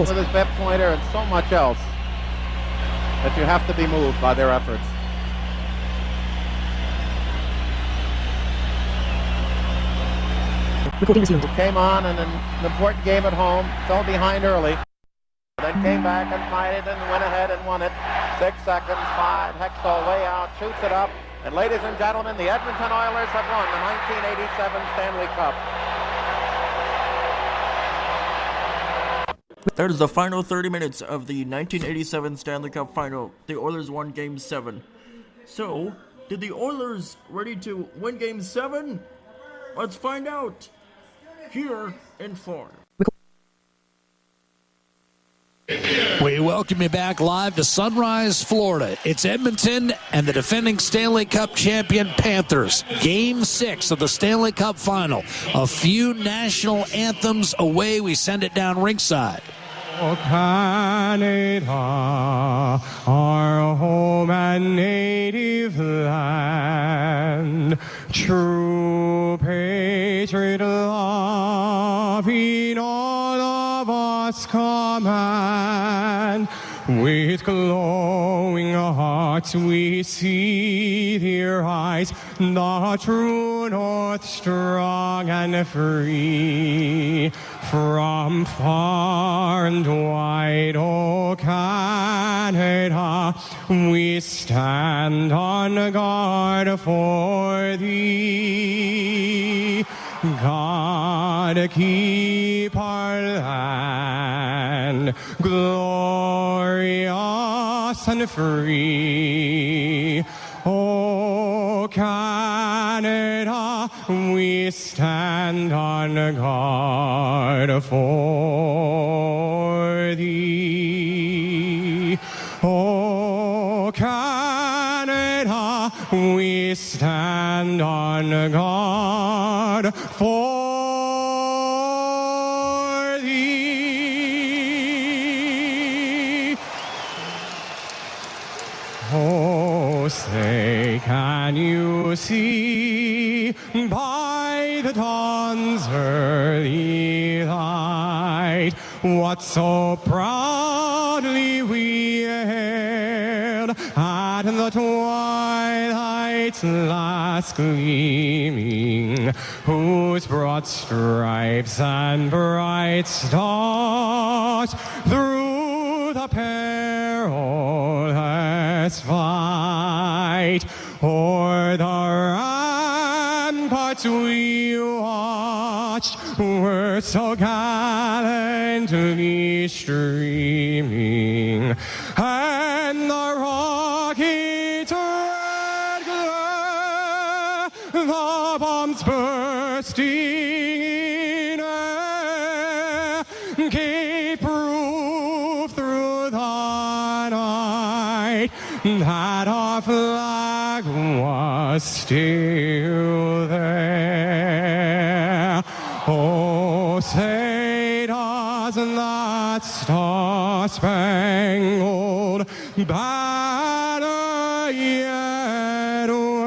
with his bet pointer and so much else that you have to be moved by their efforts. Came on in an important game at home, fell behind early, then came back and fighted and went ahead and won it. 6 seconds, 5, Hextall way out, shoots it up, and ladies and gentlemen, the Edmonton Oilers have won the 1987 Stanley Cup. That is the final 30 minutes of the 1987 Stanley Cup final. The Oilers won Game 7. So, did the Oilers ready to win Game 7? Let's find out here in Florida. We welcome you back live to Sunrise, Florida. It's Edmonton and the defending Stanley Cup champion Panthers. Game 6 of the Stanley Cup final. A few national anthems away. We send it down ringside. Oh, Canada, our home and native land, true patriot love in all of us command. With glowing hearts we see their eyes, the true north strong and free. From far and wide, oh Canada, we stand on guard for thee. God keep our land glorious and free. Oh Canada, we stand on guard for thee. Oh Canada, we stand on guard for thee. Oh, say, can you see by the dawn's early light what so proudly we hailed at the twilight's last gleaming, whose broad stripes and bright stars through the perilous fight o'er the ramparts we watched were so gallantly streaming, and the rockets red glare, the bombs bursting in air, gave proof through the night that our flag was still there. Oh, say does that star-spangled banner yet wave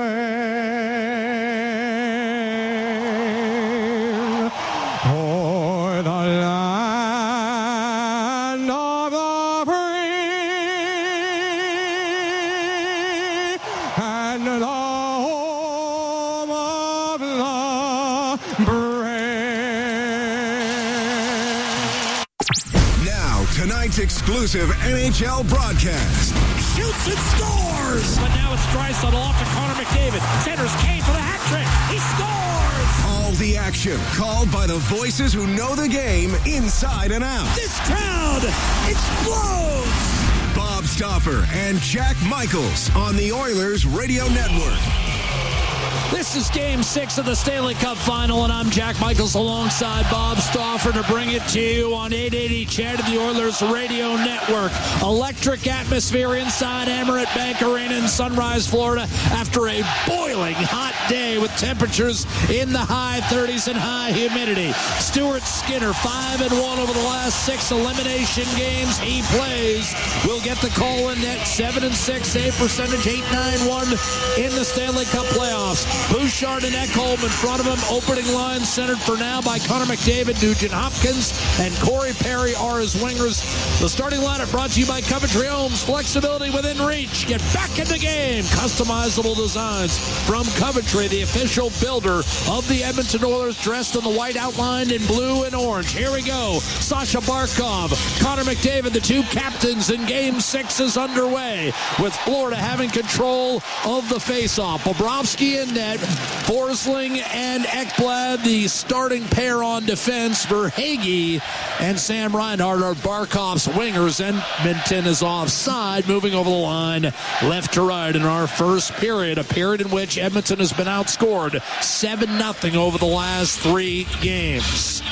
o'er the land of the free and the home of the brave? Now, tonight's exclusive NHL broadcast. Shoots and scores! But now it's Draisaitl off to Connor McDavid. Centers Kane for the hat trick. He scores! All the action called by the voices who know the game inside and out. This crowd explodes! Bob Stauffer and Jack Michaels on the Oilers Radio Network. This is Game 6 of the Stanley Cup Final, and I'm Jack Michaels alongside Bob Stauffer to bring it to you on 880 CHED of the Oilers Radio Network. Electric atmosphere inside Amerant Bank Arena in Sunrise, Florida, after a boiling hot day with temperatures in the high 30s and high humidity. Stuart Skinner, 5-1 over the last 6 elimination games he plays, will get the call in net. 7-6 save percentage, .891 in the Stanley Cup playoffs. Bouchard and Ekholm in front of him. Opening line centered for now by Connor McDavid, Nugent Hopkins, and Corey Perry are his wingers. The starting lineup brought to you by Coventry Homes. Flexibility within reach. Get back in the game. Customizable designs from Coventry, the official builder of the Edmonton Oilers, dressed in the white outlined in blue and orange. Here we go. Sasha Barkov, Connor McDavid, the two captains in Game 6 is underway, with Florida having control of the faceoff. Bobrovsky in net, Forsling and Ekblad, the starting pair on defense. Verhaeghe and Sam Reinhart are Barkov's wingers. Edmonton is offside, moving over the line left to right in our first period, a period in which Edmonton has been outscored 7-0 over the last 3 games.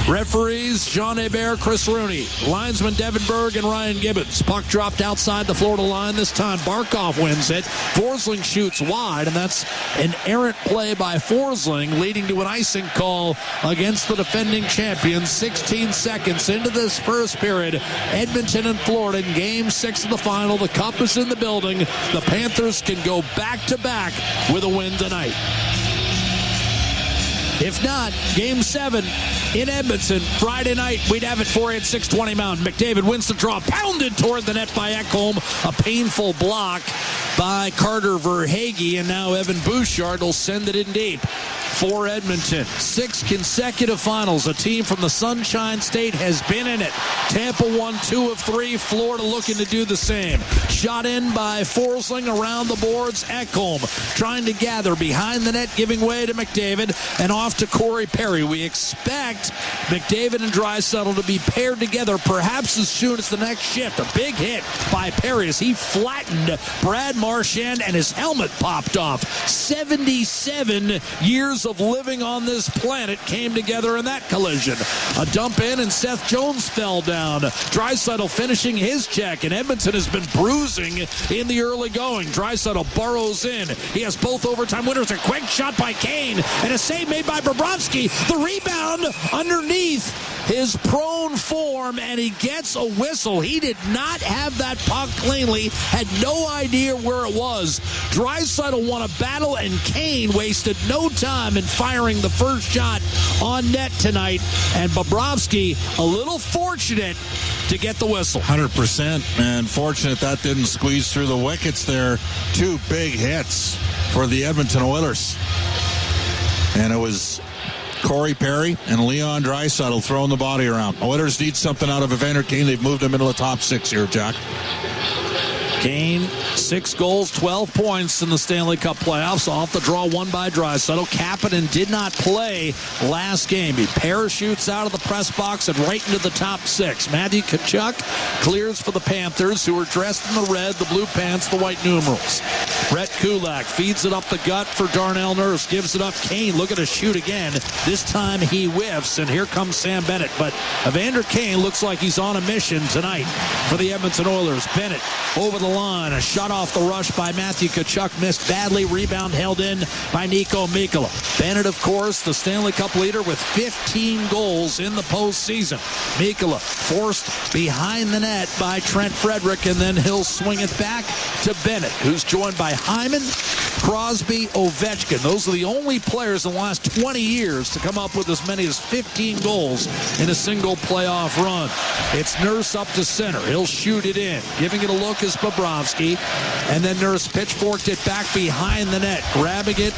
Referees, John Hebert, Chris Rooney. Linesman, Devin Berg and Ryan Gibbons. Puck dropped outside the Florida line this time. Barkov wins it. Forsling shoots wide, and that's an errant play by Forsling, leading to an icing call against the defending champions. 16 seconds into this first period. Edmonton and Florida in Game 6 of the final. The cup is in the building. The Panthers can go back-to-back with a win tonight. If not, Game 7 in Edmonton, Friday night, we'd have it for you at 620 Mountain. McDavid wins the draw, pounded toward the net by Ekholm. A painful block by Carter Verhaeghe, and now Evan Bouchard will send it in deep for Edmonton. 6 consecutive finals. A team from the Sunshine State has been in it. Tampa won 2 of 3. Florida looking to do the same. Shot in by Forsling around the boards. Ekholm trying to gather behind the net, giving way to McDavid, and off to Corey Perry. We expect McDavid and Draisaitl to be paired together perhaps as soon as the next shift. A big hit by Perry as he flattened Brad Marchand and his helmet popped off. 77 years of living on this planet came together in that collision. A dump in and Seth Jones fell down. Draisaitl finishing his check, and Edmonton has been bruising in the early going. Draisaitl burrows in. He has both overtime winners. A quick shot by Kane and a save made by Bobrovsky. The rebound underneath his prone form, and he gets a whistle. He did not have that puck cleanly, had no idea where it was. Draisaitl won a battle, and Kane wasted no time in firing the first shot on net tonight, and Bobrovsky a little fortunate to get the whistle. 100%, and fortunate that didn't squeeze through the wickets there. 2 big hits for the Edmonton Oilers. And it was Corey Perry and Leon Draisaitl throwing the body around. Oilers need something out of Evander Kane. They've moved him into the top 6 here, Jack. Kane, 6 goals, 12 points in the Stanley Cup playoffs. Off the draw, won by Draisaitl. Kapanen did not play last game. He parachutes out of the press box and right into the top 6. Matthew Tkachuk clears for the Panthers, who are dressed in the red, the blue pants, the white numerals. Brett Kulak feeds it up the gut for Darnell Nurse. Gives it up. Kane looking to shoot again. This time he whiffs, and here comes Sam Bennett. But Evander Kane looks like he's on a mission tonight for the Edmonton Oilers. Bennett over the line. A shot off the rush by Matthew Tkachuk. Missed badly. Rebound held in by Nico Mikkola. Bennett, of course, the Stanley Cup leader with 15 goals in the postseason. Mikkola forced behind the net by Trent Frederick, and then he'll swing it back to Bennett, who's joined by Hyman, Crosby, Ovechkin. Those are the only players in the last 20 years to come up with as many as 15 goals in a single playoff run. It's Nurse up to center. He'll shoot it in. Giving it a look is Bobrovsky, and then Nurse pitchforked it back behind the net. Grabbing it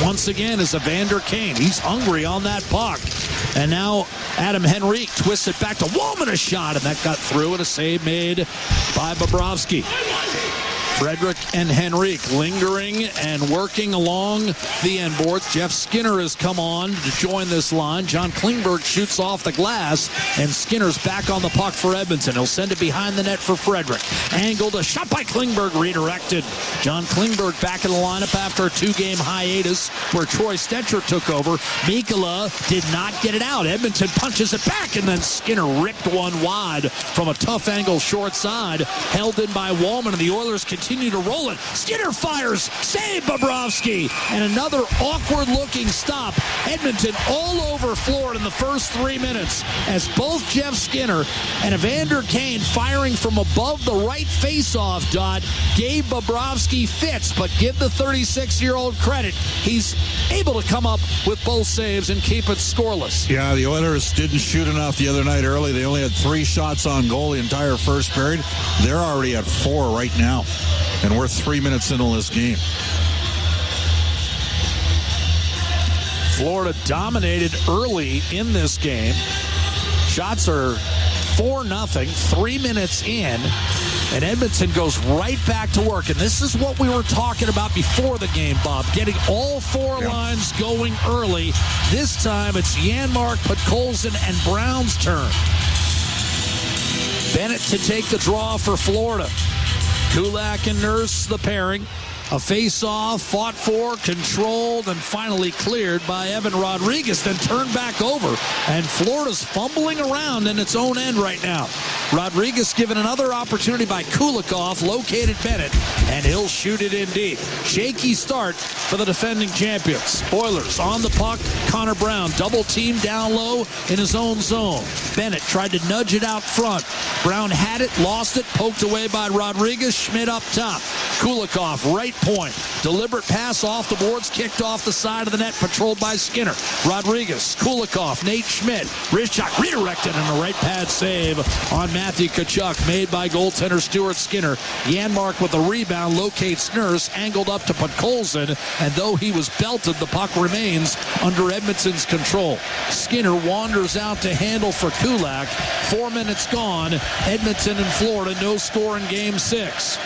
once again is Evander Kane. He's hungry on that puck. And now Adam Henrique twists it back to Woolman, a shot, and that got through, and a save made by Bobrovsky. Frederick and Henrique lingering and working along the end boards. Jeff Skinner has come on to join this line. John Klingberg shoots off the glass, and Skinner's back on the puck for Edmonton. He'll send it behind the net for Frederick. Angled, a shot by Klingberg, redirected. John Klingberg back in the lineup after a 2-game hiatus where Troy Stetcher took over. Mikkola did not get it out. Edmonton punches it back, and then Skinner ripped one wide from a tough angle short side. Held in by Wallman, and the Oilers continue continue to roll it. Skinner fires. Save Bobrovsky. And another awkward-looking stop. Edmonton all over Florida in the first 3 minutes as both Jeff Skinner and Evander Kane firing from above the right face-off dot gave Bobrovsky fits, but give the 36-year-old credit. He's able to come up with both saves and keep it scoreless. Yeah, the Oilers didn't shoot enough the other night early. They only had 3 shots on goal the entire first period. They're already at 4 right now, and we're 3 minutes into this game. Florida dominated early in this game. Shots are 4-0, 3 minutes in, and Edmonton goes right back to work. And this is what we were talking about before the game, Bob, getting all 4 lines going early. This time it's Janmark, Podkolzin, and Brown's turn. Bennett to take the draw for Florida. Kulak and Nurse the pairing. A face-off, fought for, controlled, and finally cleared by Evan Rodriguez, then turned back over. And Florida's fumbling around in its own end right now. Rodriguez given another opportunity by Kulikov, located Bennett, and he'll shoot it in deep. Shaky start for the defending champions. Oilers on the puck. Connor Brown double team down low in his own zone. Bennett tried to nudge it out front. Brown had it, lost it, poked away by Rodriguez. Schmidt up top. Kulikov right point. Deliberate pass off the boards, kicked off the side of the net, patrolled by Skinner. Rodriguez, Kulikov, Nate Schmidt. Wrist shot redirected and a right pad save on Matthew Tkachuk, made by goaltender Stuart Skinner. Janmark with the rebound locates Nurse, angled up to Podkolzin, and though he was belted, the puck remains under Edmonton's control. Skinner wanders out to handle for Kulak. 4 minutes gone. Edmonton and Florida, no score in Game 6.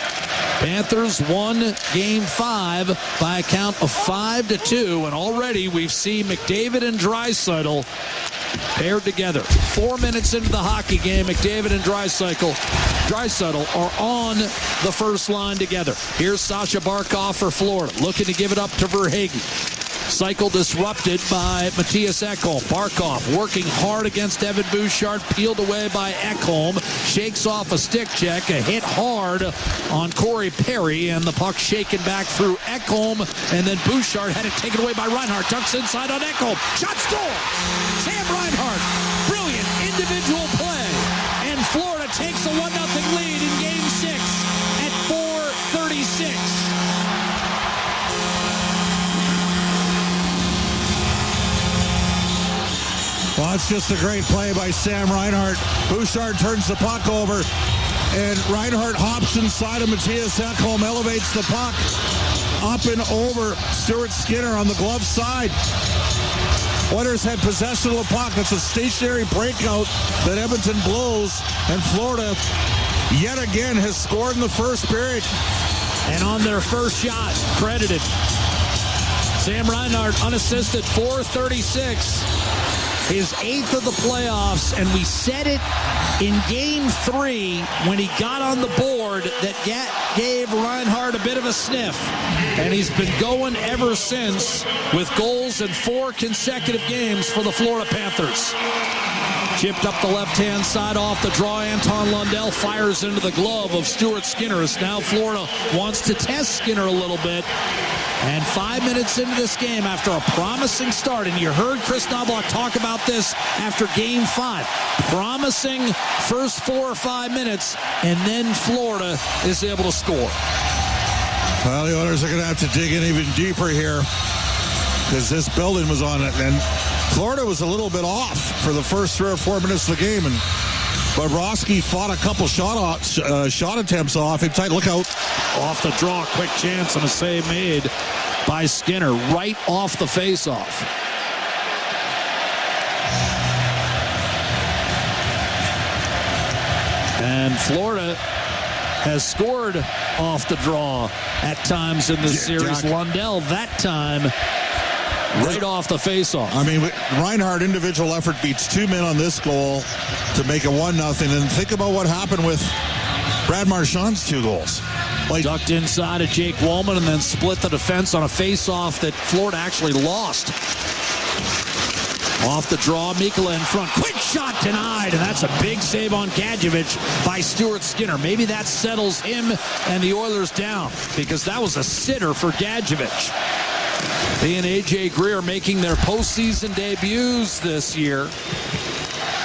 Panthers won Game 5 by a count of 5-2, and already we've seen McDavid and Draisaitl paired together. 4 minutes into the hockey game, McDavid and Draisaitl are on the first line together. Here's Sasha Barkov for Florida, looking to give it up to Verhaeghe. Cycle disrupted by Matthias Ekholm. Barkov working hard against Evan Bouchard, peeled away by Ekholm. Shakes off a stick check, a hit hard on Corey Perry, and the puck shaken back through Ekholm, and then Bouchard had it taken away by Reinhart. Tucks inside on Ekholm. Shot score! Sam Reinhart. Brilliant individual play. And Florida takes a 1-0 lead in Game 6 at 4:36. Well, it's just a great play by Sam Reinhart. Bouchard turns the puck over, and Reinhart hops inside of Matthias Ekholm, elevates the puck up and over Stuart Skinner on the glove side. Oilers had possession of the puck. It's a stationary breakout that Edmonton blows, and Florida yet again has scored in the first period. And on their first shot, credited. Sam Reinhart unassisted, 4:36. His 8th of the playoffs, and we said it in Game 3 when he got on the board that gave Reinhart a bit of a sniff. And he's been going ever since with goals in 4 consecutive games for the Florida Panthers. Chipped up the left-hand side off the draw. Anton Lundell fires into the glove of Stuart Skinner. As now Florida wants to test Skinner a little bit. And 5 minutes into this game, after a promising start, and you heard Chris Knobloch talk about this after Game 5. Promising first 4 or 5 minutes, and then Florida is able to score. Well, the Oilers are going to have to dig in even deeper here because this building was on it, and Florida was a little bit off for the first 3 or 4 minutes of the game, and Bobrovsky fought a couple shot attempts off. Inside, look out. Off the draw, quick chance, and a save made by Skinner right off the faceoff. And Florida has scored off the draw at times in this series. Lundell that time right off the faceoff. I mean, Reinhart individual effort beats 2 men on this goal to make it 1-0. And think about what happened with Brad Marchand's 2 goals. Ducked inside of Jake Woolman and then split the defense on a face-off that Florida actually lost. Off the draw, Mikkola in front. Quick shot denied, and that's a big save on Gadjevich by Stuart Skinner. Maybe that settles him and the Oilers down, because that was a sitter for Gadjevich. He and A.J. Greer making their postseason debuts this year.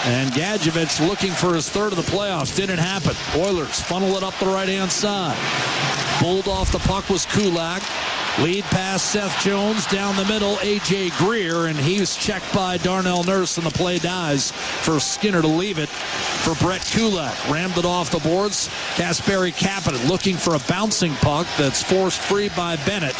And Gadjevich looking for his third of the playoffs. Didn't happen. Oilers funnel it up the right-hand side. Pulled off the puck was Kulak. Lead pass Seth Jones down the middle. A.J. Greer, and he's checked by Darnell Nurse, and the play dies for Skinner to leave it for Brett Kulak. Rammed it off the boards. Kasperi Kapanen looking for a bouncing puck that's forced free by Bennett.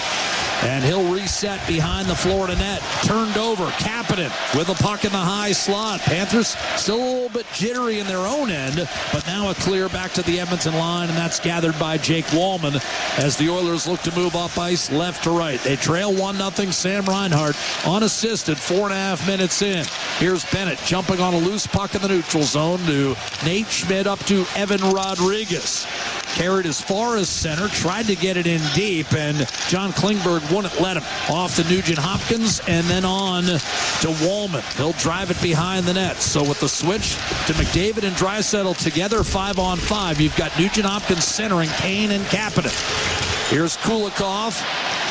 And he'll reset behind the Florida net. Turned over. Kapanen with a puck in the high slot. Panthers still a little bit jittery in their own end, but now a clear back to the Edmonton line, and that's gathered by Jake Wallman as the Oilers look to move up ice left to right. They trail 1-0. Sam Reinhart unassisted 4.5 minutes in. Here's Bennett jumping on a loose puck in the neutral zone to Nate Schmidt up to Evan Rodriguez. Carried as far as center, tried to get it in deep, and John Klingberg wouldn't let him. Off to Nugent Hopkins, and then on to Wallman. He'll drive it behind the net. So with the switch to McDavid and Draisaitl together 5-on-5, you've got Nugent Hopkins centering Kane and Kapanen. Here's Kulikov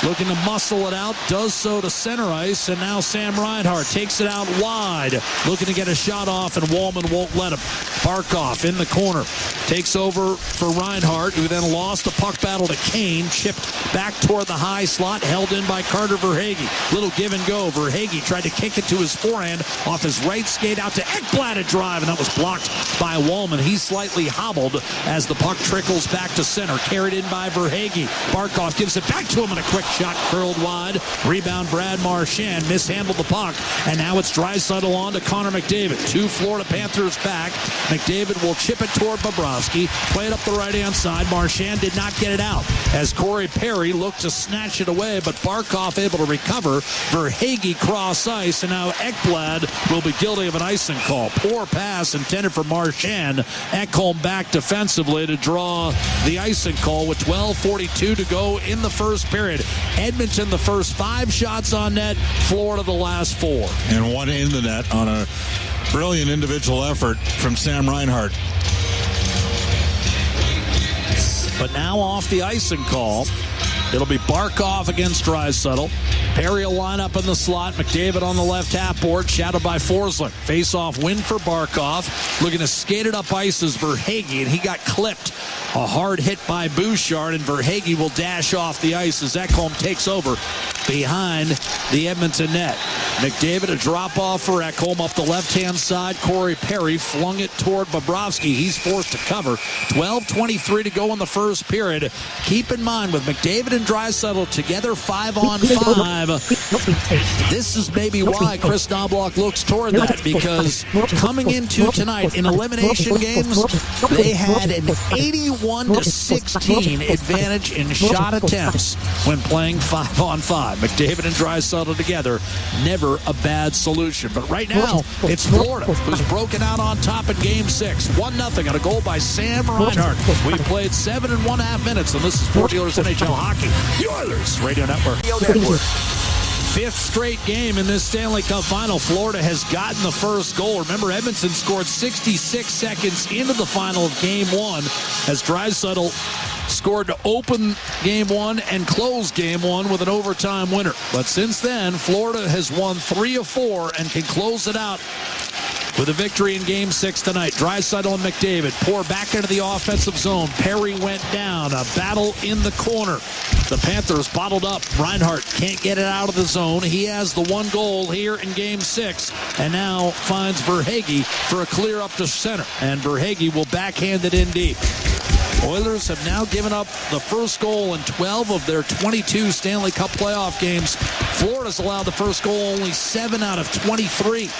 looking to muscle it out, does so to center ice, and now Sam Reinhart takes it out wide, looking to get a shot off, and Wallman won't let him. Barkov in the corner, takes over for Reinhart, who then lost a puck battle to Kane, chipped back toward the high slot, held in by Carter Verhaeghe. Little give and go. Verhaeghe tried to kick it to his forehand off his right skate out to Ekblad at drive, and that was blocked by Wallman. He's slightly hobbled as the puck trickles back to center, carried in by Verhaeghe. Barkov gives it back to him, and a quick shot curled wide. Rebound Brad Marchand mishandled the puck, and now it's Draisaitl on to Connor McDavid. 2 Florida Panthers back. McDavid will chip it toward Bobrovsky. Play it up the right-hand side. Marchand did not get it out as Corey Perry looked to snatch it away, but Barkov able to recover. Verhaeghe cross ice, and now Ekblad will be guilty of an icing call. Poor pass intended for Marchand. Ekholm back defensively to draw the icing call with 12:42 to go in the first period. Edmonton the first 5 shots on net, Florida the last 4. And one in the net on a brilliant individual effort from Sam Reinhart. But now off the icing call, it'll be Barkov against Draisaitl. Perry will line up in the slot. McDavid on the left half board, shadowed by Forsling. Face-off win for Barkov. Looking to skate it up ice is Verhaeghe, and he got clipped. A hard hit by Bouchard, and Verhaeghe will dash off the ice as Ekholm takes over behind the Edmonton net. McDavid a drop-off for Ekholm up the left-hand side. Corey Perry flung it toward Bobrovsky. He's forced to cover. 12:23 to go in the first period. Keep in mind, with McDavid and Draisaitl together 5-on-5, this is maybe why Chris Knobloch looks toward that, because coming into tonight in elimination games, they had an 81-16 advantage in shot attempts when playing 5-on-5. McDavid and Draisaitl together, never a bad solution. But right now, it's Florida who's broken out on top in Game 6. 1-0 on a goal by Sam Reinhart. We played 7.5 minutes, and this is 4 Oilers NHL Hockey, the Oilers Radio Network. 5th straight game in this Stanley Cup final. Florida has gotten the first goal. Remember, Edmonton scored 66 seconds into the final of Game 1 as Draisaitl scored to open Game 1 and close Game 1 with an overtime winner. But since then, Florida has won 3 of 4 and can close it out with a victory in Game 6 tonight. Draisaitl and McDavid pour back into the offensive zone. Perry went down. A battle in the corner. The Panthers bottled up. Reinhart can't get it out of the zone. He has the 1 goal here in Game 6 and now finds Verhaeghe for a clear up to center. And Verhaeghe will backhand it in deep. Oilers have now given up the first goal in 12 of their 22 Stanley Cup playoff games. Florida's allowed the first goal only 7 out of 23.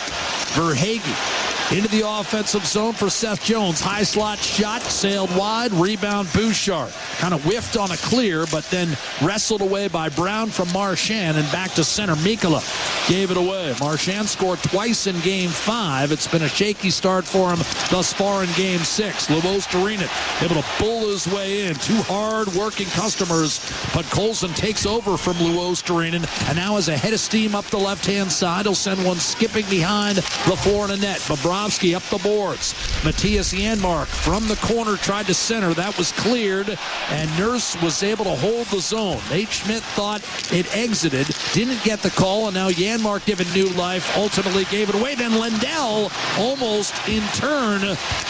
Verhaeghe Into the offensive zone for Seth Jones. High slot shot, sailed wide, rebound Bouchard. Kind of whiffed on a clear, but then wrestled away by Brown from Marchand, and back to center. Mikkola gave it away. Marchand scored twice in Game 5. It's been a shaky start for him thus far in Game 6. Luostarinen able to bull his way in. Two hard-working customers, but Colson takes over from Luostarinen, and now has a head of steam up the left-hand side. He'll send one skipping behind the floor in a net. Bobrovsky up the boards. Matthias Janmark from the corner tried to center. That was cleared, and Nurse was able to hold the zone. Nate Schmidt thought it exited, didn't get the call, and now Janmark given new life, ultimately gave it away. Then Lindell almost in turn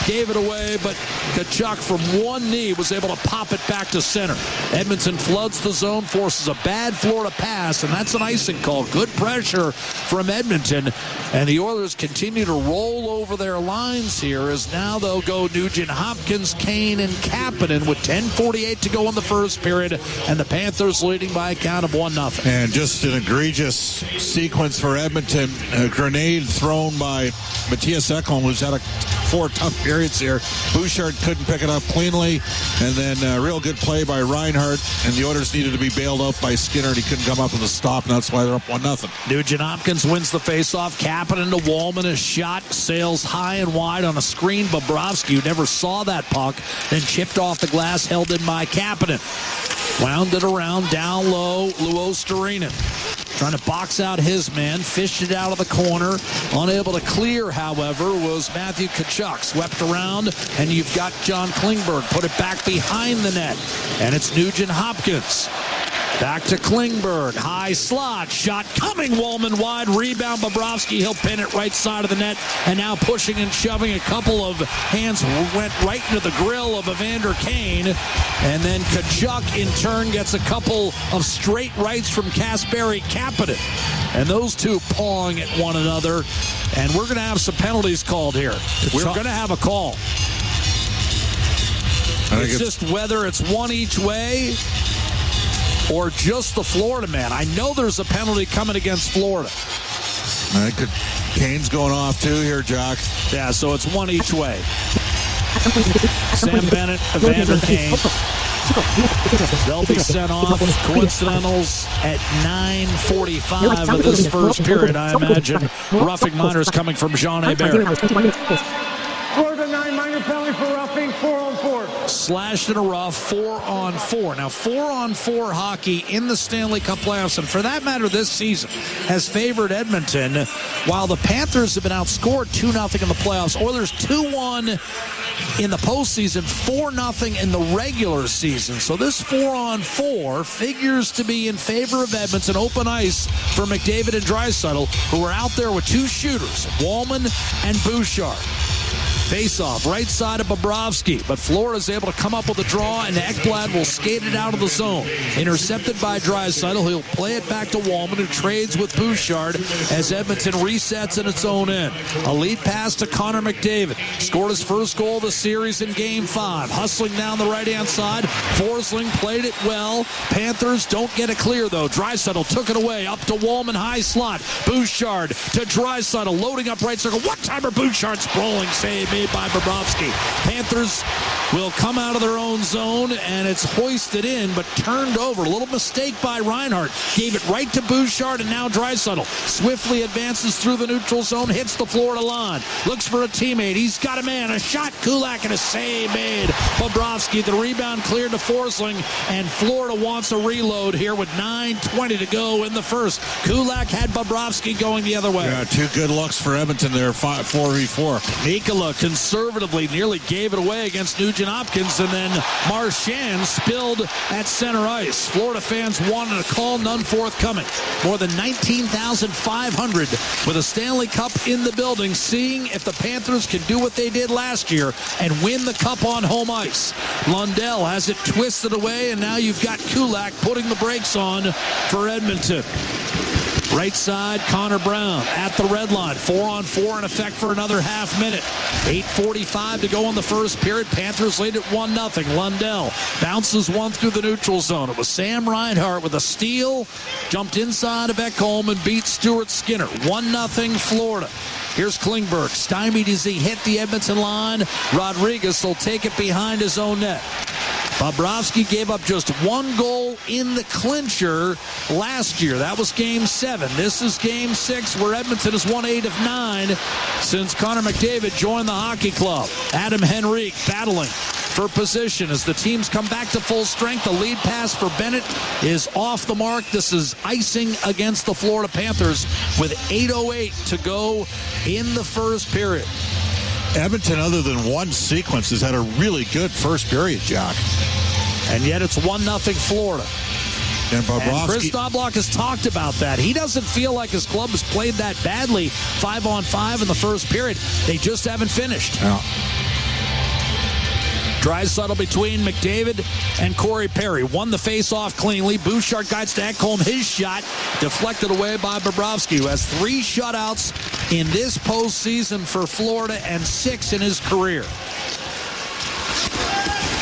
gave it away, but Tkachuk from one knee was able to pop it back to center. Edmonton floods the zone, forces a bad Florida pass, and that's an icing call. Good pressure from Edmonton, and the Oilers continue to roll over their lines here, as now they'll go Nugent Hopkins, Kane, and Kapanen with 10:48 to go in the first period, and the Panthers leading by a count of 1-0. And just an egregious sequence for Edmonton. A grenade thrown by Matthias Ekholm, who's had 4 tough periods here. Bouchard couldn't pick it up cleanly, and then a real good play by Reinhart, and the Oilers needed to be bailed out by Skinner, and he couldn't come up with a stop, and that's why they're up 1-0. Nugent Hopkins wins the faceoff. Kapanen to Wallman. A shot sails high and wide on a screen. Bobrovsky, who never saw that puck, then chipped off the glass, held in by Kapanen. Wound it around, down low, Luostarinen. Trying to box out his man, fished it out of the corner. Unable to clear, however, was Matthew Tkachuk. Swept around, and you've got John Klingberg. Put it back behind the net, and it's Nugent Hopkins. Back to Klingberg. High slot. Shot coming. Wallman wide. Rebound. Bobrovsky. He'll pin it right side of the net. And now pushing and shoving. A couple of hands went right into the grill of Evander Kane. And then Tkachuk in turn gets a couple of straight rights from Kasperi Kapanen. And those two pawing at one another. And we're going to have some penalties called here. We're going to have a call. It's just whether it's one each way or just the Florida man. I know there's a penalty coming against Florida. Kane's going off too here, Jock. Yeah, so it's one each way. Sam Bennett, Evander Kane. They'll be sent off. Coincidentals at 9:45 of this first period, I imagine. Roughing minors coming from Jean Hebert. Florida 9 minor penalty for roughing, 4-on-4. Slashed in a rough, 4-on-4. Now, 4-on-4 hockey in the Stanley Cup playoffs, and for that matter this season, has favored Edmonton, while the Panthers have been outscored 2-0 in the playoffs. Oilers 2-1 in the postseason, 4-0 in the regular season. So this 4-on-4 figures to be in favor of Edmonton. Open ice for McDavid and Draisaitl, who are out there with two shooters, Wallman and Bouchard. Face-off, right side of Bobrovsky, but Florida's able to come up with a draw, and Ekblad will skate it out of the zone. Intercepted by Draisaitl. He'll play it back to Wallman, who trades with Bouchard as Edmonton resets in its own end. A lead pass to Connor McDavid. Scored his first goal of the series in Game 5. Hustling down the right-hand side. Forsling played it well. Panthers don't get it clear, though. Draisaitl took it away. Up to Wallman, high slot. Bouchard to Draisaitl, loading up right circle. One-timer, Bouchard sprawling save made by Bobrovsky. Panthers will come out of their own zone, and it's hoisted in, but turned over. A little mistake by Reinhart. Gave it right to Bouchard, and now Draisaitl swiftly advances through the neutral zone, hits the Florida line. Looks for a teammate. He's got a man. A shot. Kulak, and a save made. Bobrovsky, the rebound cleared to Forsling, and Florida wants a reload here with 9:20 to go in the first. Kulak had Bobrovsky going the other way. Yeah, two good looks for Edmonton there, 4v4. Mikkola conservatively nearly gave it away against Nugent Hopkins, and then Marchand spilled at center ice. Florida fans wanted a call, none forthcoming. More than 19,500 with a Stanley Cup in the building, seeing if the Panthers can do what they did last year and win the Cup on home ice. Lundell has it twisted away, and now you've got Kulak putting the brakes on for Edmonton. Right side, Connor Brown at the red line. 4-on-4 in effect for another half minute. 8:45 to go in the first period. Panthers lead at 1-0. Lundell bounces one through the neutral zone. It was Sam Reinhart with a steal. Jumped inside of Ekholm and beat Stuart Skinner. 1-0 Florida. Here's Klingberg. Stymied as he hit the Edmonton line. Rodriguez will take it behind his own net. Bobrovsky gave up just one goal in the clincher last year. That was Game 7. This is Game 6, where Edmonton has won 8 of 9 since Connor McDavid joined the hockey club. Adam Henrique battling for position as the teams come back to full strength. The lead pass for Bennett is off the mark. This is icing against the Florida Panthers with 8:08 to go in the first period. Edmonton, other than one sequence, has had a really good first period, Jack. And yet it's 1-0 Florida. And Bobrovsky. Chris Knobloch has talked about that. He doesn't feel like his club has played that badly 5-on-5 in the first period. They just haven't finished. Yeah. Draisaitl between McDavid and Corey Perry. Won the face-off cleanly. Bouchard guides to Ekholm. His shot deflected away by Bobrovsky, who has 3 shutouts in this postseason for Florida and 6 in his career.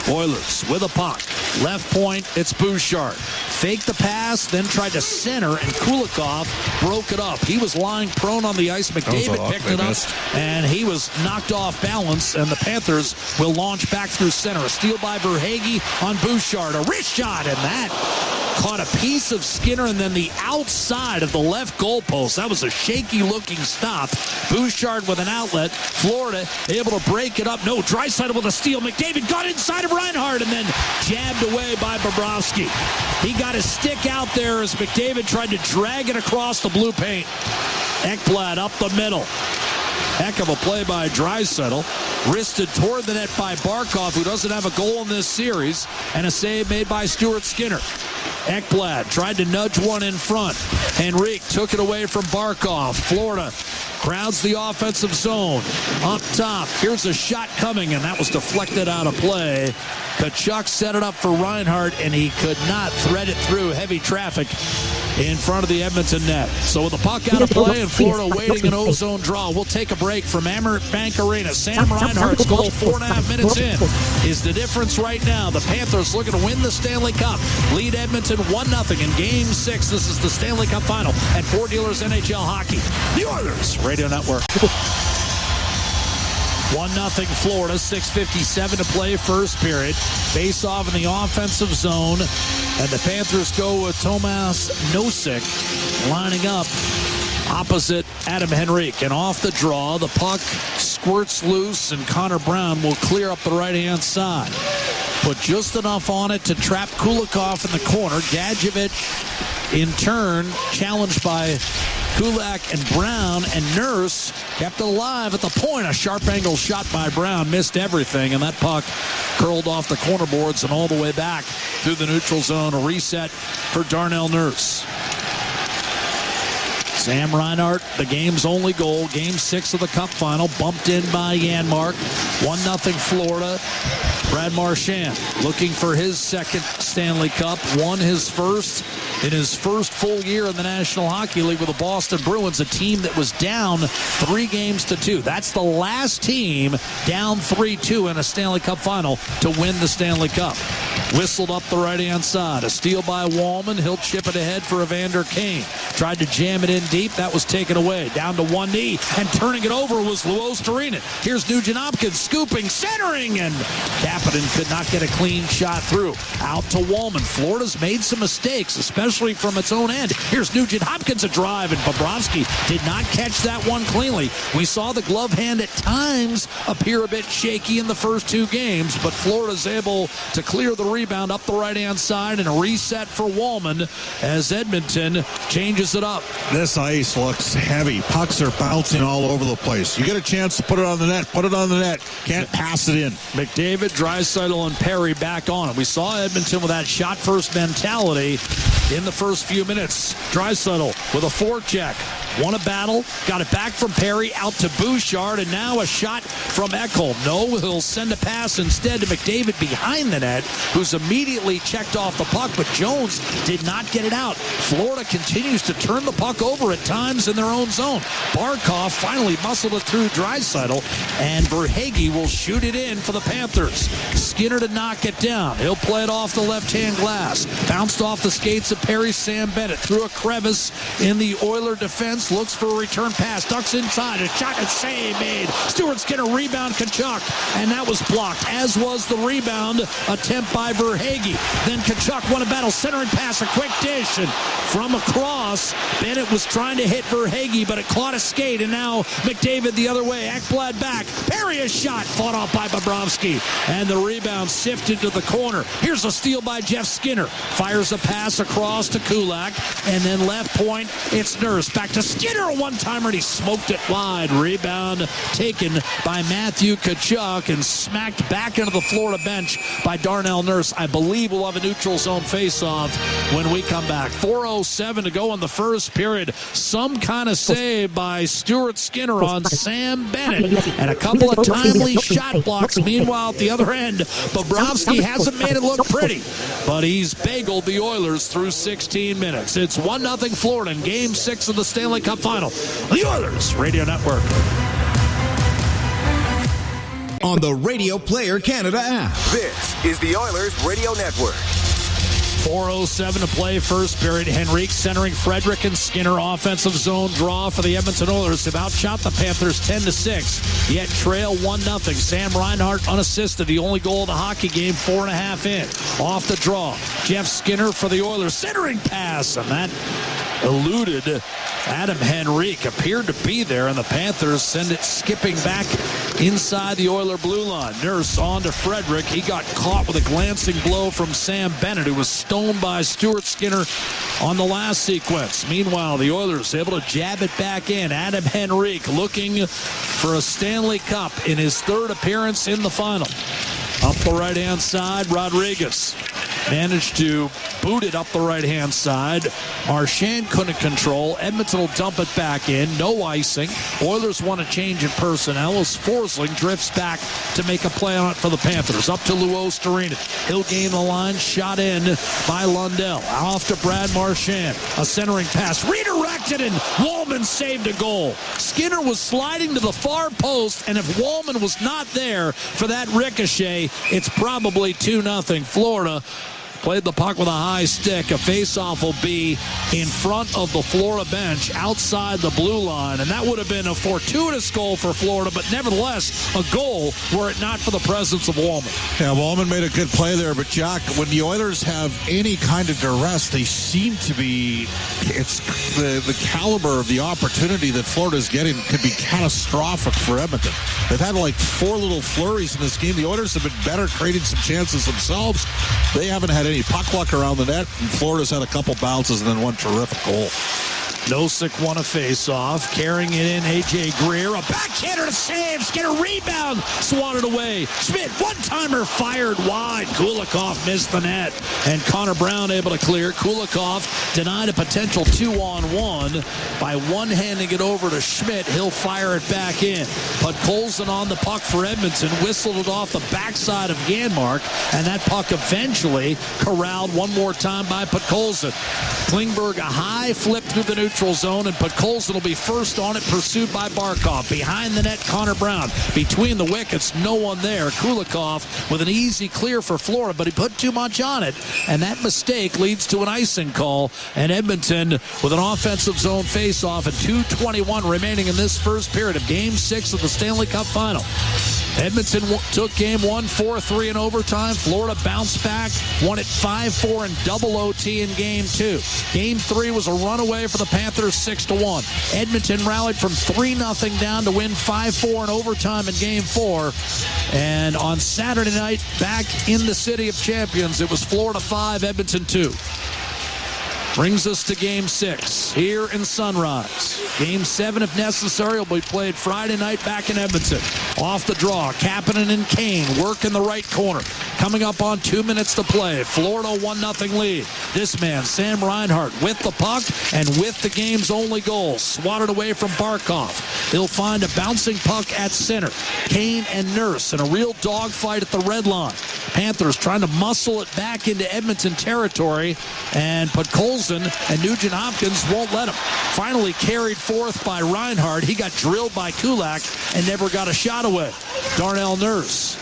Oilers with a puck. Left point, it's Bouchard. Faked the pass, then tried to center, and Kulikov broke it up. He was lying prone on the ice. McDavid picked it up, and he was knocked off balance, and the Panthers will launch back through center. A steal by Verhaeghe on Bouchard. A wrist shot, and that caught a piece of Skinner and then the outside of the left goalpost. That was a shaky-looking stop. Bouchard with an outlet. Florida able to break it up. No, Draisaitl with a steal. McDavid got inside of Reinhart and then jabbed away by Bobrovsky. He got his stick out there as McDavid tried to drag it across the blue paint. Ekblad up the middle. Heck of a play by Draisaitl. Wristed toward the net by Barkov, who doesn't have a goal in this series, and a save made by Stuart Skinner. Ekblad tried to nudge one in front. Henrique took it away from Barkov. Florida crowds the offensive zone. Up top, here's a shot coming, and that was deflected out of play. Tkachuk set it up for Reinhart, and he could not thread it through heavy traffic in front of the Edmonton net. So with the puck out of play and Florida waiting an O-zone draw, we'll take a break from Amerant Bank Arena. Sam Reinhart's goal 4.5 minutes in is the difference right now. The Panthers looking to win the Stanley Cup. Lead Edmonton 1-0 in Game 6. This is the Stanley Cup Final at Ford Dealers NHL Hockey. The Oilers Radio Network. 1-0 Florida, 6:57 to play first period. Face off in the offensive zone. And the Panthers go with Tomas Nosek lining up opposite Adam Henrique. And off the draw, the puck squirts loose, and Connor Brown will clear up the right-hand side. Put just enough on it to trap Kulikov in the corner. Gadjevich, in turn, challenged by Kulak and Brown, and Nurse kept it alive at the point. A sharp angle shot by Brown missed everything, and that puck curled off the corner boards and all the way back through the neutral zone. A reset for Darnell Nurse. Sam Reinhart, the game's only goal, Game 6 of the Cup Final, bumped in by Janmark. 1-0 Florida. Brad Marchand looking for his second Stanley Cup. Won his first in his first full year in the National Hockey League with the Boston Bruins, a team that was down 3-2. That's the last team down 3-2 in a Stanley Cup Final to win the Stanley Cup. Whistled up the right-hand side. A steal by Wallman. He'll chip it ahead for Evander Kane. Tried to jam it in deep. That was taken away. Down to one knee. And turning it over was Luos Torinen. Here's Nugent Hopkins scooping, centering, and Kapanen could not get a clean shot through. Out to Wallman. Florida's made some mistakes, especially from its own end. Here's Nugent Hopkins, a drive, and Bobrovsky did not catch that one cleanly. We saw the glove hand at times appear a bit shaky in the first 2 games, but Florida's able to clear the rebound up the right-hand side, and a reset for Wallman as Edmonton changes it up. This ice looks heavy. Pucks are bouncing all over the place. You get a chance to put it on the net. Put it on the net. Can't pass it in. McDavid, Draisaitl, and Perry back on it. We saw Edmonton with that shot-first mentality in the first few minutes. Draisaitl with a forecheck. Won a battle. Got it back from Perry out to Bouchard, and now a shot from Ekholm. No, he'll send a pass instead to McDavid behind the net, who's immediately checked off the puck, but Jones did not get it out. Florida continues to turn the puck over at times in their own zone. Barkov finally muscled it through Draisaitl, and Verhaeghe will shoot it in for the Panthers. Skinner to knock it down. He'll play it off the left-hand glass. Bounced off the skates of Perry. Sam Bennett through a crevice in the Oiler defense. defense, looks for a return pass, ducks inside, a shot and save made. Stuart Skinner rebound Tkachuk, and that was blocked, as was the rebound attempt by Verhaeghe. Then Tkachuk won a battle, centering pass, a quick dish, and from across, Bennett was trying to hit Verhaeghe, but it caught a skate, and now McDavid the other way. Ekblad back, Perry a shot, fought off by Bobrovsky, and the rebound sifted to the corner. Here's a steal by Jeff Skinner, fires a pass across to Kulak, and then left point, it's Nurse. Back to Skinner, a one-timer, and he smoked it wide. Rebound taken by Matthew Tkachuk and smacked back into the Florida bench by Darnell Nurse. I believe we'll have a neutral zone face-off when we come back. 4:07 to go in the first period. Some kind of save by Stuart Skinner on Sam Bennett, and a couple of timely shot blocks. Meanwhile, at the other end, Bobrovsky hasn't made it look pretty, but he's bageled the Oilers through 16 minutes. It's 1-0 Florida in Game 6 of the Stanley Cup Final. The Oilers Radio Network. On the Radio Player Canada app. This is the Oilers Radio Network. 4:07 to play first period. Henrique centering Frederick and Skinner. Offensive zone draw for the Edmonton Oilers. Have outshot the Panthers 10-6, yet trail 1-0. Sam Reinhart unassisted. The only goal of the hockey game, 4.5 in. Off the draw, Jeff Skinner for the Oilers. Centering pass, and that eluded Adam Henrique. Appeared to be there, and the Panthers send it skipping back inside the Oiler blue line. Nurse on to Frederick. He got caught with a glancing blow from Sam Bennett, who was stoned by Stuart Skinner on the last sequence. Meanwhile, the Oilers able to jab it back in. Adam Henrique looking for a Stanley Cup in his third appearance in the final. Up the right-hand side, Rodriguez managed to boot it up the right-hand side. Marchand couldn't control. Edmonton will dump it back in. No icing. Oilers want a change in personnel as Forsling drifts back to make a play on it for the Panthers. Up to Luo Storinen. He'll gain the line. Shot in by Lundell. Off to Brad Marchand. A centering pass. Redirected, and Wallman saved a goal. Skinner was sliding to the far post, and if Wallman was not there for that ricochet, it's probably 2-0 Florida. Played the puck with a high stick. A face-off will be in front of the Florida bench outside the blue line. And that would have been a fortuitous goal for Florida, but nevertheless a goal were it not for the presence of Wallman. Yeah, Wallman made a good play there, but Jack, when the Oilers have any kind of duress, they seem to be, it's the caliber of the opportunity that Florida's getting could be catastrophic for Edmonton. They've had like 4 little flurries in this game. The Oilers have been better creating some chances themselves. They haven't had any puck luck around the net, and Florida's had a couple bounces and then one terrific goal. Nosek won a face-off, carrying it in, A.J. Greer, a backhander to save, Skinner rebound, swatted away. Schmidt, one-timer fired wide. Kulikov missed the net, and Connor Brown able to clear. Kulikov denied a potential 2-on-1 by one-handing it over to Schmidt. He'll fire it back in. Podkolzin on the puck for Edmonton, whistled it off the backside of Janmark, and that puck eventually corralled one more time by Podkolzin. Klingberg, a high flip through the neutral zone, and Podkolzin will be first on it, pursued by Barkov. Behind the net, Connor Brown. Between the wickets, no one there. Kulikov with an easy clear for Florida, but he put too much on it, and that mistake leads to an icing call. And Edmonton with an offensive zone face-off and 2:21 remaining in this first period of Game 6 of the Stanley Cup Final. Edmonton took Game 1 4-3 in overtime. Florida bounced back, won it 5-4 in double OT in Game 2. Game 3 was a runaway for the Panthers 6-1. Edmonton rallied from 3-0 down to win 5-4 in overtime in Game 4. And on Saturday night, back in the City of Champions, it was Florida 5, Edmonton 2. Brings us to Game 6 here in Sunrise. Game 7, if necessary, will be played Friday night back in Edmonton. Off the draw, Kapanen and Kane work in the right corner. Coming up on 2 minutes to play. Florida 1-0 lead. This man, Sam Reinhart, with the puck and with the game's only goal. Swatted away from Barkov. He'll find a bouncing puck at center. Kane and Nurse in a real dogfight at the red line. Panthers trying to muscle it back into Edmonton territory, and Podkolzin and Nugent Hopkins won't let him. Finally carried forth by Reinhart. He got drilled by Kulak and never got a shot away. Darnell Nurse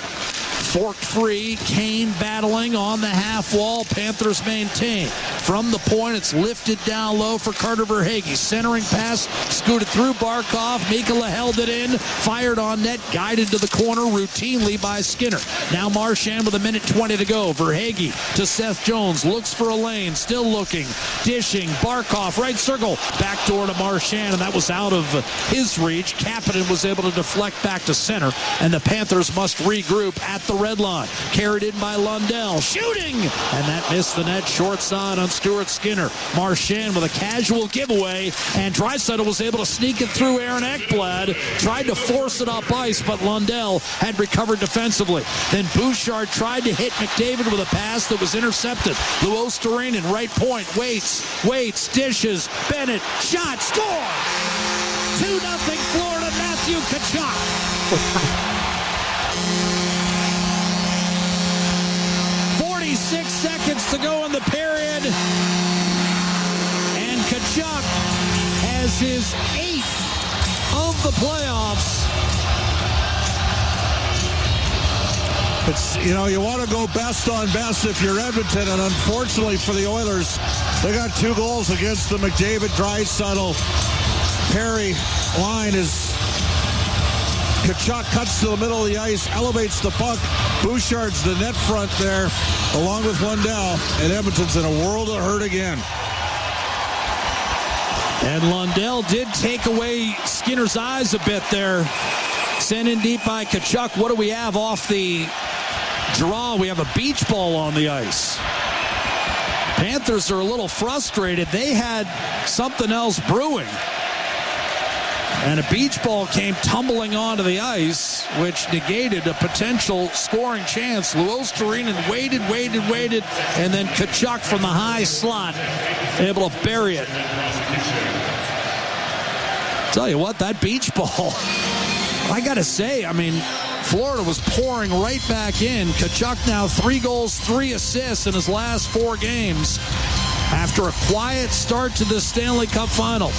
Fork three, Kane battling on the half wall. Panthers maintain. From the point, it's lifted down low for Carter Verhaeghe. Centering pass, scooted through Barkov. Mikkola held it in, fired on net, guided to the corner routinely by Skinner. Now Marchand with 1:20 to go. Verhaeghe to Seth Jones, looks for a lane, still looking, dishing. Barkov, right circle, backdoor to Marchand, and that was out of his reach. Kapanen was able to deflect back to center, and the Panthers must regroup at the red line. Carried in by Lundell, shooting, and that missed the net. Short side on Stuart Skinner. Marchand with a casual giveaway, and Draisaitl was able to sneak it through Aaron Ekblad. Tried to force it up ice, but Lundell had recovered defensively. Then Bouchard tried to hit McDavid with a pass that was intercepted. Luostarinen, right point, waits, dishes, Bennett, shot, score! 2-0 Florida, Matthew Tkachuk. 46 seconds to go in the period, and Tkachuk has his 8th of the playoffs. It's, you want to go best on best if you're Edmonton, and unfortunately for the Oilers, they got 2 goals against the McDavid, Draisaitl, Perry line. Is Tkachuk cuts to the middle of the ice, elevates the puck. Bouchard's the net front there, along with Lundell, and Edmonton's in a world of hurt again. And Lundell did take away Skinner's eyes a bit there. Sent in deep by Tkachuk. What do we have off the draw? We have a beach ball on the ice. Panthers are a little frustrated. They had something else brewing. And a beach ball came tumbling onto the ice, which negated a potential scoring chance. Luostarinen waited, and then Tkachuk from the high slot, able to bury it. Tell you what, that beach ball, I got to say, Florida was pouring right back in. Tkachuk now 3 goals, 3 assists in his last 4 games after a quiet start to the Stanley Cup final.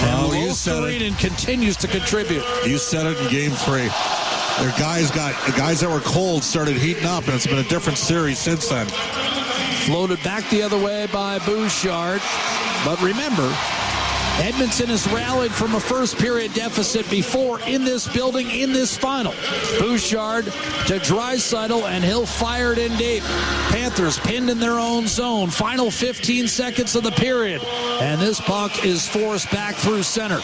And Luostarinen continues to contribute. You said it in Game 3. Their guys that were cold started heating up, and it's been a different series since then. Floated back the other way by Bouchard. But remember, Edmonton has rallied from a first period deficit before in this building, in this final. Bouchard to Draisaitl, and he'll fire it in deep. Panthers pinned in their own zone. Final 15 seconds of the period. And this puck is forced back through center.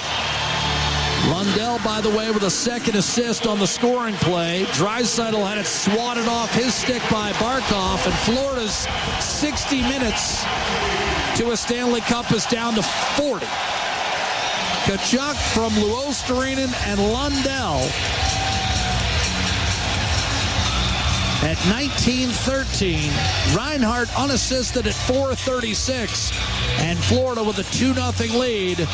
Lundell, by the way, with a 2nd assist on the scoring play. Draisaitl had it swatted off his stick by Barkov, and Florida's 60 minutes to a Stanley Cup is down to 40. Tkachuk from Luostarinen and Lundell at 19:13. Reinhart unassisted at 4:36. And Florida with a 2-0 lead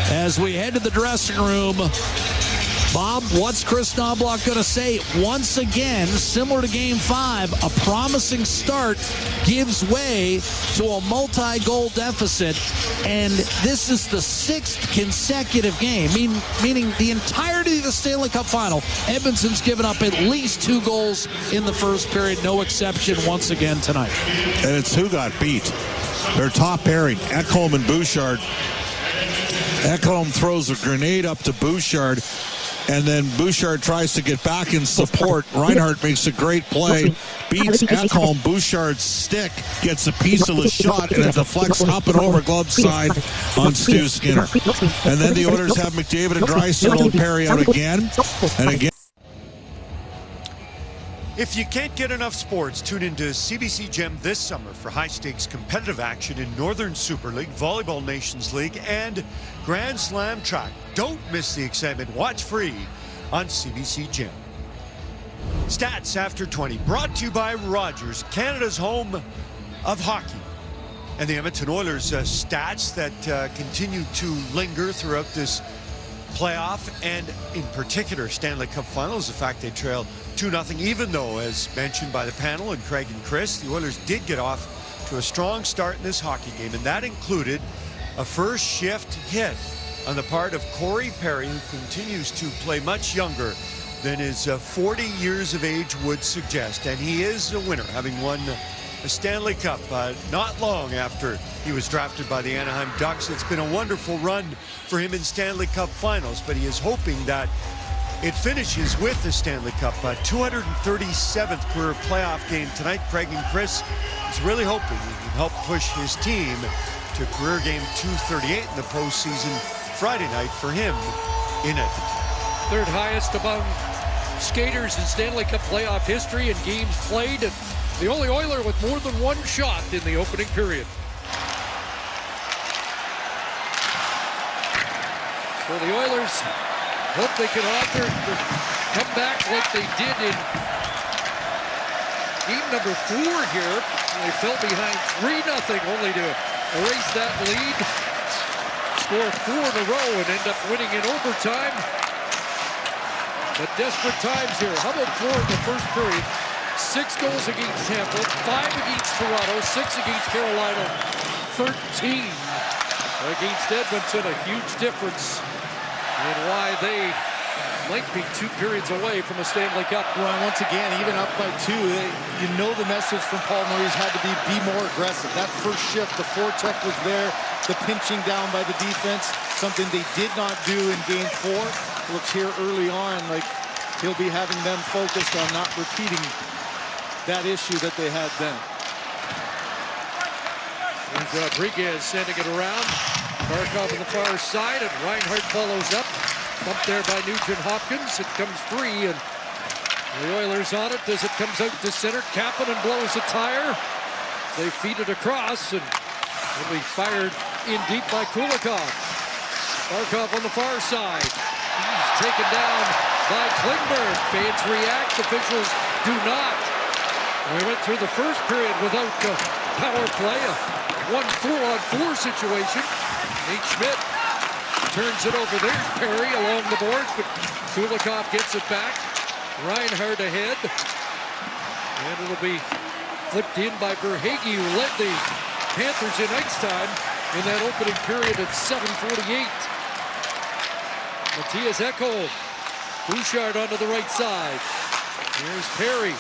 as we head to the dressing room. Bob, what's Chris Knobloch going to say? Once again, similar to Game 5, a promising start gives way to a multi-goal deficit, and this is the 6th consecutive game, meaning the entirety of the Stanley Cup final. Edmonton's given up at least 2 goals in the first period, no exception once again tonight. And it's who got beat. Their top pairing, Ekholm and Bouchard. Ekholm throws a grenade up to Bouchard, and then Bouchard tries to get back in support. Reinhart makes a great play, beats Ekholm. Bouchard's stick gets a piece of the shot, and it deflects up and over glove side on Stu Skinner. And then the Oilers have McDavid and Draisaitl and Perry out again and again. If you can't get enough sports, tune into CBC Gem this summer for high-stakes competitive action in Northern Super League, Volleyball Nations League, and Grand Slam track. Don't miss the excitement. Watch free on CBC Gem. Stats after 20, brought to you by Rogers, Canada's home of hockey. And the Edmonton Oilers stats that continue to linger throughout this playoff, and in particular Stanley Cup Finals, the fact they trail 2-0, even though, as mentioned by the panel and Craig and Chris, the Oilers did get off to a strong start in this hockey game, and that included a first shift hit on the part of Corey Perry, who continues to play much younger than his 40 years of age would suggest. And he is a winner, having won a Stanley Cup not long after he was drafted by the Anaheim Ducks. It's been a wonderful run for him in Stanley Cup finals, but he is hoping that it finishes with the Stanley Cup. 237th career playoff game tonight. Craig and Chris is really hoping he can help push his team to career game 238 in the postseason Friday night for him in Edmonton. Third highest among skaters in Stanley Cup playoff history and games played, and the only Oiler with more than one shot in the opening period. So the Oilers hope they can author the comeback like they did in game number 4 here. They fell behind 3-0, only to erase that lead, score 4 in a row, and end up winning in overtime. But desperate times here. How about 4 in the first period? 6 goals against Tampa, 5 against Toronto, 6 against Carolina, 13 against Edmonton. A huge difference in why they might be 2 periods away from a Stanley Cup. Well, once again, even up by 2, you know the message from Paul Maurice had to be more aggressive. That first shift, the forecheck was there, the pinching down by the defense, something they did not do in game 4. Looks here early on like he'll be having them focused on not repeating that issue that they had then. Here's Rodriguez sending it around. Barkov on the far side, and Reinhart follows up. Bumped there by Nugent-Hopkins. It comes free, and the Oilers on it as it comes out to center. Kapanen blows a tire. They feed it across, and it'll be fired in deep by Kulikov. Barkov on the far side. He's taken down by Klingberg. Fans react, officials do not. We went through the first period without the power play. A 1 4-on-4 situation. Nate Schmidt turns it over. There's Perry along the boards, but Kulikov gets it back. Reinhart ahead. And it'll be flipped in by Verhaeghe, who led the Panthers in ice time in that opening period at 7:48. Matthias Ekholm. Bouchard onto the right side. Here's Perry.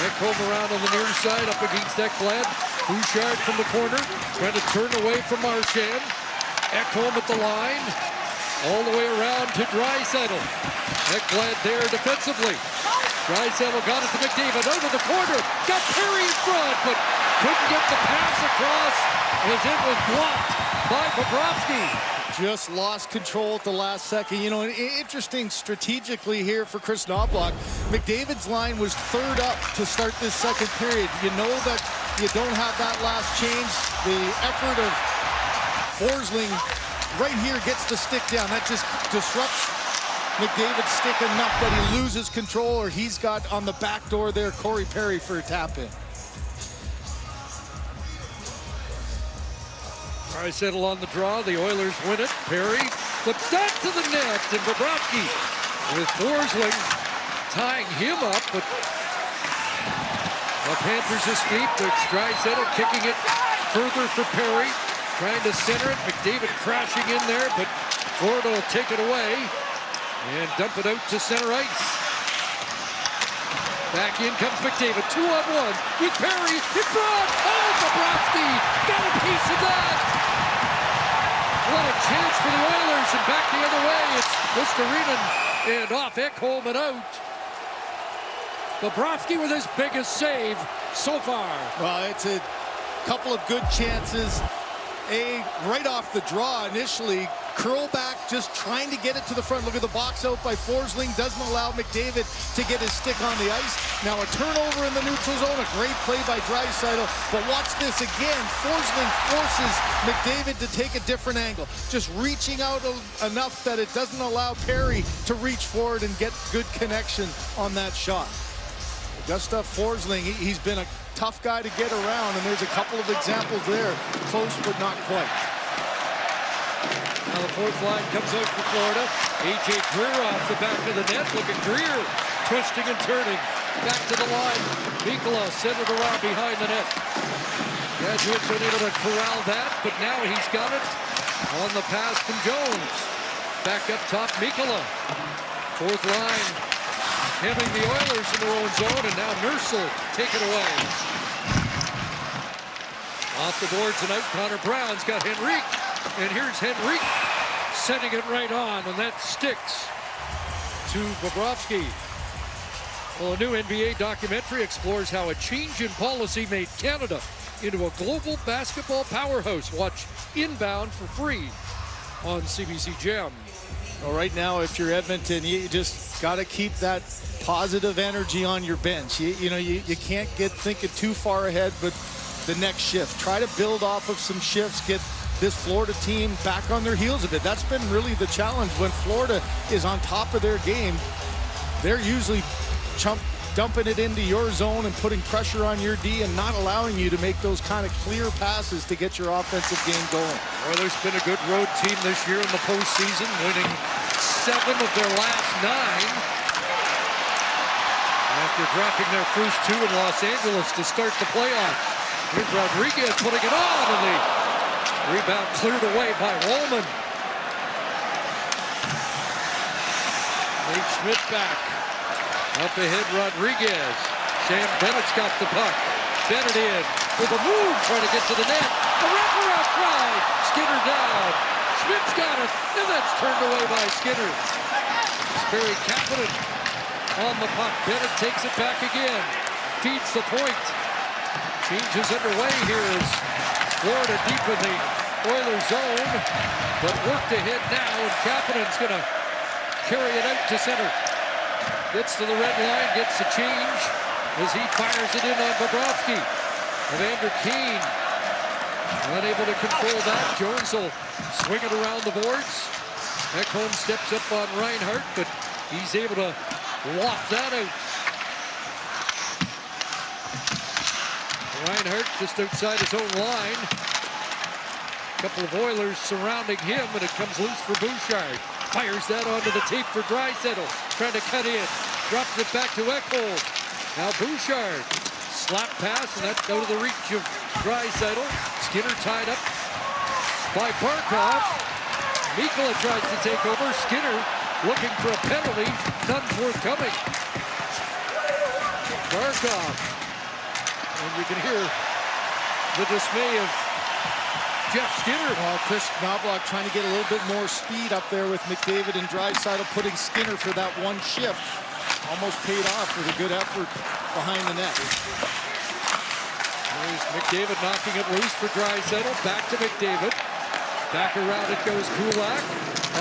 Ekholm around on the near side, up against Ekblad. Bouchard from the corner, trying to turn away from Marchand. Ekholm at the line, all the way around to Draisaitl. Ekblad there defensively. Draisaitl got it to McDavid, out of the corner, got Perry in front, but couldn't get the pass across as it was blocked by Bobrovsky. Just lost control at the last second. You know, interesting strategically here for Chris Knoblauch. McDavid's line was third up to start this second period. You know that you don't have that last change. The effort of Forsling right here gets the stick down. That just disrupts McDavid's stick enough that he loses control, or he's got on the back door there Corey Perry for a tap-in. Draisaitl on the draw. The Oilers win it. Perry flips that to the net, and Bobrovsky with Forsling tying him up, but the Panthers escape. It's Draisaitl kicking it further for Perry, trying to center it. McDavid crashing in there, but Florida will take it away and dump it out to center ice. Back in comes McDavid, 2-on-1 with Perry in front. Oh, Bobrovsky got a piece of that. What a chance for the Oilers, and back the other way. It's Luostarinen and off Ekholm and out. Bobrovsky with his biggest save so far. Well, it's a couple of good chances. Right off the draw initially, curl back, just trying to get it to the front. Look at the box out by Forsling. Doesn't allow McDavid to get his stick on the ice. Now a turnover in the neutral zone. A great play by Draisaitl. But watch this again. Forsling forces McDavid to take a different angle. Just reaching out enough that it doesn't allow Perry to reach forward and get good connection on that shot. Gustav Forsling, he's been a tough guy to get around, and there's a couple of examples there. Close, but not quite. Now the fourth line comes out for Florida. A.J. Greer off the back of the net. Look at Greer twisting and turning. Back to the line. Mikkola centered around behind the net. Jesuits unable to corral that, but now he's got it on the pass from Jones. Back up top, Mikkola. Fourth line hemming the Oilers in their own zone, and now Nurse will take it away. Off the boards and out, Connor Brown's got Henrique, and here's Henrique setting it right on, and that sticks to Bobrovsky. Well, a new NBA documentary explores how a change in policy made Canada into a global basketball powerhouse. Watch Inbound for free on CBC Gem. Well, right now, if you're Edmonton, you just got to keep that positive energy on your bench. You can't get thinking too far ahead, but the next shift. Try to build off of some shifts, get this Florida team back on their heels a bit. That's been really the challenge. When Florida is on top of their game, they're usually dumping it into your zone and putting pressure on your D and not allowing you to make those kind of clear passes to get your offensive game going. Oilers been a good road team this year in the postseason, winning 7 of their last 9 after dropping their first 2 in Los Angeles to start the playoffs. Here's Rodriguez putting it on, and the rebound cleared away by Rollman. Nate Schmidt back. Up ahead, Rodriguez. Sam Bennett's got the puck. Bennett in with a move, trying to get to the net. A wraparound try. Skinner down. Schmidt's got it, and that's turned away by Skinner. Sperry Kapanen on the puck. Bennett takes it back again. Feeds the point. Changes underway here as Florida deep in the Oilers zone. But worked ahead now, and Kapanen's going to carry it out to center. Gets to the red line, gets a change as he fires it in on Bobrovsky. Evander Kane unable to control that. Jones will swing it around the boards. Ekholm steps up on Reinhart, but he's able to lock that out. Reinhart just outside his own line. A couple of Oilers surrounding him, and it comes loose for Bouchard. Fires that onto the tape for Draisaitl. Trying to cut in. Drops it back to Ekholm. Now Bouchard. Slap pass, and that's out of the reach of Draisaitl. Skinner tied up by Barkov. Mikkola tries to take over. Skinner looking for a penalty. None forthcoming. Barkov. And you can hear the dismay of Jeff Skinner. Chris Knobloch trying to get a little bit more speed up there with McDavid and Draisaitl, putting Skinner for that one shift. Almost paid off with a good effort behind the net. There's McDavid knocking it loose for Draisaitl. Back to McDavid. Back around it goes Kulak.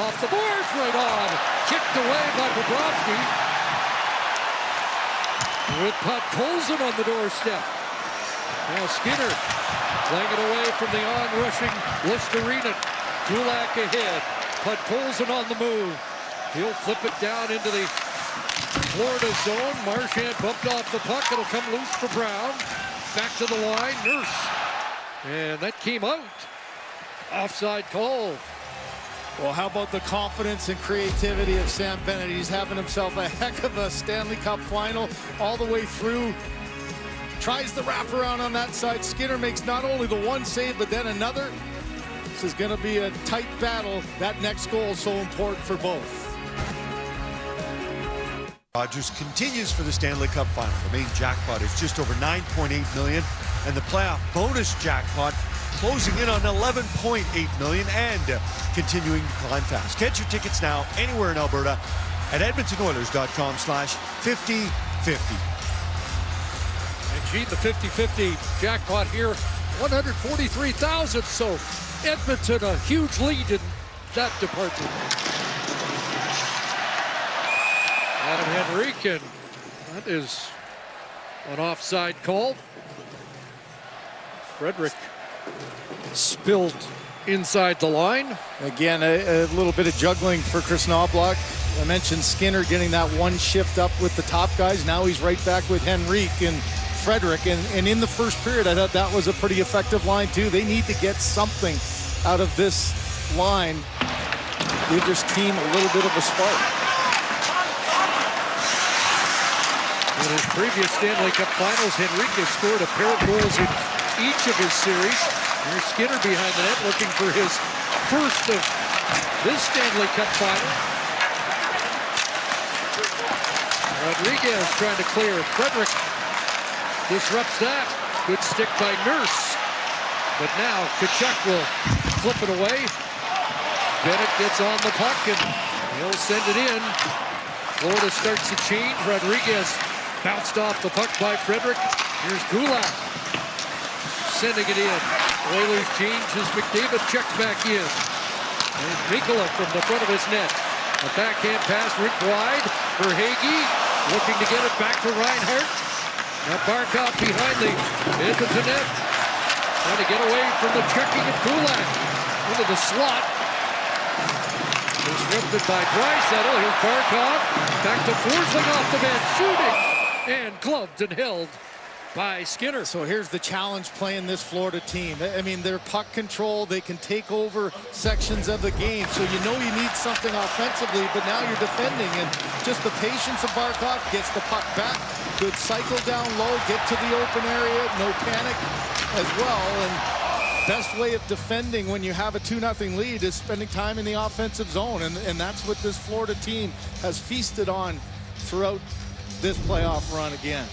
Off the boards, right on. Kicked away by Bobrovsky. With Podkolzin on the doorstep. Now Skinner playing it away from the on-rushing Listerinen. Kulak ahead. Podkolzin on the move. He'll flip it down into the Florida zone. Marchand bumped off the puck. It'll come loose for Brown. Back to the line. Nurse. And that came out. Offside call. Well, how about the confidence and creativity of Sam Bennett? He's having himself a heck of a Stanley Cup final all the way through. Tries the wraparound on that side. Skinner makes not only the one save, but then another. This is going to be a tight battle. That next goal is so important for both. Rogers continues for the Stanley Cup final. The main jackpot is just over $9.8 million, and the playoff bonus jackpot closing in on $11.8 million and continuing to climb fast. Get your tickets now anywhere in Alberta at EdmontonOilers.com/50/50. And gee, the 50-50 jackpot here, $143,000. So Edmonton a huge lead in that department. Adam Henrique, and that is an offside call. Frederick spilled inside the line. Again, a little bit of juggling for Chris Knobloch. I mentioned Skinner getting that one shift up with the top guys. Now he's right back with Henrique and Frederick. And in the first period, I thought that was a pretty effective line too. They need to get something out of this line. Give this team a little bit of a spark. In his previous Stanley Cup Finals, Henrique has scored a pair of goals in each of his series. Here's Skinner behind the net looking for his first of this Stanley Cup Final. Rodriguez trying to clear. Frederick disrupts that. Good stick by Nurse. But now Tkachuk will flip it away. Bennett gets on the puck and he'll send it in. Florida starts to change. Rodriguez bounced off the puck by Frederick. Here's Kulak sending it in. Oilers change as McDavid checks back in. There's Mikkola from the front of his net. A backhand pass ripped wide for Hagee. Looking to get it back to Reinhart. Now Barkov behind the Edmonton net. Trying to get away from the checking of Kulak. Into the slot. Disrupted by Draisaitl. Here's Barkov. Back to Forsling off the bench. Shooting. And gloved and held by Skinner. So here's the challenge playing this Florida team. I mean, they're puck control. They can take over sections of the game. So you know you need something offensively, but now you're defending. And just the patience of Barkov gets the puck back. Good cycle down low, get to the open area. No panic as well. And best way of defending when you have a 2-0 lead is spending time in the offensive zone. And that's what this Florida team has feasted on throughout this playoff run again.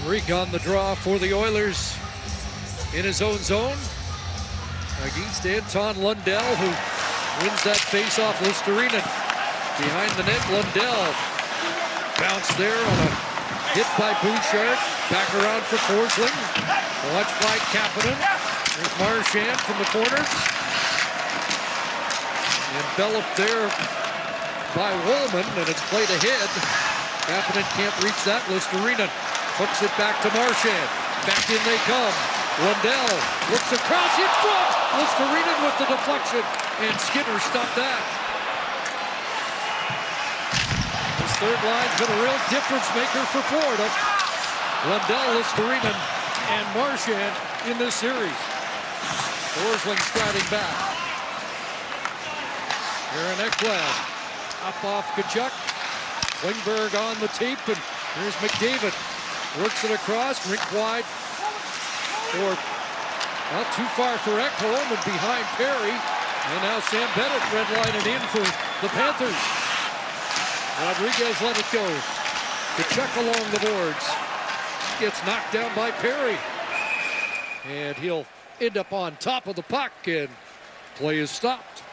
Enrique on the draw for the Oilers in his own zone. Against Anton Lundell, who wins that face-off. Luostarinen behind the net. Lundell bounced there on a hit by Bouchard. Back around for Forsling. Watched by Kapanen. There's Marchand from the corner. Enveloped there by Wollman, and it's played ahead. Kapanen can't reach that. Luostarinen hooks it back to Marchand. Back in they come. Lundell looks across in front. Luostarinen with the deflection, and Skinner stopped that. This third line's been a real difference maker for Florida. Lundell, Luostarinen, and Marchand in this series. Forsling striding back. Aaron Ekblad up off Tkachuk. Klingberg on the tape, and here's McDavid. Works it across, rink wide for, not too far for Ekholm, and behind Perry. And now Sam Bennett redlining in for the Panthers. Rodriguez let it go. Tkachuk along the boards. Gets knocked down by Perry. And he'll end up on top of the puck, and play is stopped.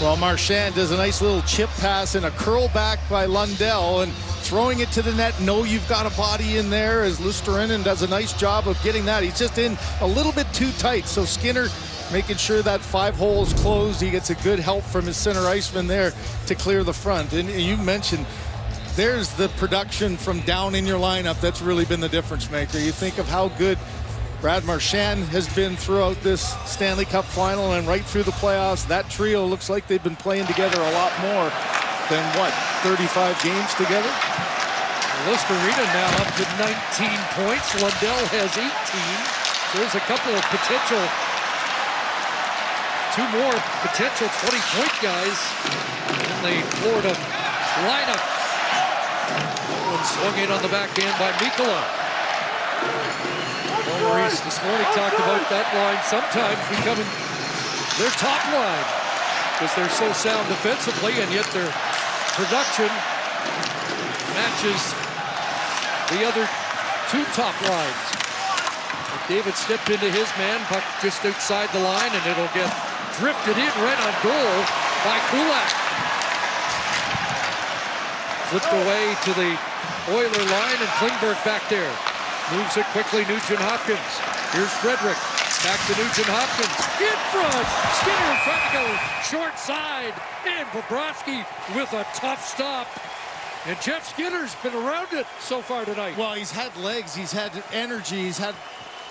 Well, Marchand does a nice little chip pass and a curl back by Lundell, and throwing it to the net. No, you've got a body in there, as Luostarinen does a nice job of getting that. He's just in a little bit too tight. So Skinner making sure that 5 holes closed. He gets a good help from his center iceman there to clear the front. And you mentioned there's the production from down in your lineup that's really been the difference maker. You think of how good Brad Marchand has been throughout this Stanley Cup final and right through the playoffs. That trio looks like they've been playing together a lot more than, what, 35 games together? Luostarinen now up to 19 points. Lundell has 18. So there's a couple of potential, 2 more potential 20-point guys in the Florida lineup. One swung in on the backhand by Mikkola. Maurice this morning talked about that line sometimes becoming their top line because they're so sound defensively, and yet their production matches the other 2 top lines. David stepped into his man, puck just outside the line, and it'll get drifted in right on goal by Kulak. Flipped away to the Oiler line, and Klingberg back there. Moves it quickly, Nugent-Hopkins. Here's Frederick. Back to Nugent-Hopkins. In front! Skinner trying to go short side. And Bobrovsky with a tough stop. And Jeff Skinner's been around it so far tonight. Well, he's had legs, he's had energy, he's had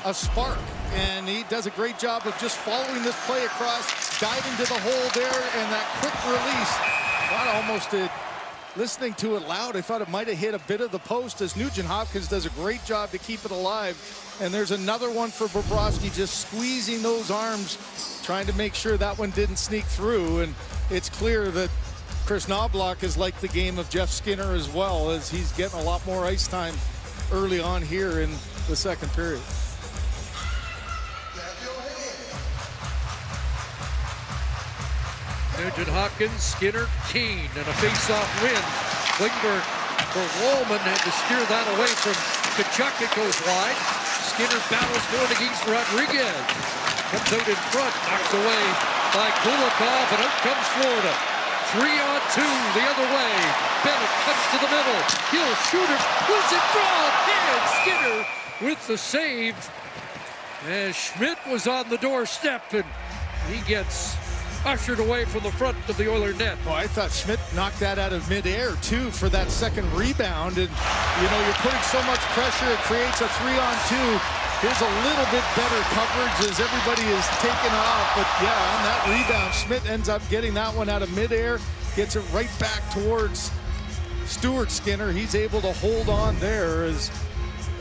a spark. And he does a great job of just following this play across, diving to the hole there, and that quick release. Thought almost listening to it loud, I thought it might have hit a bit of the post, as Nugent-Hopkins does a great job to keep it alive. And there's another one for Bobrovsky, just squeezing those arms, trying to make sure that one didn't sneak through. And it's clear that Chris Knoblauch is like the game of Jeff Skinner as well, as he's getting a lot more ice time early on here in the second period. Nugent Hopkins, Skinner, Keane, and a face-off win. Klingberg for Wollman had to steer that away from Tkachuk. It goes wide. Skinner battles for it against Rodriguez. Comes out in front, knocked away by Kulikov, and out comes Florida. 3-on-2 the other way. Bennett cuts to the middle. He'll shoot it. Was it drawn? And Skinner with the save. As Schmidt was on the doorstep, and he gets ushered away from the front of the Oiler net. Well, I thought Schmidt knocked that out of midair, too, for that second rebound. And, you know, you're putting so much pressure, it creates a 3-on-2. Here's a little bit better coverage as everybody is taken off. But, yeah, on that rebound, Schmidt ends up getting that one out of midair, gets it right back towards Stuart Skinner. He's able to hold on there as,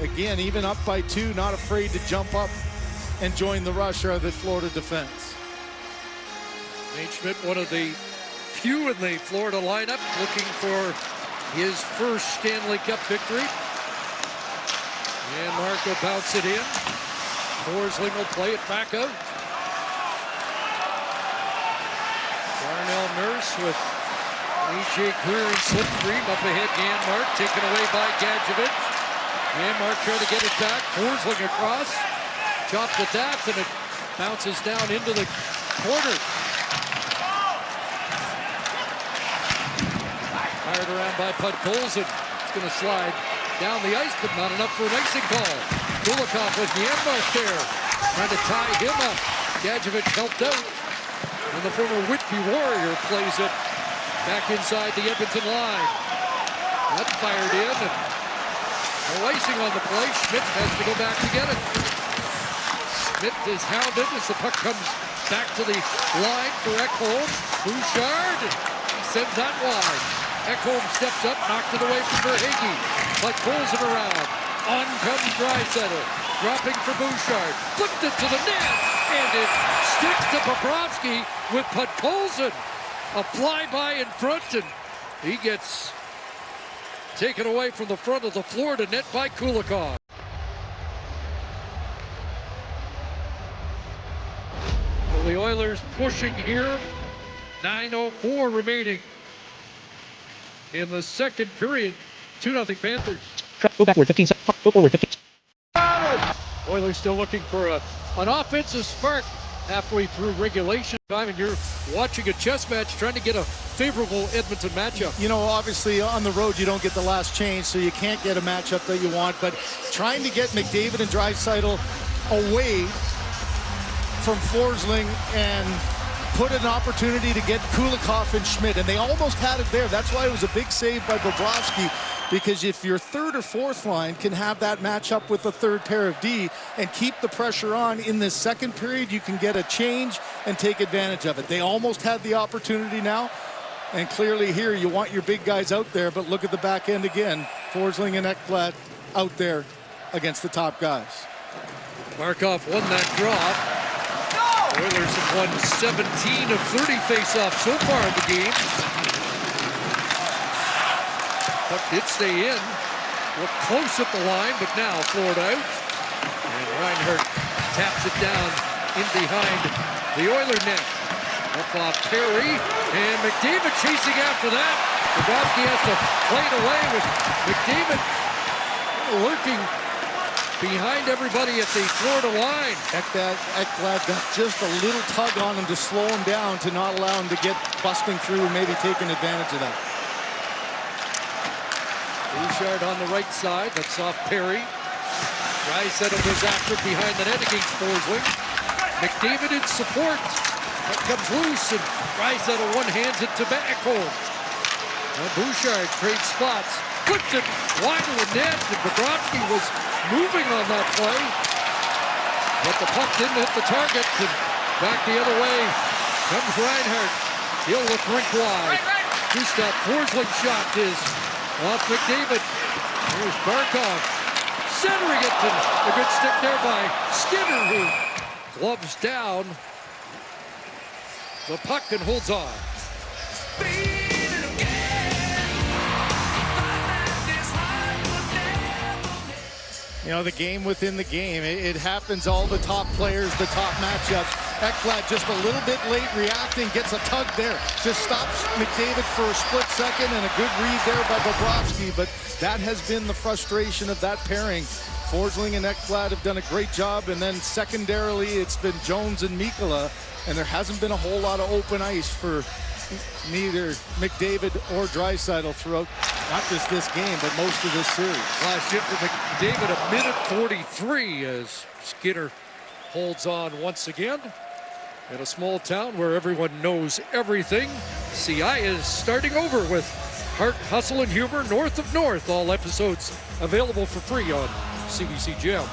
again, even up by 2, not afraid to jump up and join the rush of the Florida defense. Nate Schmidt, one of the few in the Florida lineup, looking for his first Stanley Cup victory. And Marco bounce it in. Forsling will play it back out. Darnell Nurse with A.J. clearing slipstream up ahead. Janmark taken away by Gadjevich. Janmark trying to get it back. Forsling across. Chopped at that, and it bounces down into the corner. Fired around by Podkolzin. It's going to slide down the ice, but not enough for an icing call. Kulikov with Janmark there, trying to tie him up. Gadjevich helped out, and the former Whitby Warrior plays it back inside the Edmonton line. That fired in, and no icing on the play. Schmidt has to go back to get it. Schmidt is hounded as the puck comes back to the line for Ekholm. Bouchard sends that wide. Ekholm steps up, knocked it away from Verhaeghe. But pulls it around. On comes Draisaitl. Dropping for Bouchard. Flipped it to the net. And it sticks to Bobrovsky with Podkolzin. A flyby in front, and he gets taken away from the front of the Florida net by Kulikov. Well, the Oilers pushing here. 9:04 remaining in the second period. 2-0 Panthers. Go backward 15 seconds. Go forward 15. Oilers still looking for an offensive spark halfway through regulation time, and you're watching a chess match trying to get a favorable Edmonton matchup. You know, obviously on the road you don't get the last change, so you can't get a matchup that you want, but trying to get McDavid and Draisaitl away from Forsling and put an opportunity to get Kulikov and Schmidt, and they almost had it there. That's why it was a big save by Bobrovsky, because if your third or fourth line can have that matchup with the third pair of D and keep the pressure on in this second period, you can get a change and take advantage of it. They almost had the opportunity now, and clearly here you want your big guys out there, but look at the back end again. Forsling and Ekblad out there against the top guys. Markov won that draw. Oilers have won 17 of 30 faceoffs so far in the game. Puck did stay in. Look close at the line, but now Florida out. And Reinhart taps it down in behind the Oiler net. Up off Perry, and McDavid chasing after that. Bobrovsky has to play it away with McDavid lurking behind everybody at the Florida line. Ekblad got just a little tug on him to slow him down, to not allow him to get busting through and maybe taking advantage of that. Bouchard on the right side. That's off Perry. Draisaitl goes after it behind the net against Forsling. McDavid in support. That comes loose, and Draisaitl one-hands it to Ekholm. Bouchard trades spots. Puts it wide of the net, and Bobrovsky was moving on that play. But the puck didn't hit the target, and back the other way comes Reinhart. He'll look rink wide. Just that Forsling shot is off McDavid. Here's Barkov centering it, and a good stick there by Skinner, who gloves down the puck and holds on. You know, the game within the game. It happens, all the top players, the top matchups. Ekblad just a little bit late reacting, gets a tug there. Just stops McDavid for a split second, and a good read there by Bobrovsky. But that has been the frustration of that pairing. Forsling and Ekblad have done a great job, and then secondarily it's been Jones and Mikkola, and there hasn't been a whole lot of open ice for neither McDavid or Draisaitl throughout not just this game, but most of this series. Last shift for McDavid, a minute 43 as Skinner holds on once again. In a small town where everyone knows everything, CI is starting over with Heart, Hustle, and Humor North of North. All episodes available for free on CBC Gem.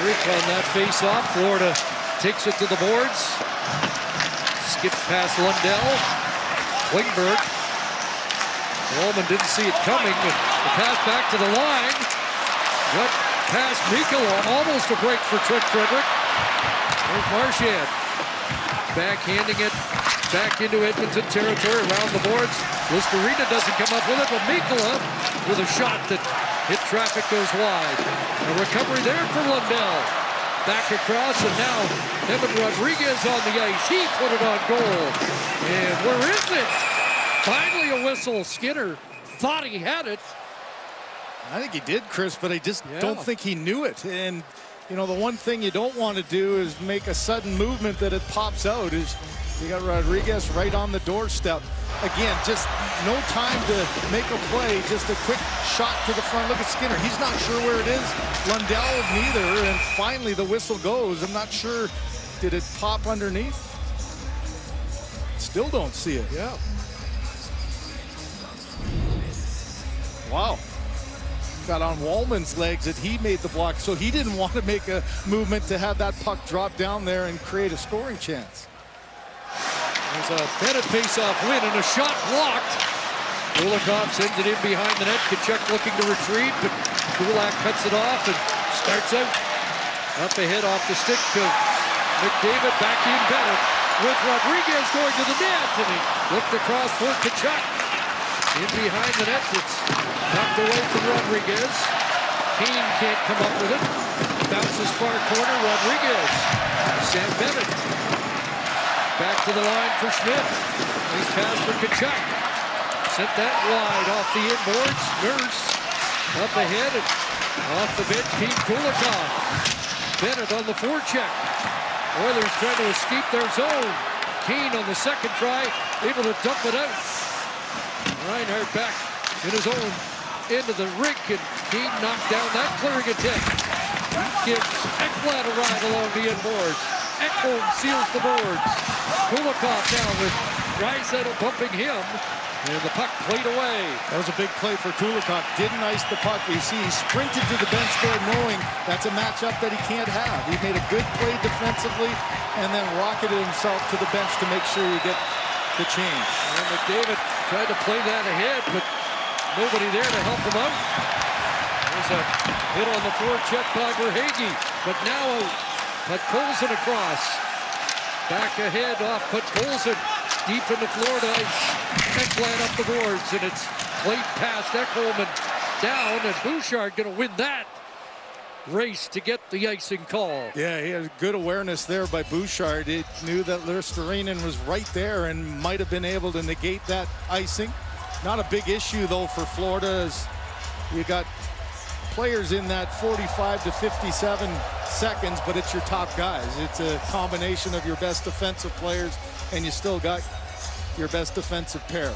Rick on that face-off. Florida takes it to the boards. Skips past Lundell. Klingberg. Wallman didn't see it coming. The pass back to the line. Got past Mikkola. Almost a break for Trent Frederick. There's Marchand. Backhanding it back into Edmonton territory around the boards. Listerina doesn't come up with it, but Mikkola with a shot that hit traffic, goes wide. A recovery there for Lundell. Back across, and now Evan Rodriguez on the ice. He put it on goal. And where is it? Finally a whistle. Skinner thought he had it. I think he did, Chris, but I just don't think he knew it. And, you know, the one thing you don't want to do is make a sudden movement that it pops out. Is you got Rodriguez right on the doorstep. Again, just no time to make a play, just a quick shot to the front. Look at Skinner. He's not sure where it is. Lundell neither, and finally the whistle goes. I'm not sure, did it pop underneath? Still don't see it. Yeah. Wow. Got on Wallman's legs that he made the block, so he didn't want to make a movement to have that puck drop down there and create a scoring chance. There's a Bennett face-off win and a shot blocked. Kulikov sends it in behind the net. Kachuk looking to retreat, but Kulak cuts it off and starts out up ahead off the stick of McDavid. Back in Bennett with Rodriguez going to the net, and he looked across for Kachuk. In behind the net, it's knocked away from Rodriguez. Kane can't come up with it. Bounces far corner, Rodriguez. Sam Bennett. Back to the line for Schmidt. Nice pass for Kachuk. Sent that wide off the inboards. Nurse up ahead and off the bench, Keith Kulikov. Bennett on the forecheck. Oilers trying to escape their zone. Kane on the second try, able to dump it out. Reinhardt back in his own end of the rink, and Kane knocked down that clearing attempt. Gives Ekblad a ride along the inboards. Ekholm seals the boards. Kulikov now with Draisaitl bumping him, and the puck played away. That was a big play for Kulikov. Didn't ice the puck. You see he sprinted to the bench there knowing that's a matchup that he can't have. He made a good play defensively and then rocketed himself to the bench to make sure you get the change. And McDavid tried to play that ahead, but nobody there to help him out. There's a hit on the forecheck by Verhaeghe, but now Podkolzin across. Back ahead off Podkolzin, deep into Florida ice. Ekblad up the boards, and it's played past Ekholm and down, and Bouchard going to win that race to get the icing call. Yeah, he had good awareness there by Bouchard. He knew that Listerinen was right there and might have been able to negate that icing. Not a big issue, though, for Florida, as you got players in that 45 to 57 seconds, but it's your top guys. It's a combination of your best defensive players, and you still got your best defensive pair.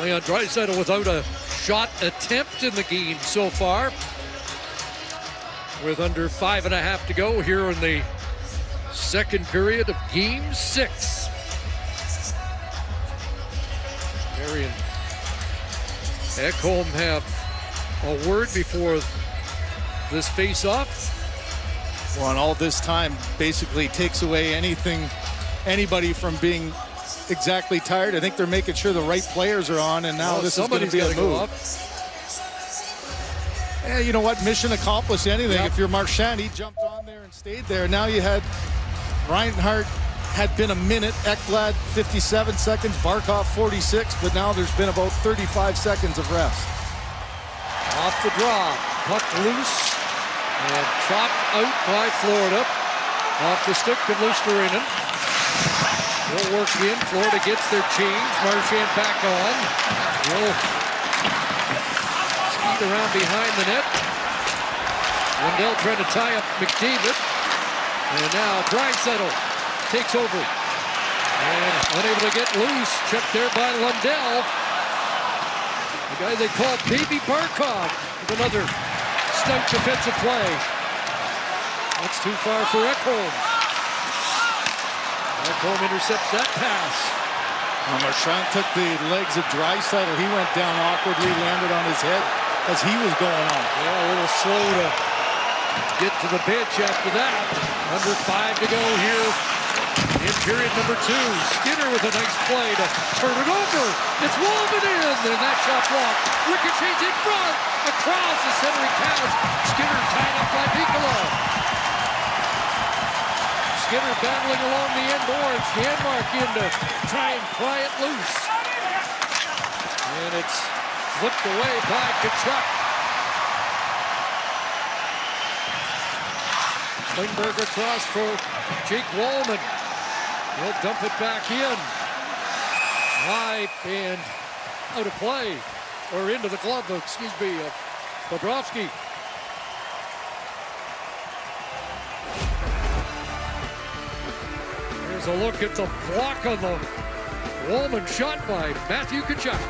Leon Draisaitl without a shot attempt in the game so far. With under 5.5 to go here in the second period of Game 6. Perry and Ekholm have a word before this face-off. Well, and all this time basically takes away anybody from being exactly tired. I think they're making sure the right players are on, and now this is going to be a move. Yeah, you know what? Mission accomplished anything. Yep. If you're Marchand, he jumped on there and stayed there. Now you had Reinhardt had been a minute. Ekblad 57 seconds, Barkov 46, but now there's been about 35 seconds of rest. Off the draw, puck loose and chopped out by Florida. Off the stick of Luostarinen. Will work in. Florida gets their change. Marchand back on. Will skeet around behind the net. Lundell trying to tie up McDavid. And now Draisaitl takes over. And unable to get loose. Checked there by Lundell. The guy they call Baby Barkov with another stout defensive play. That's too far for Ekholm. Ekholm intercepts that pass. Marchand took the legs of Draisaitl. He went down awkwardly, landed on his head as he was going on. Yeah, a little slow to get to the bench after that. Under 5 to go here in period number 2. Skinner with a nice play to turn it over. It's woven in, and that shot blocked. Ricochets in front. Across the centering pass. Skinner tied up by Piccolo. Skinner battling along the end boards. Janmark in to try and pry it loose. And it's flipped away by Tkachuk. Klingberg across for Jake Wallman. He'll dump it back in. High and out of play. Or into the glove, excuse me, of Bobrovsky. Here's a look at the block on the Wallman shot by Matthew Tkachuk.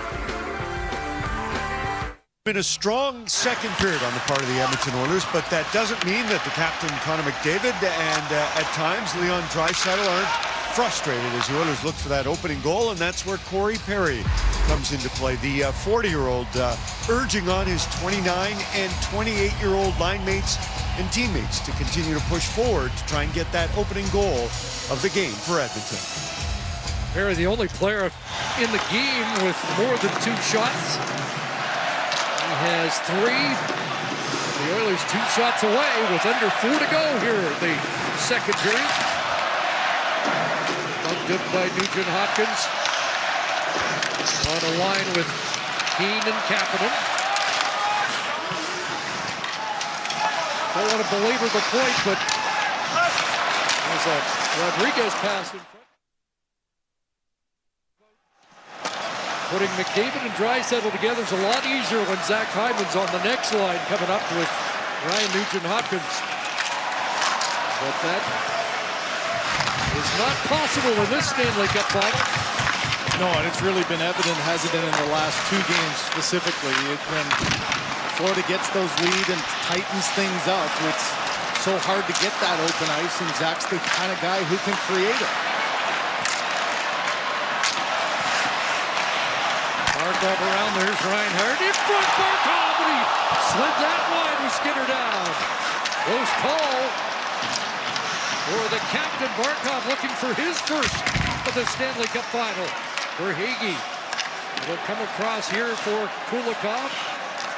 Been a strong second period on the part of the Edmonton Oilers, but that doesn't mean that the captain Connor McDavid and at times Leon Draisaitl aren't frustrated as the Oilers look for that opening goal, and that's where Corey Perry comes into play. The 40-year-old urging on his 29 and 28-year-old line mates and teammates to continue to push forward to try and get that opening goal of the game for Edmonton. Perry, the only player in the game with more than 2 shots. He has 3. The Oilers 2 shots away with under 4 to go here in the second period. Bumped up by Nugent Hopkins. On a line with Keane and Kapanen. Don't want to belabor the point, but there's a Rodriguez pass in front. Putting McDavid and Draisaitl together is a lot easier when Zach Hyman's on the next line coming up with Ryan Nugent-Hopkins. But that is not possible in this Stanley Cup final. No, and it's really been evident, hasn't it, in the last 2 games specifically. When Florida gets those lead and tightens things up, it's so hard to get that open ice, and Zach's the kind of guy who can create it. Barkov around, there's Reinhart in front, Barkov, and he slid that wide with Skinner down. Close call for the captain. Barkov looking for his first of the Stanley Cup final. Verhaeghe will come across here for Kulikov.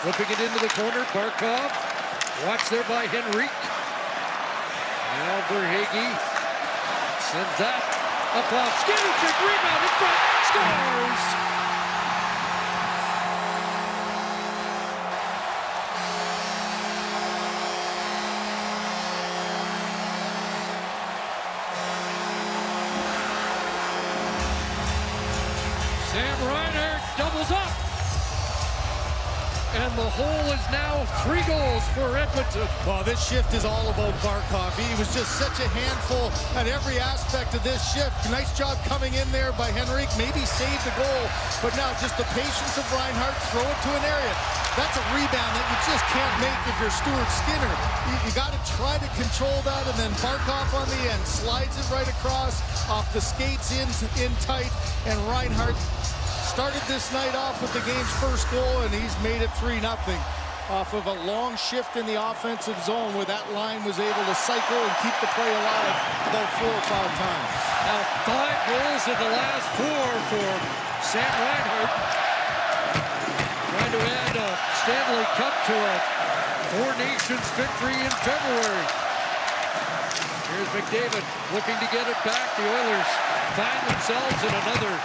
Flipping it into the corner, Barkov. Watched there by Henrique. Now Verhaeghe sends that up off. Skinner, big rebound in front, scores! Sam Reinhart doubles up. And the hole is now 3 goals for Edmonton. Well, this shift is all about Barkov. He was just such a handful at every aspect of this shift. Nice job coming in there by Henrique. Maybe saved the goal. But now just the patience of Reinhart. Throw it to an area. That's a rebound that you just can't make if you're Stuart Skinner. You got to try to control that, and then Barkov on the end slides it right across off the skates in tight, and Reinhart started this night off with the game's first goal, and he's made it 3-0 off of a long shift in the offensive zone where that line was able to cycle and keep the play alive about 4 or 5 times. Now 5 goals in the last 4 for Sam Reinhart. Trying to add a Stanley Cup to a 4 Nations victory in February. Here's McDavid looking to get it back. The Oilers find themselves in another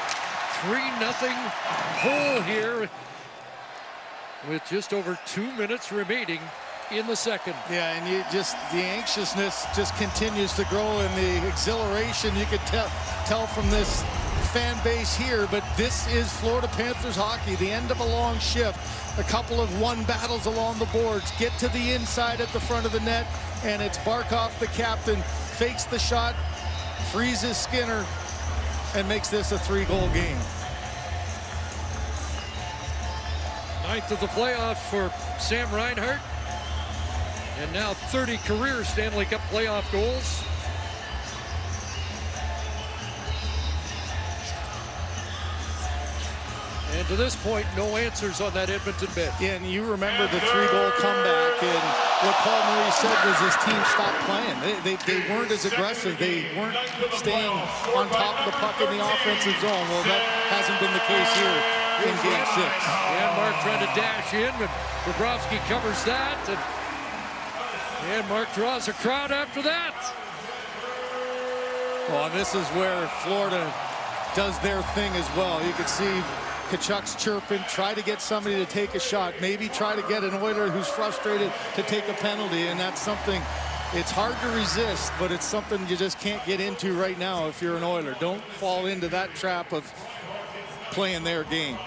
3-0 hole here with just over 2 minutes remaining in the second. Yeah, and the anxiousness just continues to grow, and the exhilaration you could tell from this fan base here. But this is Florida Panthers hockey, the end of a long shift. A couple of won battles along the boards, get to the inside at the front of the net, and it's Barkov, the captain, fakes the shot, freezes Skinner, and makes this a 3-goal game. 9th of the playoffs for Sam Reinhart, and now 30 career Stanley Cup playoff goals. And to this point, no answers on that Edmonton bench. Yeah, and you remember the 3-goal comeback, and what Paul Murray said was his team stopped playing. They weren't as aggressive. They weren't staying on top of the puck in the offensive zone. Well, that hasn't been the case here in Game 6. And Mark trying to dash in, but Bobrovsky covers that, and Mark draws a crowd after that. Well, and this is where Florida does their thing as well. You can see Tkachuk's chirping, try to get somebody to take a shot, maybe try to get an Oiler who's frustrated to take a penalty, and that's something, it's hard to resist, but it's something you just can't get into right now if you're an Oiler. Don't fall into that trap of playing their game.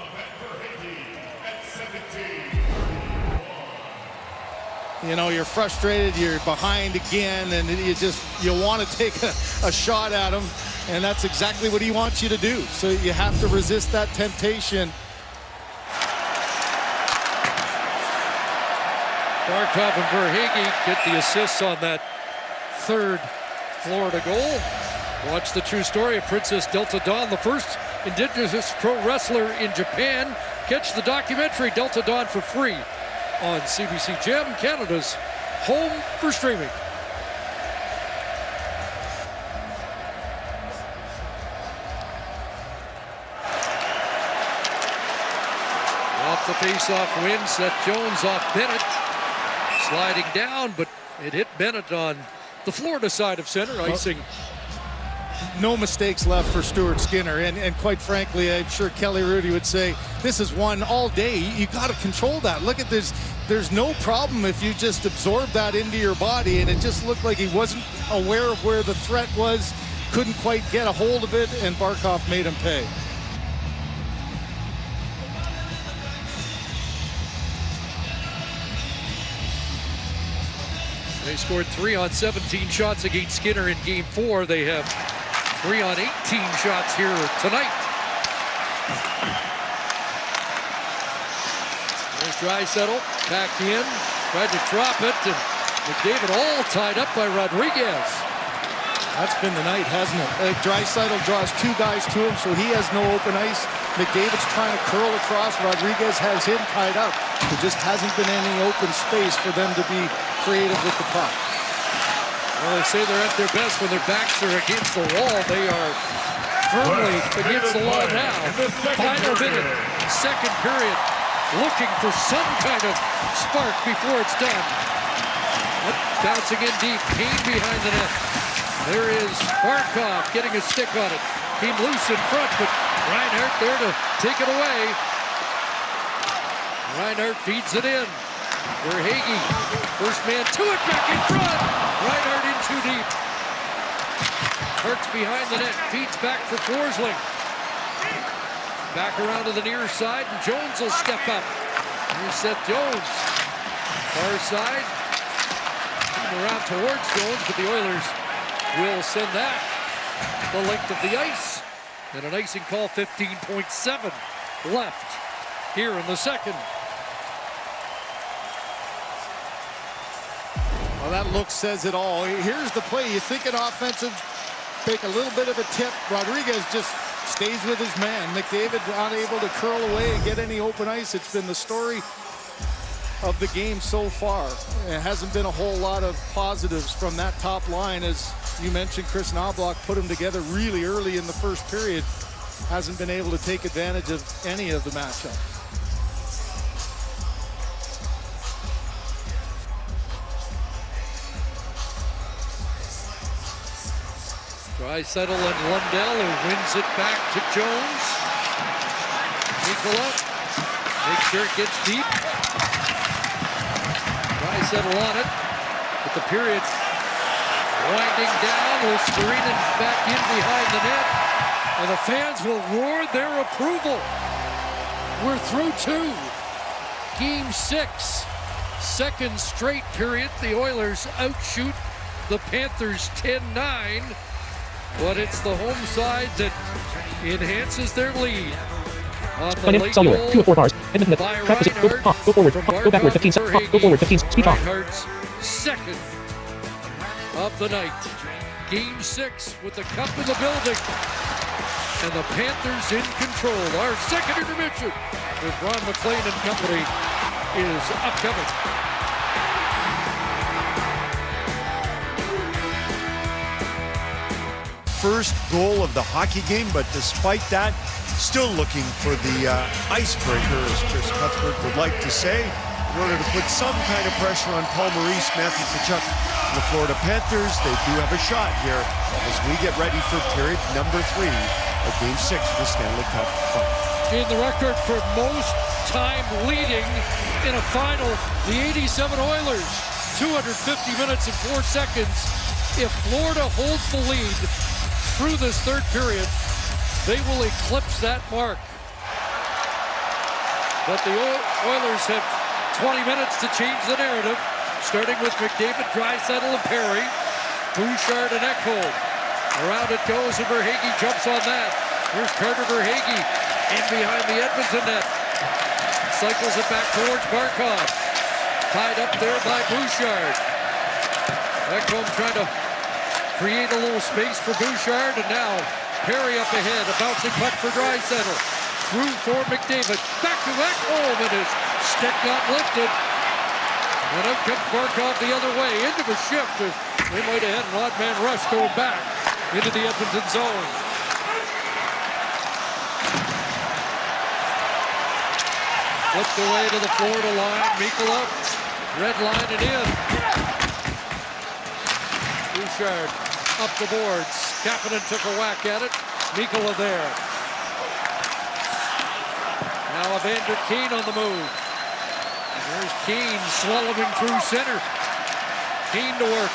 You know, you're frustrated, you're behind again, and you want to take a shot at him, and that's exactly what he wants you to do. So you have to resist that temptation. Barkov and Verhaeghe get the assists on that third Florida goal. Watch the true story of Princess Delta Dawn, the first Indigenous pro wrestler in Japan. Catch the documentary Delta Dawn for free on CBC Gem, Canada's home for streaming. Off the face-off win, Seth Jones off Bennett. Sliding down, but it hit Bennett on the Florida side of center, icing. No mistakes left for Stuart Skinner, and quite frankly, I'm sure Kelly Rudy would say, this is one all day. You got to control that. Look at this. There's no problem if you just absorb that into your body, and it just looked like he wasn't aware of where the threat was, couldn't quite get a hold of it, and Barkov made him pay. They scored 3 on 17 shots against Skinner in Game 4. They have 3 on 18 shots here tonight. There's Draisaitl back in, tried to drop it, and McDavid all tied up by Rodriguez. That's been the night, hasn't it? Draisaitl draws 2 guys to him, so he has no open ice. McDavid's trying to curl across. Rodriguez has him tied up. There just hasn't been any open space for them to be creative with the puck. Well, they say they're at their best when their backs are against the wall. They are firmly against the wall now. Final minute, second period, looking for some kind of spark before it's done. Bouncing in deep, Kane behind the net. There is Barkov getting a stick on it. Came loose in front, but Reinhart there to take it away. Reinhart feeds it in. Verhaeghe, first man to it, back in front. Reinhart in too deep. Hurts behind the net, feeds back for Forsling. Back around to the near side, and Jones will step up. Here's Seth Jones. Far side. Around towards Jones, but the Oilers will send that the length of the ice. And an icing call, 15.7 left here in the second. Well, that look says it all. Here's the play. You think an offensive, take a little bit of a tip. Rodriguez just stays with his man. McDavid unable to curl away and get any open ice. It's been the story of the game so far. It hasn't been a whole lot of positives from that top line. As you mentioned, Chris Knobloch put them together really early in the first period. Hasn't been able to take advantage of any of the matchups. Draisaitl and Lundell, who wins it back to Jones. Nikola makes sure it gets deep. Draisaitl on it, but the period's winding down. Lusterinen back in behind the net, and the fans will roar their approval. We're through 2. Game 6. Second straight period. The Oilers outshoot the Panthers 10-9. But it's the home side that enhances their lead. On the late cellular, goal 2 of 4 bars. Edmonton, track position, go forward, go backward 15 seconds, go forward 15, speech off. Reinhardt's second of the night. Game 6 with the cup in the building. And the Panthers in control. Our second intermission with Ron McLean and company is upcoming. First goal of the hockey game, but despite that, still looking for the icebreaker, as Chris Cuthbert would like to say, in order to put some kind of pressure on Paul Maurice, Matthew Tkachuk, and the Florida Panthers. They do have a shot here as we get ready for period number 3 of Game 6 of the Stanley Cup Final. In the record for most time leading in a final, the 87 Oilers, 250 minutes and 4 seconds. If Florida holds the lead through this third period, they will eclipse that mark. But the Oilers have 20 minutes to change the narrative, starting with McDavid, Draisaitl, and Perry, Bouchard, and Ekholm. Around it goes, and Verhaeghe jumps on that. Here's Carter Verhaeghe in behind the Edmonton net. Cycles it back towards Barkov. Tied up there by Bouchard. Ekholm trying to create a little space for Bouchard, and now Perry up ahead. A bouncing puck for Draisaitl. Through for McDavid. Back to Ekholm, and his stick got lifted. And up comes Barkov the other way into the shift. They might have had an odd man rush going back into the Edmonton zone. Flipped away to the Florida line. Mikkola red line and in. Bouchard up the boards. Kapanen took a whack at it. Mikkola there. Now Evander Kane on the move. There's Kane swallowing through center. Kane to work.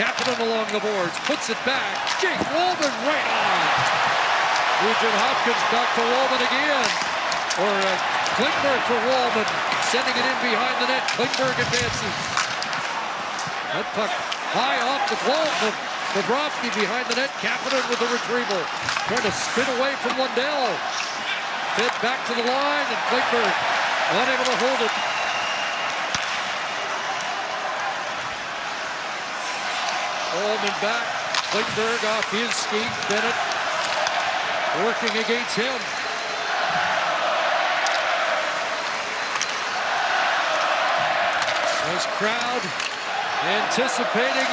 Kapanen along the boards. Puts it back. Jake Walman right on. Nugent Hopkins back to Walman again. Or Klingberg for Walman. Sending it in behind the net. Klingberg advances. That puck high off the glove of Bobrovsky behind the net. Kapanen with the retrieval. Trying to spin away from Lundell. Fed back to the line, and Klingberg unable to hold it. Walman back. Klingberg off his skate. Bennett working against him. This crowd anticipating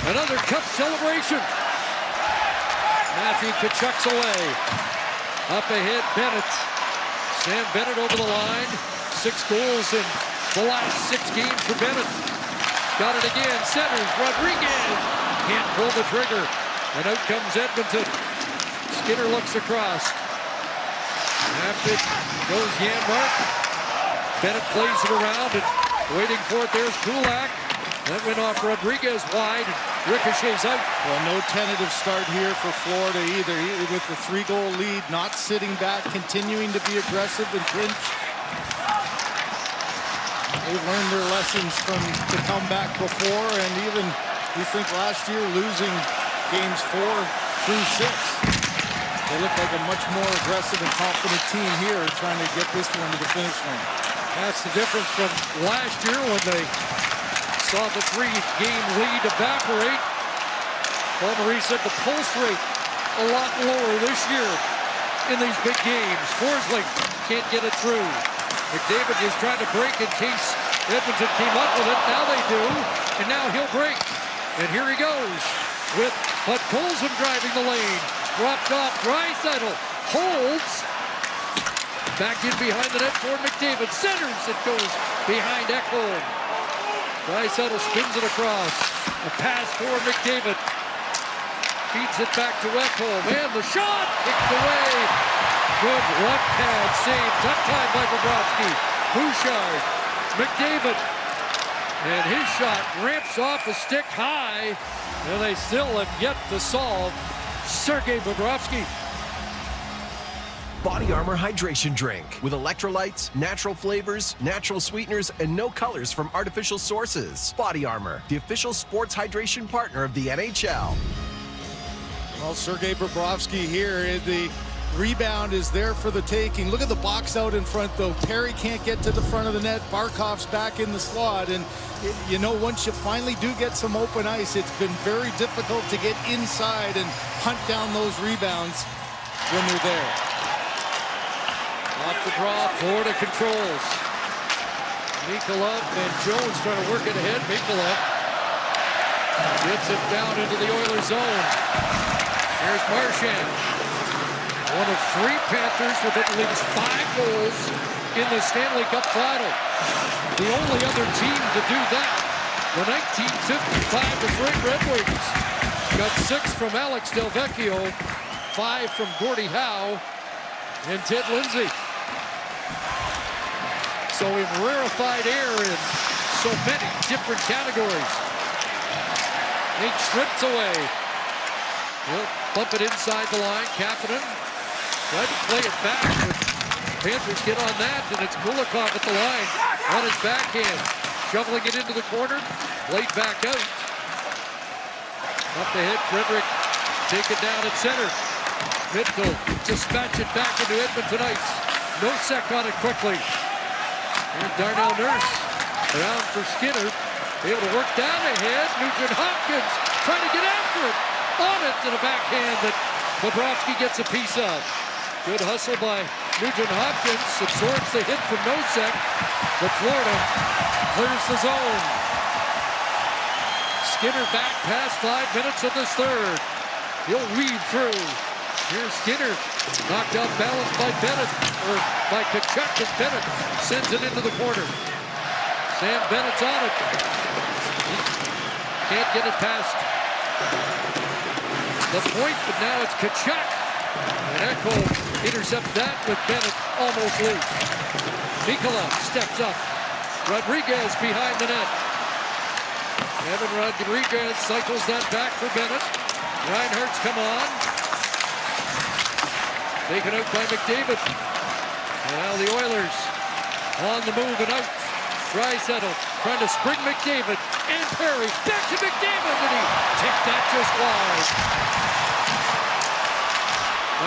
another cup celebration. Matthew Tkachuk's away. Up ahead, Bennett. Sam Bennett over the line. 6 goals in the last 6 games for Bennett. Got it again. Centers. Rodriguez can't pull the trigger. And out comes Edmonton. Skinner looks across. After it goes Janmark. Bennett plays it around and waiting for it. There's Kulak. That went off Rodriguez wide. Ricochets out. Well, no tentative start here for Florida either. With the 3-goal lead, not sitting back, continuing to be aggressive and clinch. They've learned their lessons from the comeback before, and even, we think last year, losing games 4 through 6. They look like a much more aggressive and confident team here, trying to get this one to the finish line. That's the difference from last year when they saw the 3-game lead evaporate. Paul Maurice said the pulse rate a lot lower this year in these big games. Forsling can't get it through. McDavid was trying to break in case Edmonton came up with it. Now they do, and now he'll break. And here he goes with Colson driving the lane. Dropped off. Draisaitl holds. Back in behind the net for McDavid. Centers. It goes behind Ekholm. Draisaitl spins it across. A pass for McDavid. Feeds it back to Ekholm. And the shot kicked away. Good left pad save. That time by Bobrovsky. Bouchard. McDavid. And his shot ramps off a stick high. And they still have yet to solve Sergei Bobrovsky. Body Armor Hydration Drink with electrolytes, natural flavors, natural sweeteners, and no colors from artificial sources. Body Armor, the official sports hydration partner of the NHL. Well, Sergei Bobrovsky here, the rebound is there for the taking. Look at the box out in front, though. Perry can't get to the front of the net. Barkov's back in the slot, and you know, once you finally do get some open ice, it's been very difficult to get inside and hunt down those rebounds when they're there. Off the draw, Florida controls. Mikula and Jones trying to work it ahead. Mikula gets it down into the Oilers zone. Here's Marchand. One of 3 Panthers with at least 5 goals in the Stanley Cup final. The only other team to do that, the 1955 Detroit Red Wings. Got 6 from Alex Delvecchio, 5 from Gordie Howe, and Ted Lindsay. So in rarefied air in so many different categories. Nate strips away. He'll bump it inside the line. Kapanen tried to play it back, but Panthers get on that, and it's Kulikov at the line on his backhand. Shoveling it into the corner, laid back out. Up the hit, Frederick taken down at center. Mitchell dispatch it back into Edmonton ice. No sec on it quickly. And Darnell Nurse around for Skinner. Able to work down ahead. Nugent Hopkins trying to get after it. On it to the backhand that Bobrovsky gets a piece of. Good hustle by Nugent Hopkins. Absorbs the hit from Nosek. But Florida clears the zone. Skinner back past 5 minutes of this third. He'll weave through. Here's Skinner, knocked out balance by Bennett, or by Tkachuk, and Bennett sends it into the corner. Sam Bennett's on it. He can't get it past the point, but now it's Tkachuk. And Ekholm intercepts that with Bennett almost loose. Mikula steps up. Rodriguez behind the net. Evan Rodriguez cycles that back for Bennett. Reinhardt's come on. Taken out by McDavid. Now the Oilers on the move and out. Draisaitl trying to spring McDavid. And Perry back to McDavid. And he tipped that just wide.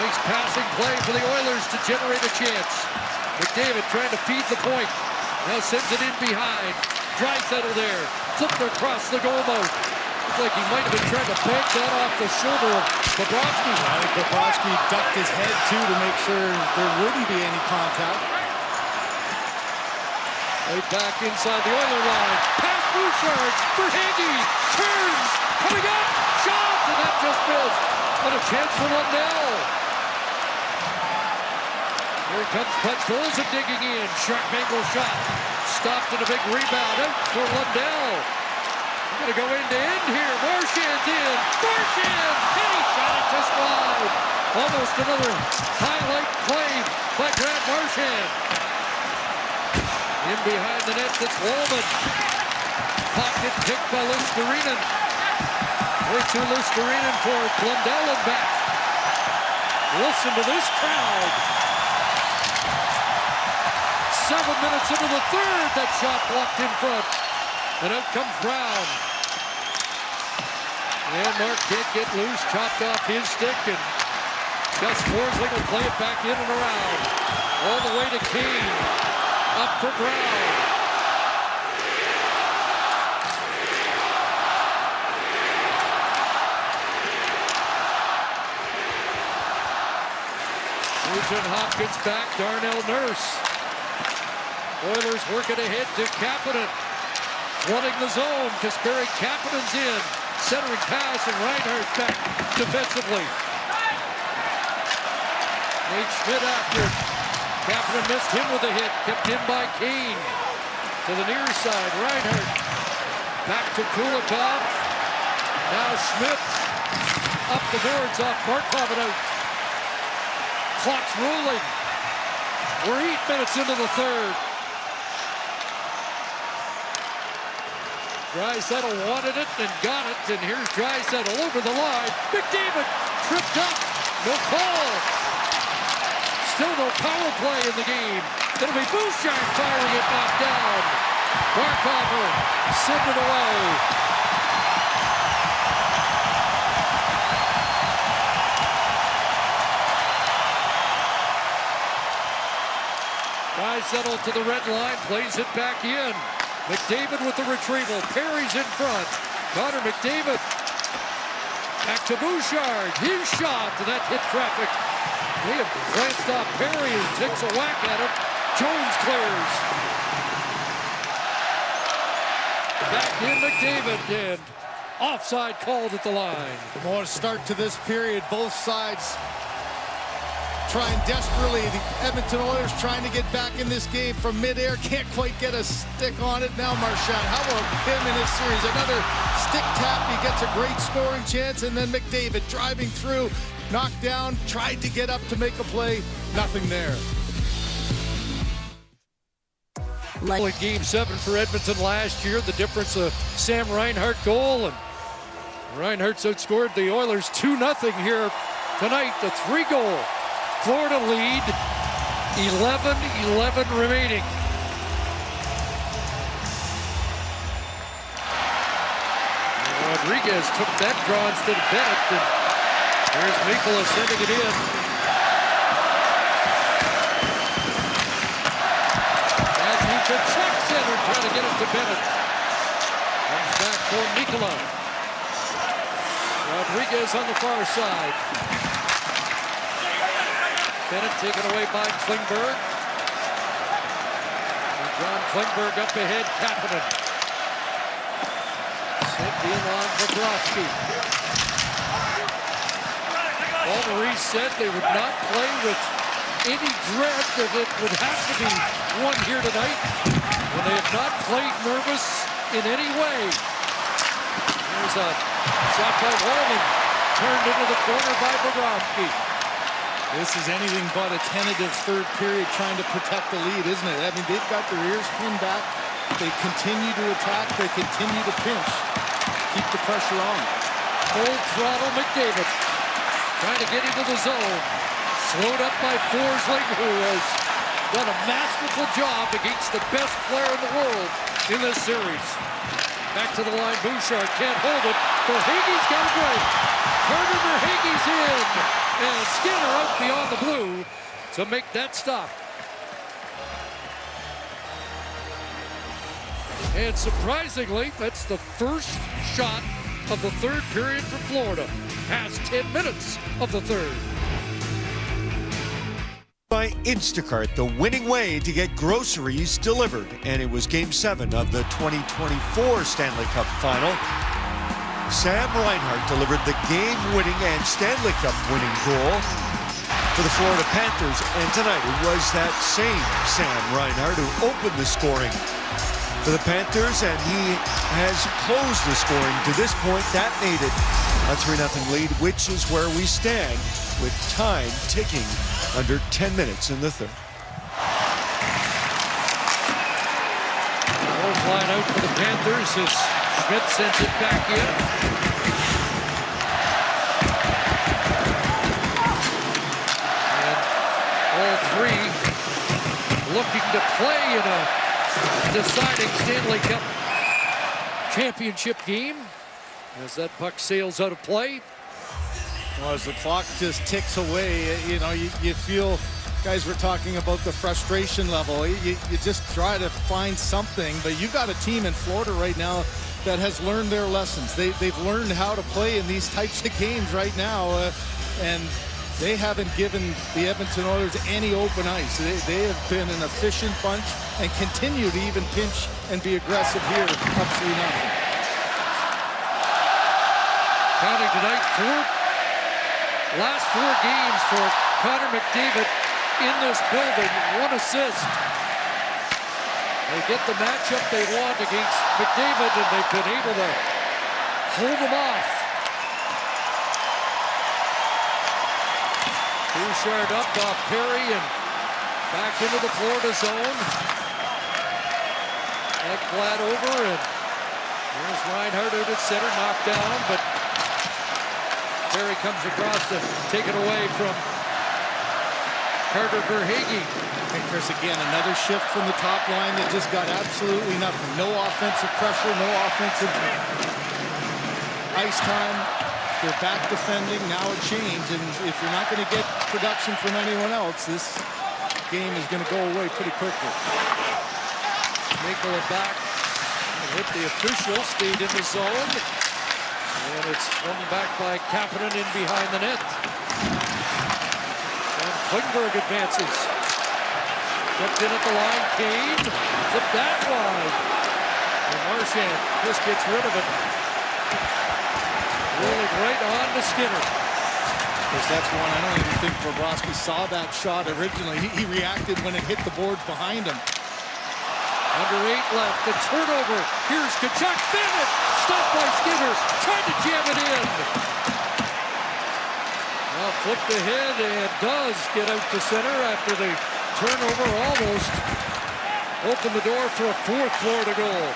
Nice passing play for the Oilers to generate a chance. McDavid trying to feed the point. Now sends it in behind. Draisaitl there. Flipped across the goal mouth. Looks like he might have been trying to bank that off the shoulder of Bobrovsky. I think Bobrovsky ducked his head, too, to make sure there wouldn't be any contact. Right back inside the Oiler line. Pass Bouchard for Hagee. Turns. Coming up. Shot. And that just missed. What a chance for Lundell. Here comes Putz Olsen digging in. Sharp angle shot. Stopped in a big rebound. Out for Lundell. Gonna go end to end here. Marchand's in. Marchand! And he shot it just wide. Almost another highlight play by Brad Marchand. In behind the net, it's Wallman. Pocket picked by Lusterinen. Way to Lusterinen for Lundell and back. Listen to this crowd. 7 minutes into the third. That shot blocked in front. And out comes Brown. And Mark can't get loose. Chopped off his stick. And Gus Forsling will play it back in and around. All the way to Kane. Up for Brown. Nugent Hopkins back. Darnell Nurse. Oilers working ahead to Kapanen. Flooding the zone. Kasperi Kapanen's in. Centering pass and Reinhardt back defensively. Nate Schmidt after. Kapanen missed him with a hit. Kept in by Kane. To the near side. Reinhardt Back to Kulikov. Now Schmidt. Up the boards off Barkov and out. Clock's rolling. We're 8 minutes into the third. Draisaitl wanted it and got it, and here's Draisaitl over the line. McDavid tripped up. No call. Still no power play in the game. It'll be Bouchard firing it back down. Barkov will send it away. Draisaitl to the red line, plays it back in. McDavid with the retrieval. Perry's in front. Connor McDavid. Back to Bouchard. His shot, and that hit traffic. They have glanced off Perry and takes a whack at him. Jones clears. Back in McDavid, and offside called at the line. More start to this period. Both sides trying desperately. The Edmonton Oilers trying to get back in this game from midair. Can't quite get a stick on it. Now Marchand, how about him in this series? Another stick tap. He gets a great scoring chance. And then McDavid driving through. Knocked down. Tried to get up to make a play. Nothing there. Like Game 7 for Edmonton last year. The difference of Sam Reinhart goal. And Reinhart's outscored the Oilers 2-0 here tonight. The 3-goal Florida lead, 11-11 remaining. Rodriguez took that draw instead of Bennett, and there's Mikkola sending it in. As he could check center, trying to get it to Bennett. Comes back for Mikkola. Rodriguez on the far side. Bennett taken away by Klingberg. And John Klingberg up ahead, Kapanen. Sent in on Bobrovsky. Paul Maurice said they would not play with any dread that it would have to be won here tonight. And they have not played nervous in any way. There's a shot by Wallman. Turned into the corner by Bobrovsky. This is anything but a tentative third period trying to protect the lead, isn't it? I mean, they've got their ears pinned back. They continue to attack. They continue to pinch. Keep the pressure on. Full throttle McDavid. Trying to get into the zone. Slowed up by Forsling, who has done a masterful job against the best player in the world in this series. Back to the line, Bouchard can't hold it. Verhaeghe's got a break. Carter Verhaeghe's in. And Skinner out beyond the blue to make that stop. And surprisingly, that's the first shot of the third period for Florida. Past 10 minutes of the third. By Instacart, the winning way to get groceries delivered. And it was Game 7 of the 2024 Stanley Cup Final. Sam Reinhart delivered the game-winning and Stanley Cup-winning goal for the Florida Panthers. And tonight it was that same Sam Reinhart who opened the scoring for the Panthers, and he has closed the scoring to this point. That made it a 3-0 lead, which is where we stand with time ticking under 10 minutes in the third. Fourth line out for the Panthers as Schmidt sends it back in. And all three looking to play in a deciding Stanley Cup championship game as that puck sails out of play. Well, as the clock just ticks away, you know, you feel, guys were talking about the frustration level. You just try to find something, but you've got a team in Florida right now that has learned their lessons. They've learned how to play in these types of games right now, and they haven't given the Edmonton Oilers any open ice. They have been an efficient bunch and continue to even pinch and be aggressive here, up 3-0. Counting tonight, last 4 games for Connor McDavid in this building, 1 assist. They get the matchup they want against McDavid, and they've been able to hold them off. Bouchard up off Perry and back into the Florida zone. Ekblad over, and there's Reinhart out at center, knocked down, but Perry comes across to take it away from Carter Verhaeghe. And Chris, again, another shift from the top line that just got absolutely nothing. No offensive pressure, no offensive ice time. They're back defending, now a change, and if you're not going to get production from anyone else, this game is going to go away pretty quickly. Mikkola back with the official, stayed in the zone, and it's swung back by Kapanen in behind the net. And Klingberg advances. Kept in at the line, Kane, flipped that wide. And Marchand just gets rid of it. Rolling right on to Skinner. Because that's one, I don't even think Bobrovsky saw that shot originally. He reacted when it hit the boards behind him. Under 8 left, the turnover. Here's Tkachuk, Bennett, stopped by Skinner, tried to jam it in. Now flipped ahead and does get out to center after the turnover almost opened the door for a 4th Florida goal.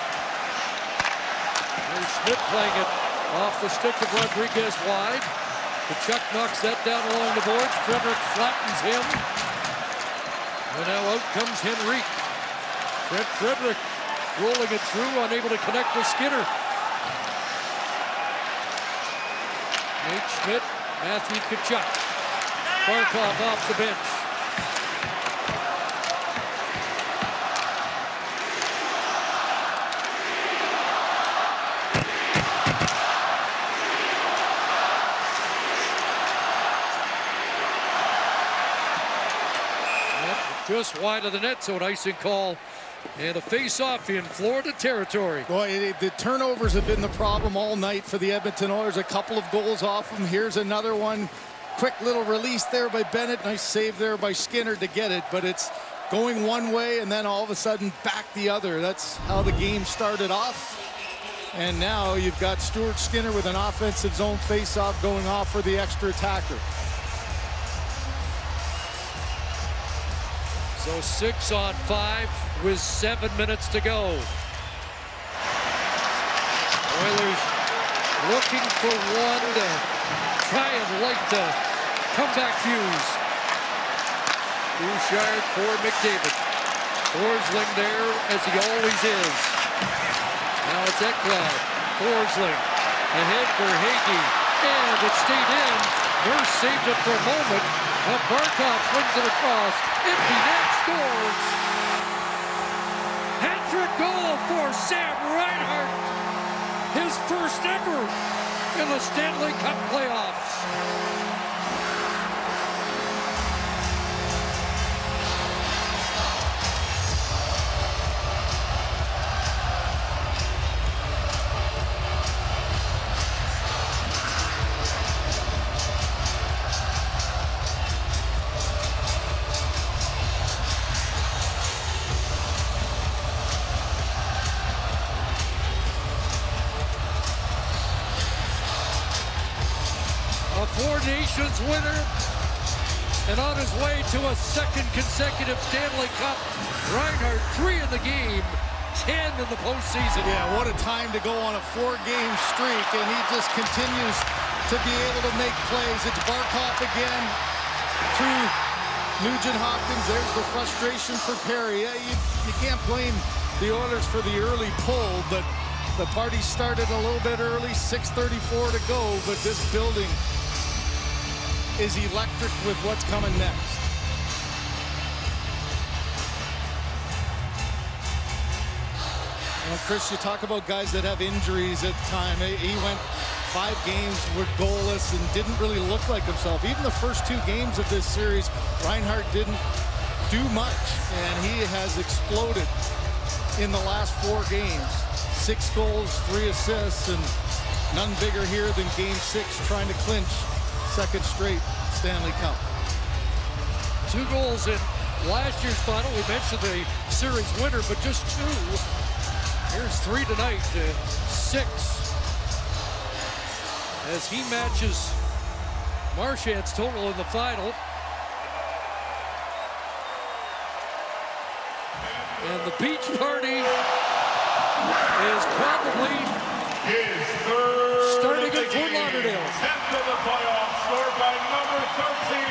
There's Schmidt playing it off the stick of Rodriguez wide. Tkachuk knocks that down along the boards. Frederick flattens him. And now out comes Henrique. Brent Frederick rolling it through, unable to connect with Skinner. Nate Schmidt, Matthew Tkachuk. Barkov off the bench. Just wide of the net, so an icing call and a face-off in Florida territory. Boy, the turnovers have been the problem all night for the Edmonton Oilers. A couple of goals off them. Here's another one. Quick little release there by Bennett. Nice save there by Skinner to get it, but it's going one way and then all of a sudden back the other. That's how the game started off. And now you've got Stuart Skinner with an offensive zone face-off going off for the extra attacker. So 6 on 5 with 7 minutes to go. Oilers looking for one to try and light the comeback fuse. Bouchard for McDavid. Forsling there as he always is. Now it's Ekblad. Forsling ahead for Hagee. And it stayed in. Nurse saved it for a moment. But Barkov swings it across. Empty net, scores. Hat-trick goal for Sam Reinhart. His first ever in the Stanley Cup playoffs. Four Nations winner and on his way to a 2nd consecutive Stanley Cup. Reinhart 3 in the game, 10 in the postseason. Yeah, what a time to go on a 4-game streak, and he just continues to be able to make plays. It's Barkov again through Nugent-Hopkins. There's the frustration for Perry. Yeah, you can't blame the Oilers for the early pull, but the party started a little bit early, 6:34 to go, but this building is electric with what's coming next. Well, Chris, you talk about guys that have injuries at the time. He went 5 games were goalless and didn't really look like himself. Even the first 2 games of this series, Reinhart didn't do much, and he has exploded in the last 4 games. 6 goals, 3 assists, and none bigger here than Game 6 trying to clinch 2nd straight Stanley Cup. 2 goals in last year's final. We mentioned the series winner, but just 2. Here's 3 tonight, 6. As he matches Marchand's total in the final. And the beach party is probably starting at Fort Lauderdale. 10th of the playoffs, scored by number 13,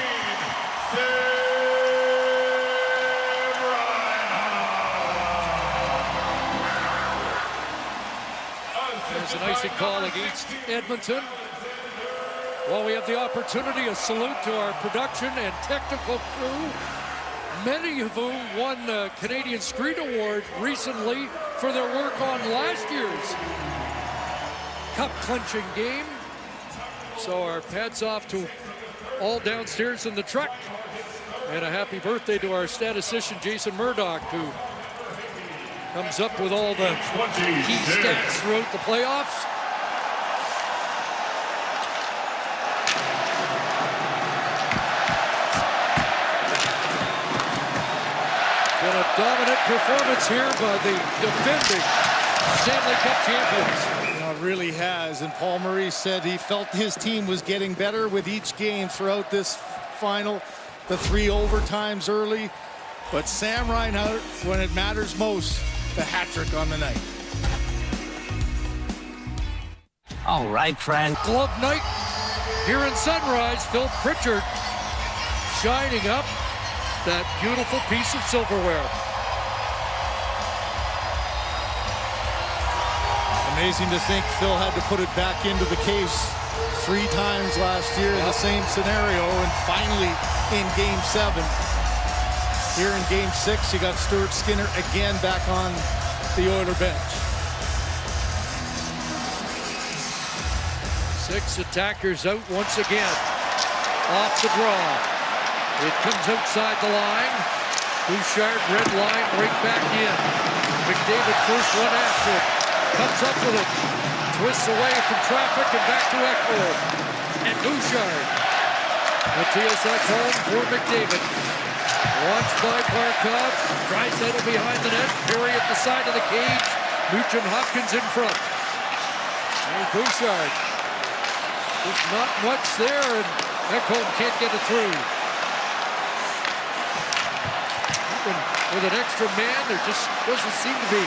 There's an icing call against Edmonton. While we have the opportunity, a salute to our production and technical crew, many of whom won the Canadian Screen Award recently for their work on last year's cup-clinching game. So our hats off to all downstairs in the truck. And a happy birthday to our statistician, Jason Murdoch, who comes up with all the key stats throughout the playoffs. Been a dominant performance here by the defending Stanley Cup champions. It really has, and Paul Maurice said he felt his team was getting better with each game throughout this final. The 3 overtimes early, but Sam Reinhart, when it matters most, the hat trick on the night. All right, friend. Glove night here in Sunrise. Phil Pritchard shining up that beautiful piece of silverware. Amazing to think Phil had to put it back into the case 3 times last year in the same scenario, and finally in Game 7. Here in Game 6, you got Stuart Skinner again back on the Oiler bench. 6 attackers out once again. Off the draw. It comes outside the line. Bouchard, red line, right back in. McDavid first one after it. Comes up with it. Twists away from traffic and back to Ekholm. And Bouchard. Matthias Ekholm for McDavid. Watched by Barkov. Draisaitl behind the net. Perry at the side of the cage. Nugent Hopkins in front. And Bouchard. There's not much there, and Ekholm can't get it through. Even with an extra man, there just doesn't seem to be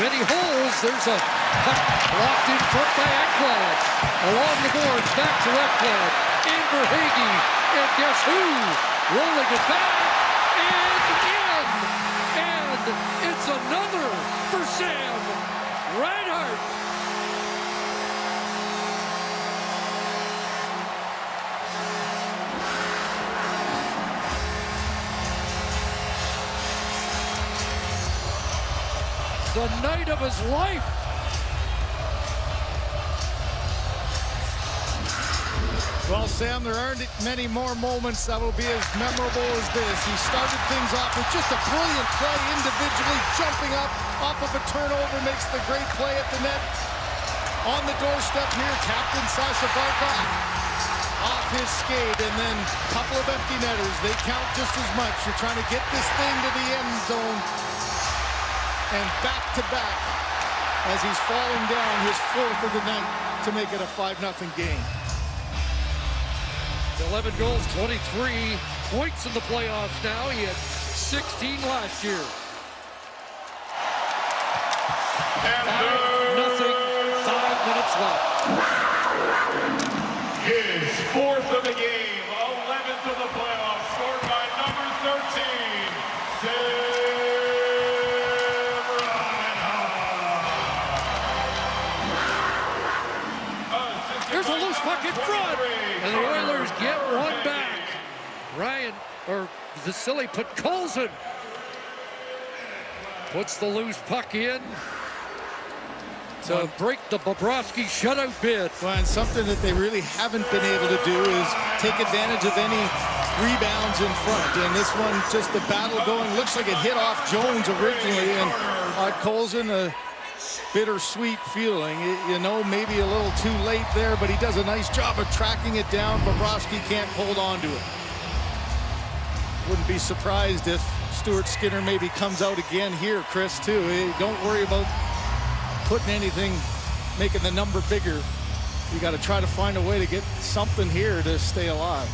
many holes. There's a puck blocked in front by Ekblad. Along the boards, back to Ekblad. In Verhaeghe, and guess who? Rolling it back, and in! And it's another for Sam Reinhart. The night of his life. Well, Sam, there aren't many more moments that will be as memorable as this. He started things off with just a brilliant play individually, jumping up off of a turnover, makes the great play at the net. On the doorstep here, Captain Sasha Barkov off his skate, and then a couple of empty netters. They count just as much. You're trying to get this thing to the end zone. And back-to-back as he's falling down, his 4th of the night to make it a 5-0 game. 11 goals, 23 points in the playoffs now. He had 16 last year. 5-0, 5 minutes left. His 4th of the game, 11th of the playoffs, scored by number 13, There's a loose puck in front, and the Oilers get one back. Vasily Podkolzin puts the loose puck in to break the Bobrovsky shutout bid. Well, and something that they really haven't been able to do is take advantage of any rebounds in front. And this one, just the battle going, looks like it hit off Jones originally, and Podkolzin, a bittersweet feeling. You know, maybe a little too late there, but he does a nice job of tracking it down. Bobrovsky can't hold on to it. Wouldn't be surprised if Stuart Skinner maybe comes out again here, Chris, too. Don't worry about putting anything, making the number bigger. You got to try to find a way to get something here to stay alive.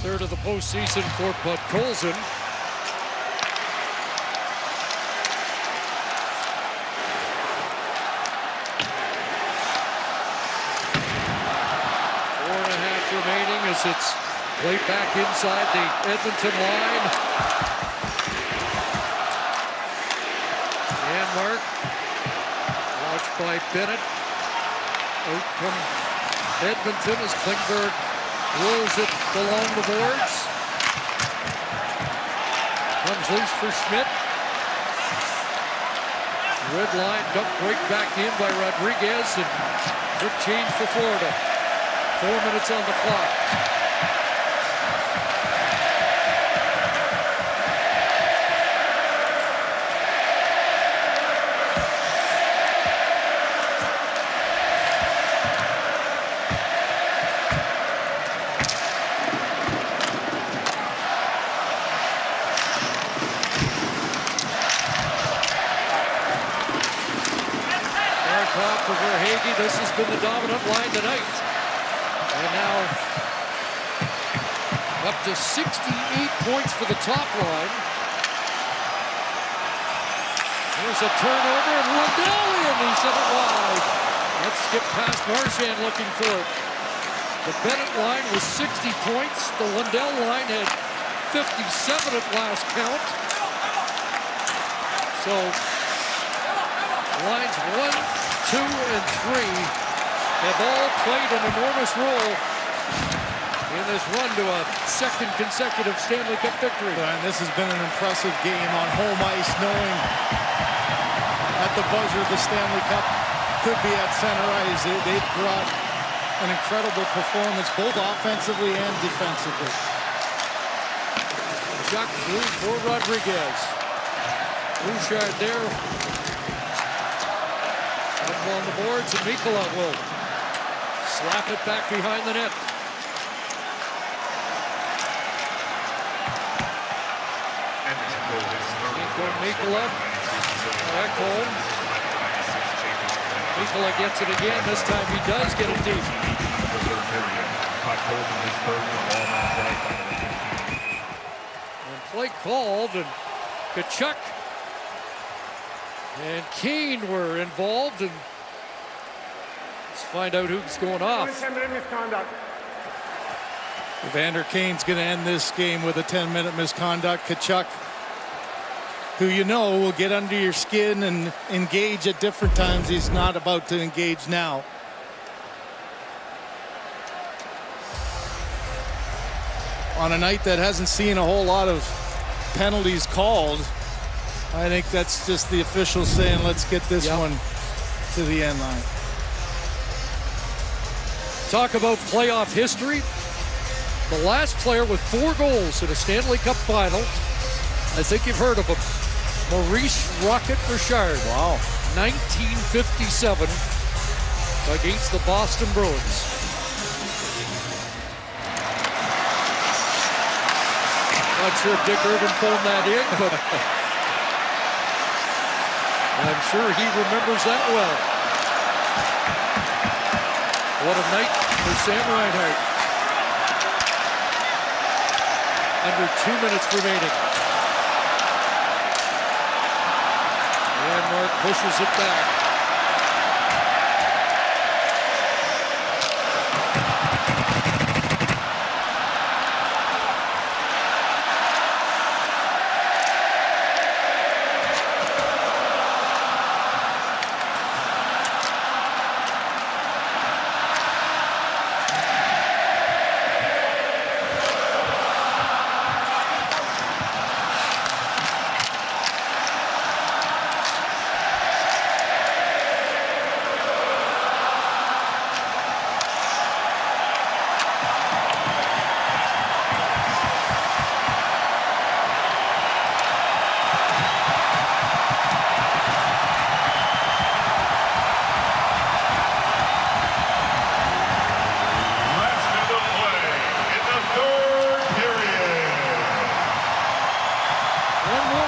Third of the postseason for Bud Colson. Remaining as it's played back inside the Edmonton line. Janmark, watched by Bennett. Out come Edmonton as Klingberg rolls it along the boards. Comes loose for Schmidt. Red line dumped right back in by Rodriguez, and good change for Florida. 4 minutes on the clock. Barkov for Verhaeghe. This has been the dominant line tonight. And now up to 68 points for the top line. Here's a turnover, and Lundell in. He sent it wide. Let's skip past Marchand looking for it. The Bennett line was 60 points. The Lundell line had 57 at last count. So lines 1, 2, and 3 have all played an enormous role in this run to a second consecutive Stanley Cup victory. And this has been an impressive game on home ice, knowing at the buzzer the Stanley Cup could be at center ice. They've brought an incredible performance, both offensively and defensively. Chuck through for Rodriguez. Bouchard there. Up on the boards, and Mikkola will slap it back behind the net. Mikkola. Back home. Mikkola gets it again. This time he does get it deep. And play called, and Tkachuk and Kane were involved, and let's find out who's going off. Evander Kane's going to end this game with a 10-minute misconduct. Tkachuk, who you know will get under your skin and engage at different times, he's not about to engage now. On a night that hasn't seen a whole lot of penalties called, I think that's just the officials saying, let's get this one to the end line. Talk about playoff history. The last player with 4 goals in a Stanley Cup final, I think you've heard of him, Maurice Rocket Richard. Wow. 1957 against the Boston Bruins. Not sure if Dick Irvin phoned that in, but I'm sure he remembers that well. What a night for Sam Reinhart. Under 2 minutes remaining. Janmark pushes it back.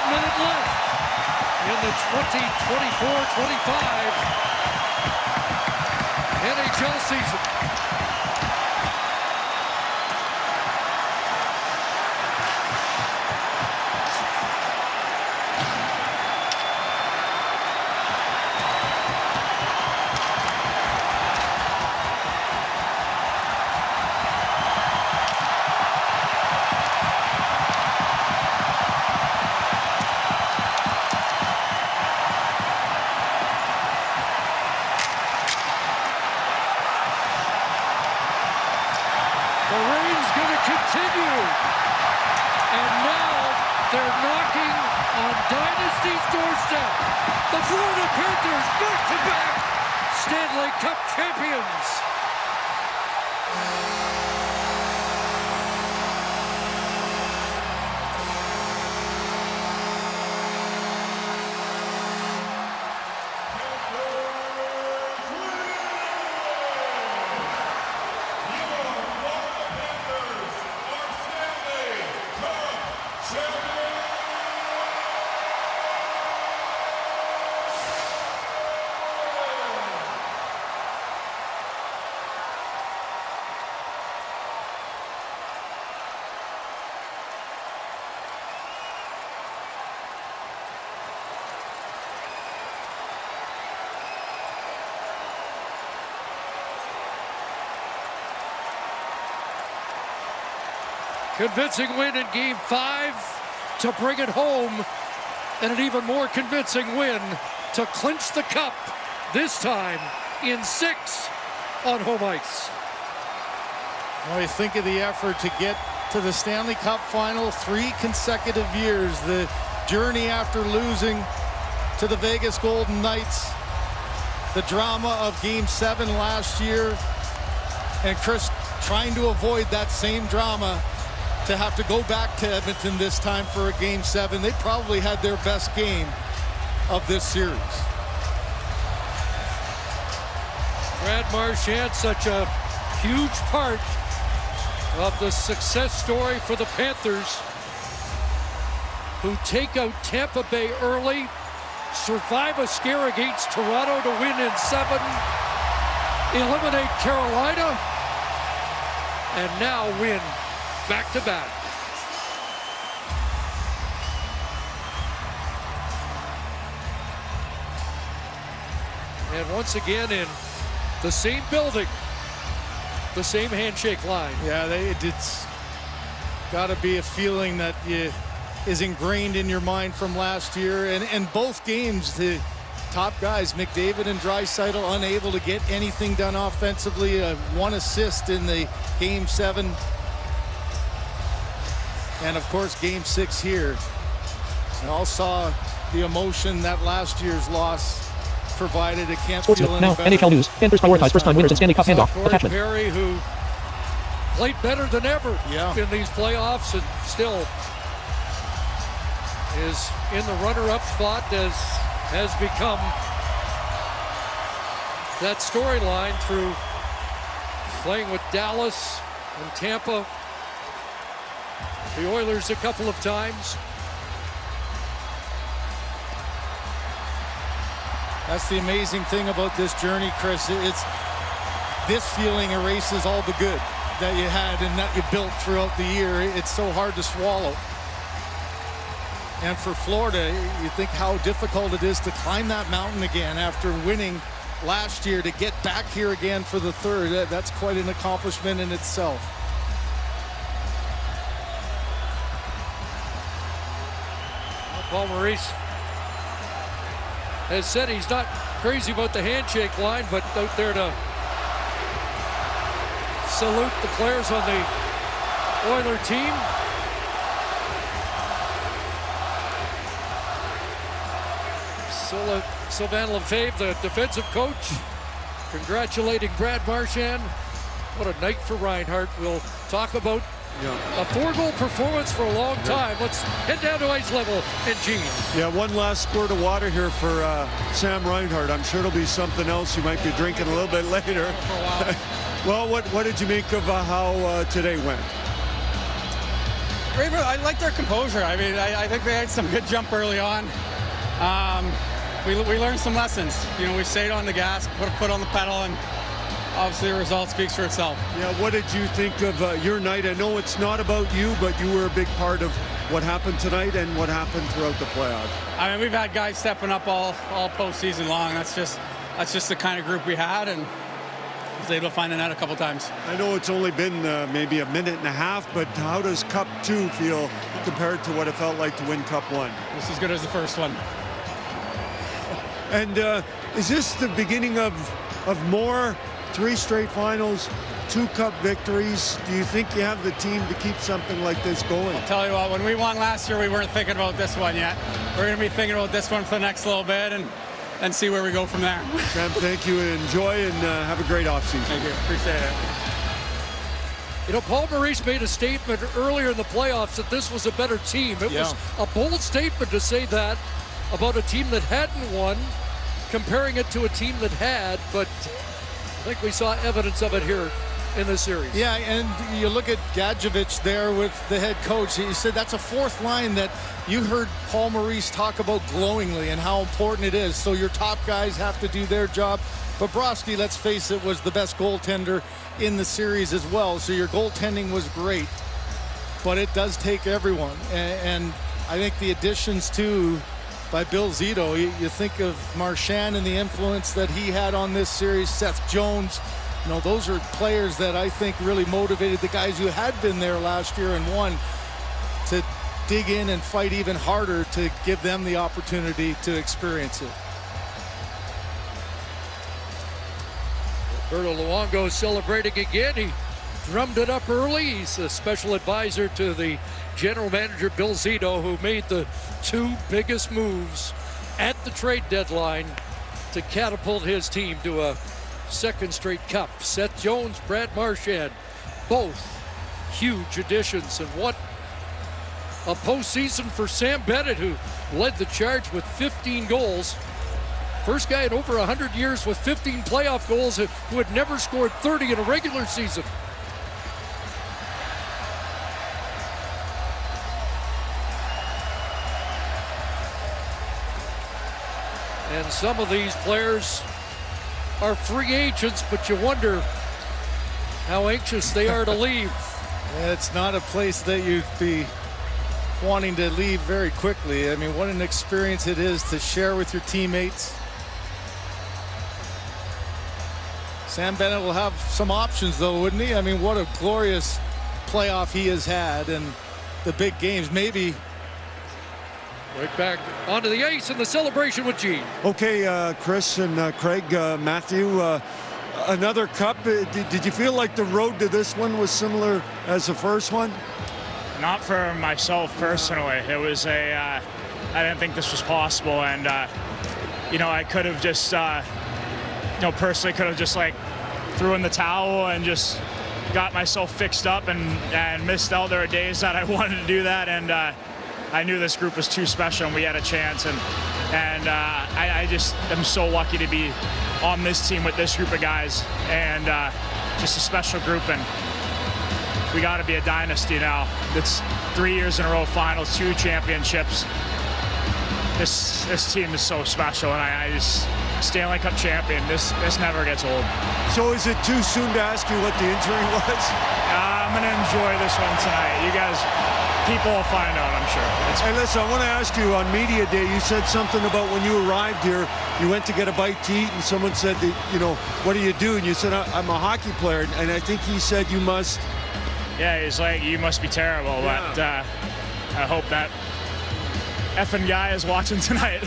minute left in the 2024-25 NHL season. Doorstep. The Florida Panthers back-to-back Stanley Cup champions. Convincing win in Game 5 to bring it home, and an even more convincing win to clinch the cup, this time in 6 on home ice. Well, you think of the effort to get to the Stanley Cup final 3 consecutive years, the journey after losing to the Vegas Golden Knights, the drama of Game 7 last year, and Chris trying to avoid that same drama to have to go back to Edmonton this time for a Game 7. They probably had their best game of this series. Brad Marchand, such a huge part of the success story for the Panthers, who take out Tampa Bay early, survive a scare against Toronto to win in 7, eliminate Carolina, and now win back-to-back. And once again in the same building, the same handshake line. Yeah, it's got to be a feeling that is ingrained in your mind from last year. And both games, the top guys, McDavid and Draisaitl, unable to get anything done offensively. 1 assist in the Game 7. And of course, Game 6 here. We all saw the emotion that last year's loss provided. It can't feel any now, better. NHL News. Panthers prioritize first-time winners in Stanley Cup handoff. Attachment. Perry, who played better than ever in these playoffs and still is in the runner-up spot, as has become that storyline through playing with Dallas and Tampa, the Oilers a couple of times. That's the amazing thing about this journey, Chris. It's this feeling erases all the good that you had and that you built throughout the year. It's so hard to swallow. And for Florida, you think how difficult it is to climb that mountain again after winning last year, to get back here again for the third. That's quite an accomplishment in itself. Paul Maurice has said he's not crazy about the handshake line, but out there to salute the players on the Oiler team. Sylvain Lefebvre, the defensive coach, congratulating Brad Marchand. What a night for Reinhart. We'll talk about a 4-goal performance for a long time. Let's head down to ice level and Gene. Yeah, one last squirt of water here for Sam Reinhart. I'm sure it'll be something else you might be drinking a little bit later. Well, what did you make of how today went? I like their composure. I mean, I think they had some good jump early on. We learned some lessons. You know, we stayed on the gas, put a foot on the pedal, and obviously the result speaks for itself. Yeah, what did you think of your night? I know it's not about you, but you were a big part of what happened tonight and what happened throughout the playoffs. I mean, we've had guys stepping up all postseason long. That's just the kind of group we had, and I was able to find the net a couple times. I know it's only been maybe a minute and a half, but how does Cup 2 feel compared to what it felt like to win Cup 1? Just as good as the first one. And is this the beginning of more? 3 straight finals, 2 Cup victories. Do you think you have the team to keep something like this going? I'll tell you what, when we won last year, we weren't thinking about this one yet. We're going to be thinking about this one for the next little bit and see where we go from there. Sam, thank you, and enjoy, and have a great offseason. Thank you. Appreciate it. You know, Paul Maurice made a statement earlier in the playoffs that this was a better team. It was a bold statement to say that about a team that hadn't won, comparing it to a team that had, but I think we saw evidence of it here in this series. Yeah, and you look at Gadjevich there with the head coach. He said that's a fourth line that you heard Paul Maurice talk about glowingly and how important it is. So your top guys have to do their job. Bobrovsky, let's face it, was the best goaltender in the series as well. So your goaltending was great. But it does take everyone. And I think the additions too by Bill Zito, you think of Marchand and the influence that he had on this series, Seth Jones. You know, those are players that I think really motivated the guys who had been there last year and won to dig in and fight even harder to give them the opportunity to experience it. Roberto Luongo celebrating again. He drummed it up early. He's a special advisor to the general manager, Bill Zito, who made the 2 biggest moves at the trade deadline to catapult his team to a second straight cup. Seth Jones, Brad Marchand, both huge additions. And what a postseason for Sam Bennett, who led the charge with 15 goals. First guy in over 100 years with 15 playoff goals who had never scored 30 in a regular season. And some of these players are free agents, but you wonder how anxious they are to leave. It's not a place that you'd be wanting to leave very quickly. I mean, what an experience it is to share with your teammates. Sam Bennett will have some options, though, wouldn't he? I mean, what a glorious playoff he has had, and the big games. Maybe right back onto the ice and the celebration with Gene. Okay, Chris and Craig, Matthew, another cup. Did you feel like the road to this one was similar as the first one? Not for myself personally. It was I didn't think this was possible, and you know, I could have just personally could have just like threw in the towel and just got myself fixed up and missed out. There were days that I wanted to do that, and I knew this group was too special and we had a chance, and I just am so lucky to be on this team with this group of guys, and just a special group, and we got to be a dynasty now. It's 3 years in a row finals, 2 championships. This team is so special, and I just Stanley Cup champion. This never gets old. So is it too soon to ask you what the injury was? I'm going to enjoy this one tonight. You guys, people will find out, I'm sure. Hey, listen, I want to ask you, on media day, you said something about when you arrived here, you went to get a bite to eat, and someone said, that, you know, what do you do? And you said, I'm a hockey player. And I think he said you must. Yeah, he's like, you must be terrible. Yeah. But I hope that effing guy is watching tonight.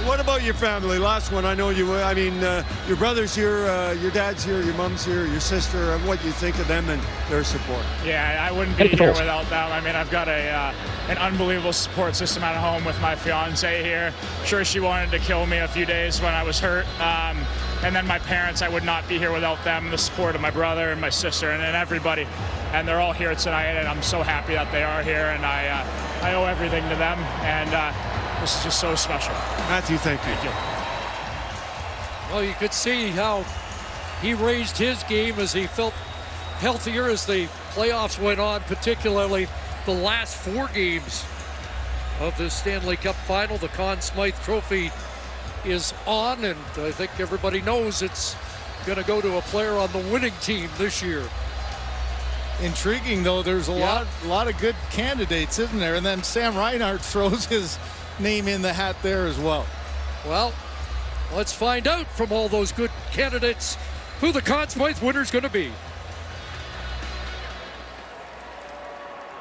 What about your family? Last one, I know you. I mean, your brother's here, your dad's here, your mom's here, your sister. And what you think of them and their support? Yeah, I wouldn't be here without them. I mean, I've got an unbelievable support system at home with my fiance here. I'm sure she wanted to kill me a few days when I was hurt. And then my parents, I would not be here without them. The support of my brother and my sister and everybody. And they're all here tonight, and I'm so happy that they are here. And I owe everything to them. And this is just so special. Matthew, thank you. Thank you. Well, you could see how he raised his game as he felt healthier as the playoffs went on, particularly the last 4 games of the Stanley Cup final. The Conn Smythe Trophy is on, and I think everybody knows it's going to go to a player on the winning team this year. Intriguing, though. There's a lot of good candidates, isn't there? And then Sam Reinhart throws his name in the hat there as well. Well, let's find out from all those good candidates who the Conn Smythe winner is going to be.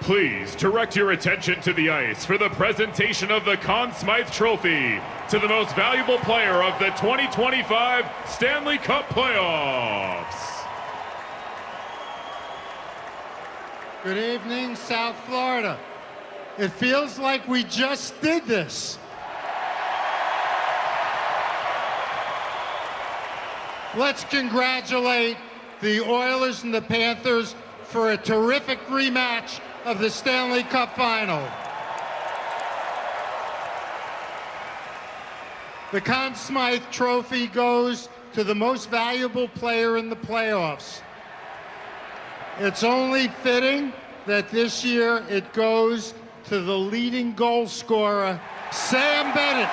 Please direct your attention to the ice for the presentation of the Conn Smythe Trophy to the most valuable player of the 2025 Stanley Cup playoffs. Good evening, South Florida. It feels like we just did this. Let's congratulate the Oilers and the Panthers for a terrific rematch of the Stanley Cup final. The Conn Smythe Trophy goes to the most valuable player in the playoffs. It's only fitting that this year it goes to the leading goal scorer, Sam Bennett.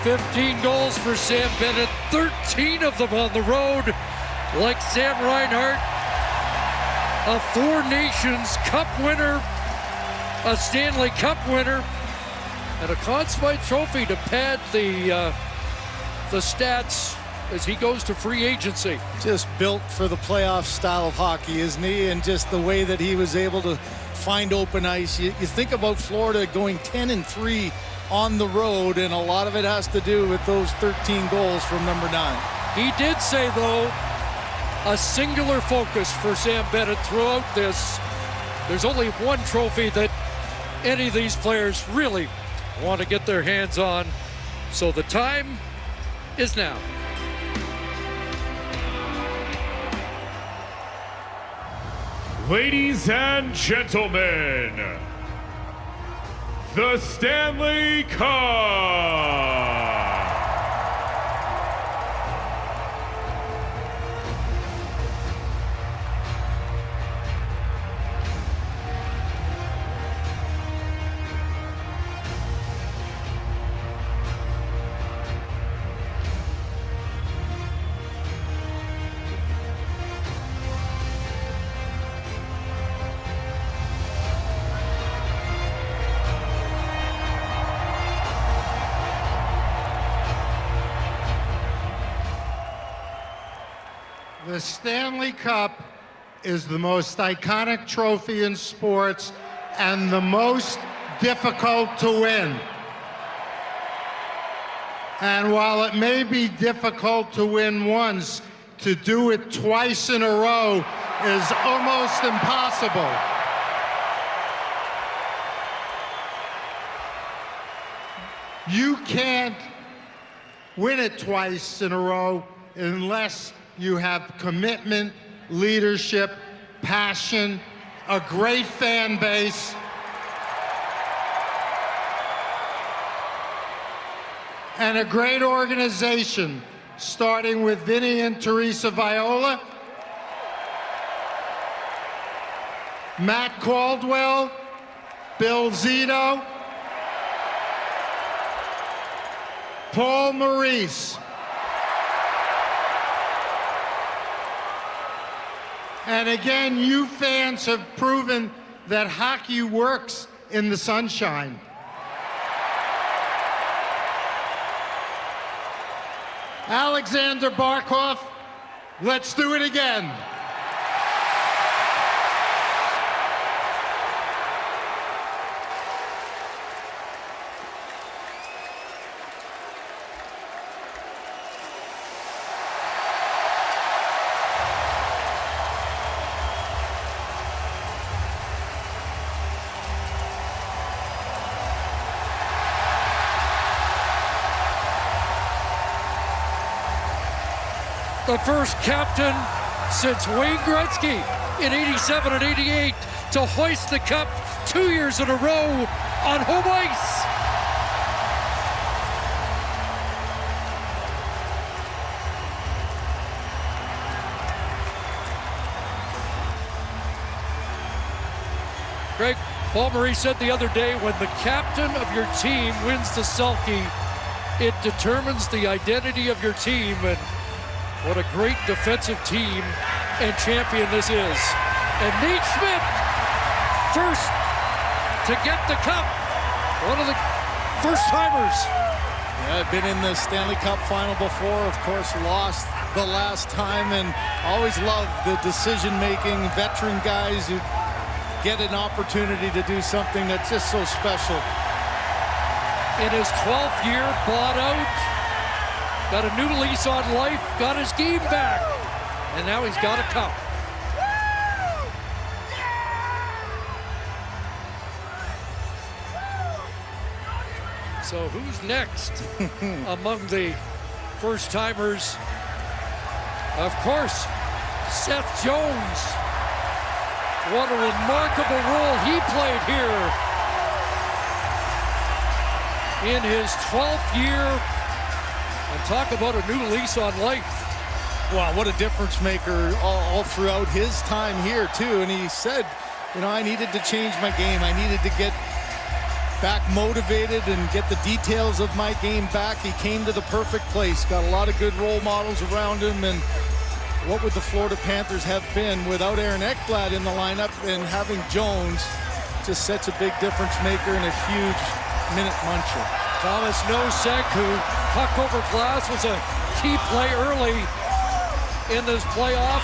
$15 goals for Sam Bennett, 13 of them on the road. Like Sam Reinhart, a 4 Nations Cup winner, a Stanley Cup winner, and a Conn Smythe Trophy to pad the stats as he goes to free agency. Just built for the playoff style of hockey, isn't he? And just the way that he was able to find open ice. You think about Florida going 10-3 on the road, and a lot of it has to do with those 13 goals from number 9. He did say, though, a singular focus for Sam Bennett throughout this. There's only one trophy that any of these players really want to get their hands on. So the time is now. Ladies and gentlemen, the Stanley Cup. The Stanley Cup is the most iconic trophy in sports and the most difficult to win. And while it may be difficult to win once, to do it twice in a row is almost impossible. You can't win it twice in a row unless you have commitment, leadership, passion, a great fan base, and a great organization, starting with Vinny and Teresa Viola, Matt Caldwell, Bill Zito, Paul Maurice. And again, you fans have proven that hockey works in the sunshine. Alexander Barkov, let's do it again. the first captain since Wayne Gretzky in 87 and 88 to hoist the cup 2 years in a row on home ice. Greg, Paul Maurice said the other day, when the captain of your team wins the Selke, it determines the identity of your team, and what a great defensive team and champion this is. And Nate Schmidt, first to get the cup, one of the first-timers. Yeah, I've been in the Stanley Cup final before, of course, lost the last time, and always loved the decision-making veteran guys who get an opportunity to do something that's just so special. In his 12th year, bought out, got a new lease on life, got his game back, and now he's got a cup. So who's next among the first-timers? Of course, Seth Jones. What a remarkable role he played here in his 12th year. And talk about a new lease on life. Wow, what a difference maker all throughout his time here, too. And he said, you know, I needed to change my game. I needed to get back motivated and get the details of my game back. He came to the perfect place, got a lot of good role models around him, and what would the Florida Panthers have been without Aaron Ekblad in the lineup, and having Jones just such a big difference maker and a huge minute muncher. Thomas Nosek, who puck over glass, was a key play early in this playoff,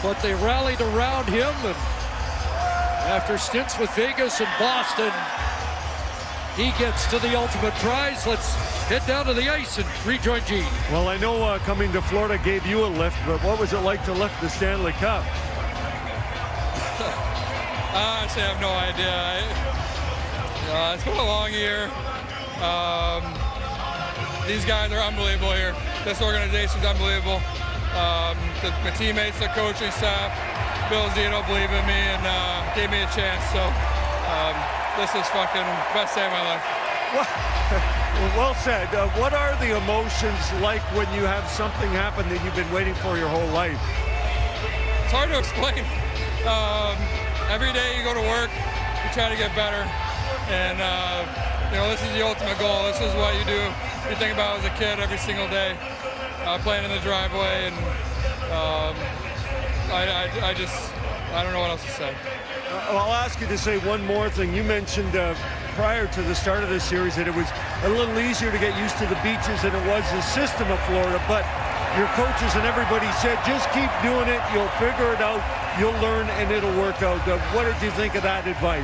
but they rallied around him, and after stints with Vegas and Boston, he gets to the ultimate prize. Let's head down to the ice and rejoin Gene. Well, I know coming to Florida gave you a lift, but what was it like to lift the Stanley Cup? I actually have no idea. It's been a long year. These guys are unbelievable here. This organization's unbelievable. My teammates, the coaching staff, Bill Zito believe in me and gave me a chance. So this is fucking best day of my life. Well said. What are the emotions like when you have something happen that you've been waiting for your whole life? It's hard to explain. Every day you go to work, you try to get better. And, you know, this is the ultimate goal. This is what you do. You think about as a kid every single day, playing in the driveway. And I don't know what else to say. I'll ask you to say one more thing. You mentioned prior to the start of this series that it was a little easier to get used to the beaches than it was the system of Florida, but your coaches and everybody said, just keep doing it, you'll figure it out, you'll learn, and it'll work out. What did you think of that advice?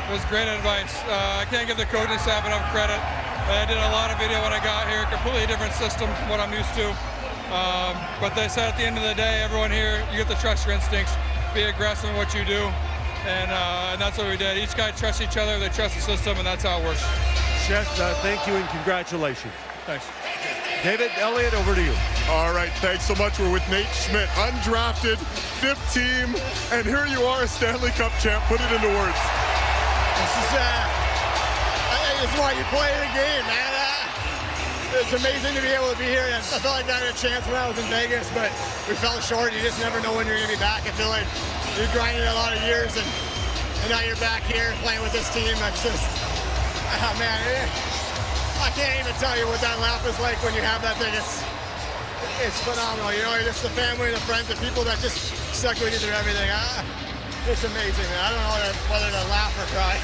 It was great advice. I can't give the coaching staff enough credit. I did a lot of video when I got here, completely different system from what I'm used to. But they said at the end of the day, everyone here, you get to trust your instincts, be aggressive in what you do, and that's what we did. Each guy trusts each other, they trust the system, and that's how it works. Seth, thank you and congratulations. Thanks. David, Elliott, over to you. All right, thanks so much. We're with Nate Schmidt, undrafted, 5th team, and here you are, a Stanley Cup champ. Put it into words. This is why you play the game, man. It's amazing to be able to be here. I felt like I had a chance when I was in Vegas, but we fell short. You just never know when you're going to be back. I feel like you grinded a lot of years, and now you're back here playing with this team. That's just, man, I can't even tell you what that lap is like when you have that thing. It's phenomenal. You know, just the family, the friends, the people that just stuck with you through everything. It's amazing, man. I don't know whether to laugh or cry.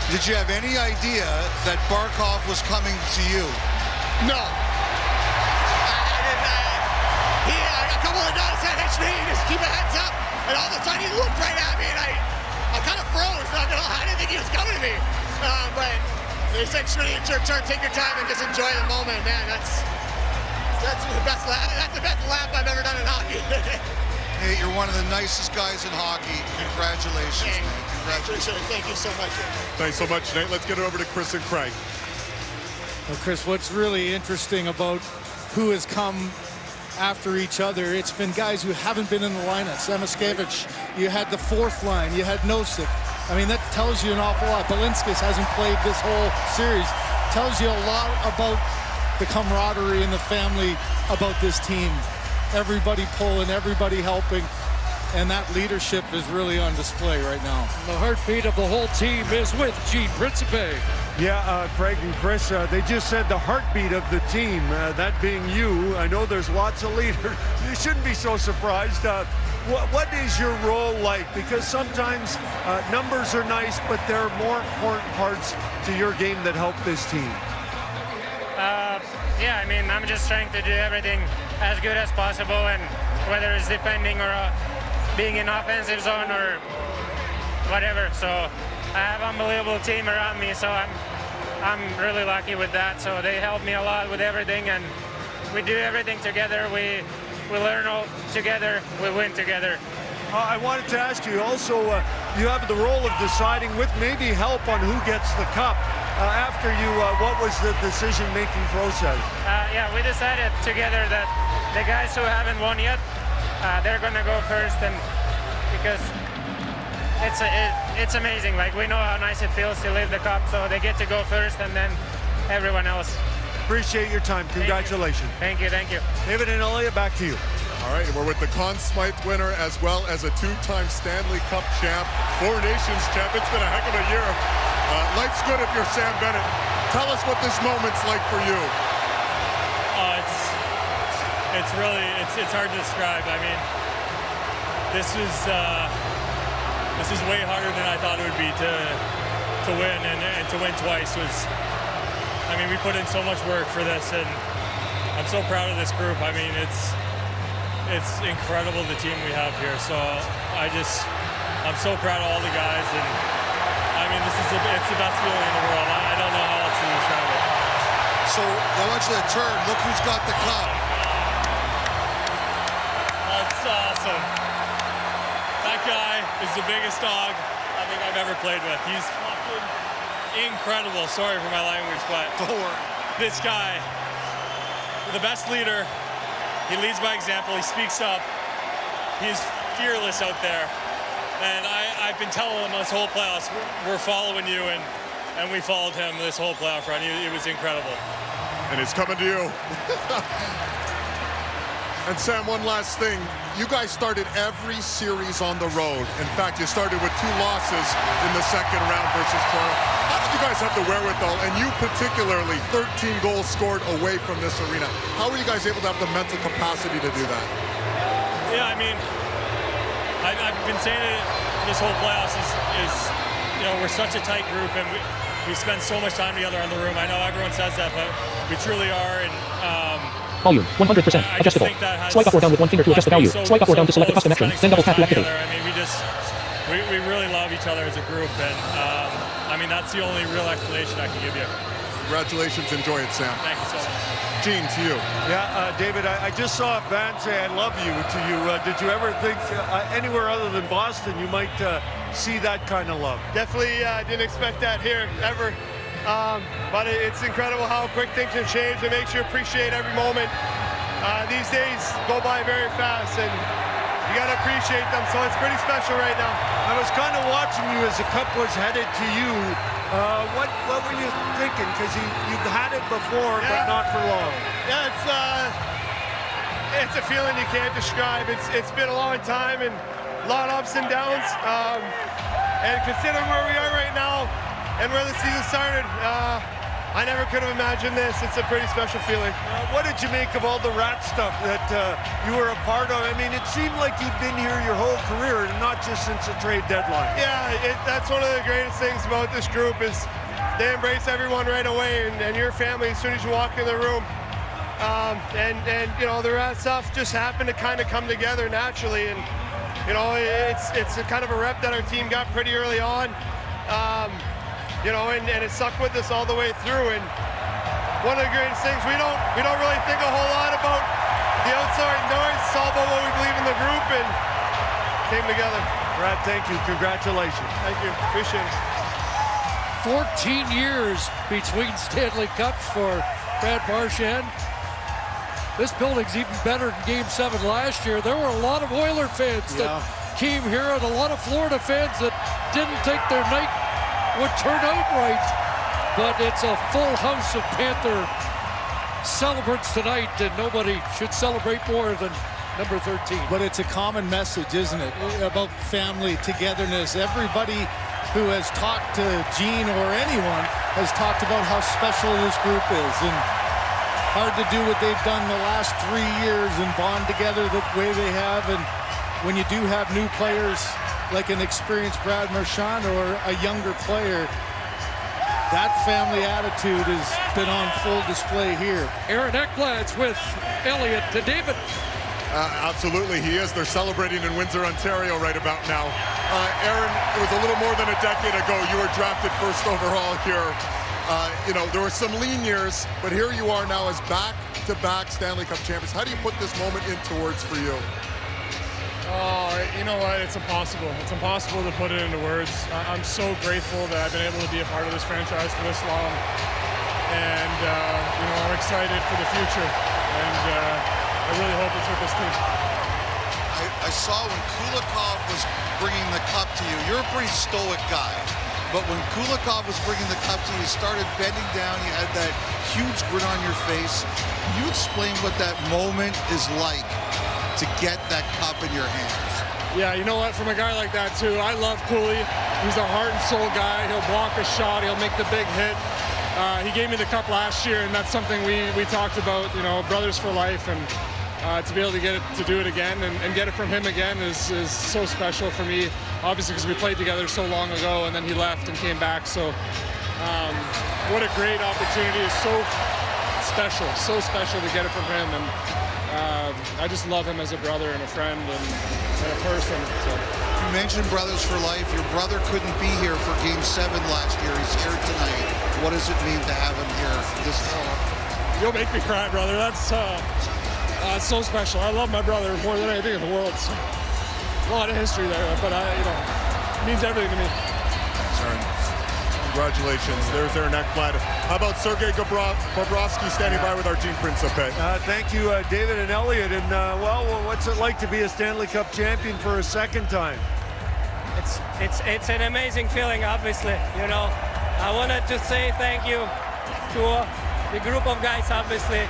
Did you have any idea that Barkov was coming to you? No. I didn't. A couple of guys said, hey, Schmidt, just keep a heads up. And all of a sudden he looked right at me, and I kind of froze. I didn't think he was coming to me. But they said, Schmidt, it's your turn. Take your time and just enjoy the moment, man. That's the best lap. That's the best lap I've ever done in hockey. Hey, you're one of the nicest guys in hockey. Congratulations, man. Congratulations. Thank you so much. Thanks so much, Nate. Let's get it over to Chris and Craig. Well, Chris, what's really interesting about who has come after each other. It's been guys who haven't been in the lineup. Samoskevich, you had the fourth line, you had Nosek. I mean, that tells you an awful lot. Balinskis hasn't played this whole series. Tells you a lot about the camaraderie and the family about this team. Everybody pulling, everybody helping, and that leadership is really on display right now. The heartbeat of the whole team is with Gene Principe. Yeah, Craig and Chris, they just said the heartbeat of the team, that being you. I know there's lots of leaders. You shouldn't be so surprised. What is your role like? Because sometimes numbers are nice, but there are more important parts to your game that help this team. Yeah, I mean, I'm just trying to do everything as good as possible, and whether it's defending or being in offensive zone or whatever. So I have an unbelievable team around me, so I'm really lucky with that. So they help me a lot with everything, and we do everything together. We learn all together, we win together. I wanted to ask you also, you have the role of deciding with maybe help on who gets the cup. After you, what was the decision-making process? Yeah, we decided together that the guys who haven't won yet, they're gonna go first, and because it's amazing. Like, we know how nice it feels to lift the cup, so they get to go first, and then everyone else. Appreciate your time. Congratulations. Thank you. David and Elliot, back to you. All right, we're with the Conn Smythe winner as well as a two-time Stanley Cup champ, Four Nations champ. It's been a heck of a year. Life's good if you're Sam Bennett. Tell us what this moment's like for you. It's really hard to describe. I mean, this is way harder than I thought it would be to win, and to win twice was. I mean, we put in so much work for this, and I'm so proud of this group. I mean, it's incredible, the team we have here. So I'm so proud of all the guys, and I mean, it's the best feeling in the world. I don't know how else to describe it. So I want you to turn. Look who's got the cup. That's awesome. That guy is the biggest dog I think I've ever played with. He's fucking incredible. Sorry for my language, but this guy, the best leader. He leads by example. He speaks up. He's fearless out there. And I've been telling him this whole playoffs, we're following you, and we followed him this whole playoff run. It was incredible. And it's coming to you. And Sam, one last thing. You guys started every series on the road. In fact, you started with 2 losses in the second round versus Toronto. How did you guys have the wherewithal, and you particularly, 13 goals scored away from this arena? How were you guys able to have the mental capacity to do that? Yeah, I mean, I've been saying it this whole playoffs is you know, we're such a tight group, and we spend so much time together in the room. I know everyone says that, but we truly are. And volume 100% adjustable. Swipe up or down with one finger to adjust the value. Swipe up or down to select a custom action, then double tap to activate. I mean, we really love each other as a group, and I mean, that's the only real explanation I can give you. Congratulations. Enjoy it, Sam. Thank you so much. Gene, to you. Yeah, David, I just saw a fan say I love you to you. Did you ever think anywhere other than Boston you might see that kind of love? Definitely didn't expect that here, ever. But it's incredible how quick things have changed. It makes you appreciate every moment. These days go by very fast, and you got to appreciate them, so it's pretty special right now. I was kind of watching you as the cup was headed to you. What were you thinking? Because you've had it before, but not for long. Yeah, it's a feeling you can't describe. It's been a long time and a lot of ups and downs. And considering where we are right now and where the season started, I never could have imagined this. It's a pretty special feeling. What did you make of all the rat stuff that you were a part of? I mean, it seemed like you've been here your whole career, and not just since the trade deadline. Yeah, that's one of the greatest things about this group is they embrace everyone right away, and your family as soon as you walk in the room. And you know, the rat stuff just happened to kind of come together naturally, and you know, it's a kind of a rep that our team got pretty early on. You know, and it stuck with us all the way through. And one of the greatest things, we don't really think a whole lot about the outside noise. It's all about what we believe in the group, and came together. Brad, thank you. Congratulations. Thank you. Appreciate14 it. years between Stanley Cups for Brad Marchand. this building's even better than Game 7 last year. There were a lot of Oiler fans that came here and a lot of Florida fans that didn't think their night would turn out right. But it's a full house of Panther celebrants tonight, and nobody should celebrate more than number 13. But it's a common message, isn't it? About family, togetherness. Everybody who has talked to Gene or anyone has talked about how special this group is, and hard to do what they've done the last 3 years and bond together the way they have. And when you do have new players like an experienced Brad Marchand or a younger player, that family attitude has been on full display here. Aaron Ekblad's with Elliott to David. Absolutely, he is. They're celebrating in Windsor, Ontario right about now. Aaron, it was a little more than a decade ago. You were drafted first overall here. You know, there were some lean years, but here you are now as back-to-back Stanley Cup champions. How do you put this moment into words for you? Oh, you know what? It's impossible. It's impossible to put it into words. I'm so grateful that I've been able to be a part of this franchise for this long. And, you know, I'm excited for the future. And I really hope it's with this team. I saw when Kulikov was bringing the cup to you. You're a pretty stoic guy. But when Kulikov was bringing the cup to you, you started bending down. You had that huge grin on your face. Can you explain what that moment is like to get that cup in your hands? Yeah, you know what? From a guy like that, too, I love Cooley. He's a heart and soul guy. He'll block a shot. He'll make the big hit. He gave me the cup last year, and that's something we talked about, you know, brothers for life. And to be able to do it again and get it from him again is so special for me. Obviously, because we played together so long ago, and then he left and came back. So what a great opportunity. It's so special to get it from him. And I just love him as a brother and a friend and a person. So. You mentioned brothers for life. Your brother couldn't be here for Game 7 last year. He's here tonight. What does it mean to have him here this time? You'll make me cry, brother. That's so special. I love my brother more than anything in the world. So, a lot of history there, but you know, it means everything to me. Sorry. Congratulations. There's Aaron Ekblad. How about Sergei Bobrovsky standing by with our Gene Principe? Thank you, David and Elliott. And, well, what's it like to be a Stanley Cup champion for a second time? It's an amazing feeling, obviously. You know, I wanted to say thank you to the group of guys, obviously.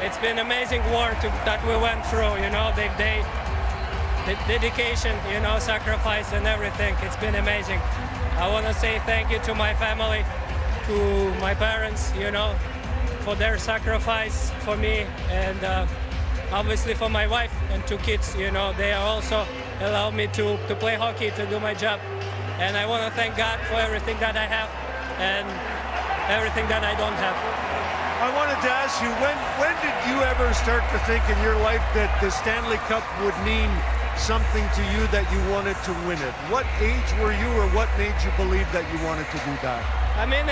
It's been amazing work that we went through, you know, the dedication, you know, sacrifice and everything. It's been amazing. I want to say thank you to my family, to my parents, you know, for their sacrifice for me, and obviously for my wife and 2 kids, you know, they also allow me to play hockey, to do my job. And I want to thank God for everything that I have and everything that I don't have. I wanted to ask you, when did you ever start to think in your life that the Stanley Cup would mean something to you, that you wanted to win it? What age were you, or what made you believe that you wanted to do that? I mean,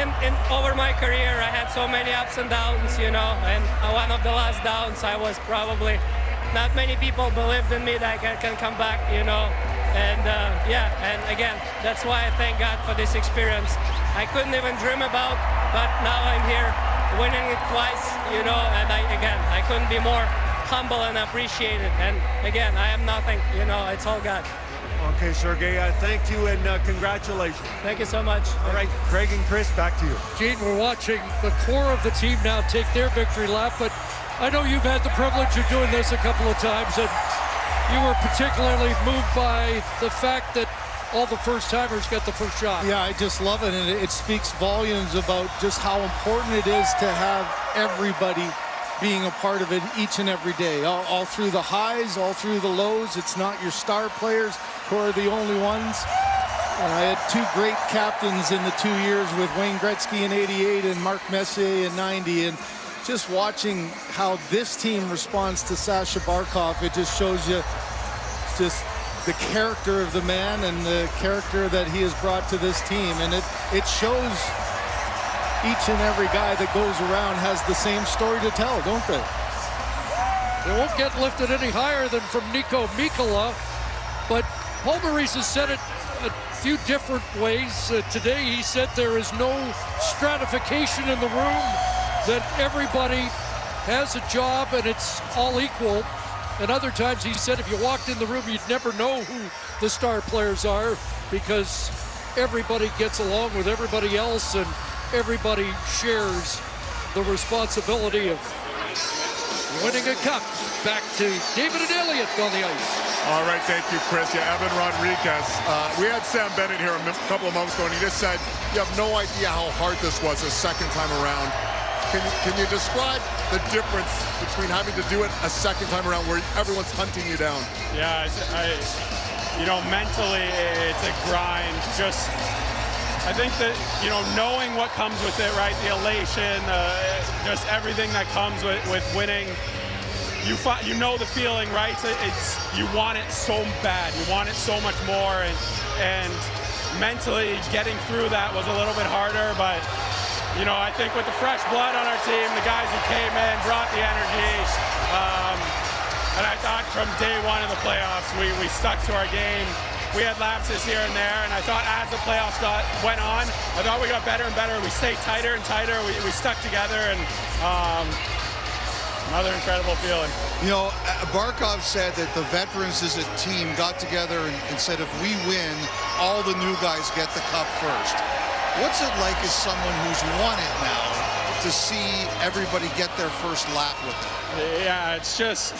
over my career, I had so many ups and downs, you know, and one of the last downs, I was probably, not many people believed in me that I can come back, you know, and yeah, and again, that's why I thank God for this experience. I couldn't even dream about, but now I'm here, winning it twice, you know, and I couldn't be more humble and appreciate it. And again, I am nothing, you know, it's all God. Okay, Sergei, thank you and congratulations. Thank you so much. All right, Craig and Chris, back to you. Gene, we're watching the core of the team now take their victory lap, but I know you've had the privilege of doing this a couple of times, and you were particularly moved by the fact that all the first-timers got the first shot. Yeah, I just love it, and it speaks volumes about just how important it is to have everybody being a part of it each and every day, all through the highs, all through the lows. It's not your star players who are the only ones. I had 2 great captains in the 2 years with Wayne Gretzky in '88 and Mark Messier in '90, and just watching how this team responds to Sasha Barkov, it just shows you just the character of the man and the character that he has brought to this team, and it shows each and every guy that goes around has the same story to tell, don't they? They won't get lifted any higher than from Nico Mikkola, but Paul Maurice has said it a few different ways. Today he said there is no stratification in the room, that everybody has a job and it's all equal. And other times he said if you walked in the room, you'd never know who the star players are because everybody gets along with everybody else and everybody shares the responsibility of winning a cup. Back to David and Elliott on the ice. All right, thank you, Chris. Yeah, Evan Rodriguez. We had Sam Bennett here a couple of months ago, and he just said, you have no idea how hard this was a second time around. Can you describe the difference between having to do it a second time around where everyone's hunting you down? Yeah, mentally it's a grind. Just, I think that, knowing what comes with it, right? The elation, just everything that comes with winning. You know the feeling, right? You want it so bad. You want it so much more. And mentally getting through that was a little bit harder, but I think with the fresh blood on our team, the guys who came in brought the energy. And I thought from day one of the playoffs, we stuck to our game. We had lapses here and there, and I thought as the playoffs went on, I thought we got better and better. We stayed tighter and tighter. We stuck together, and another incredible feeling. Barkov said that the veterans as a team got together and said if we win, all the new guys get the cup first. What's it like as someone who's won it now to see everybody get their first lap with it? Yeah, it's just,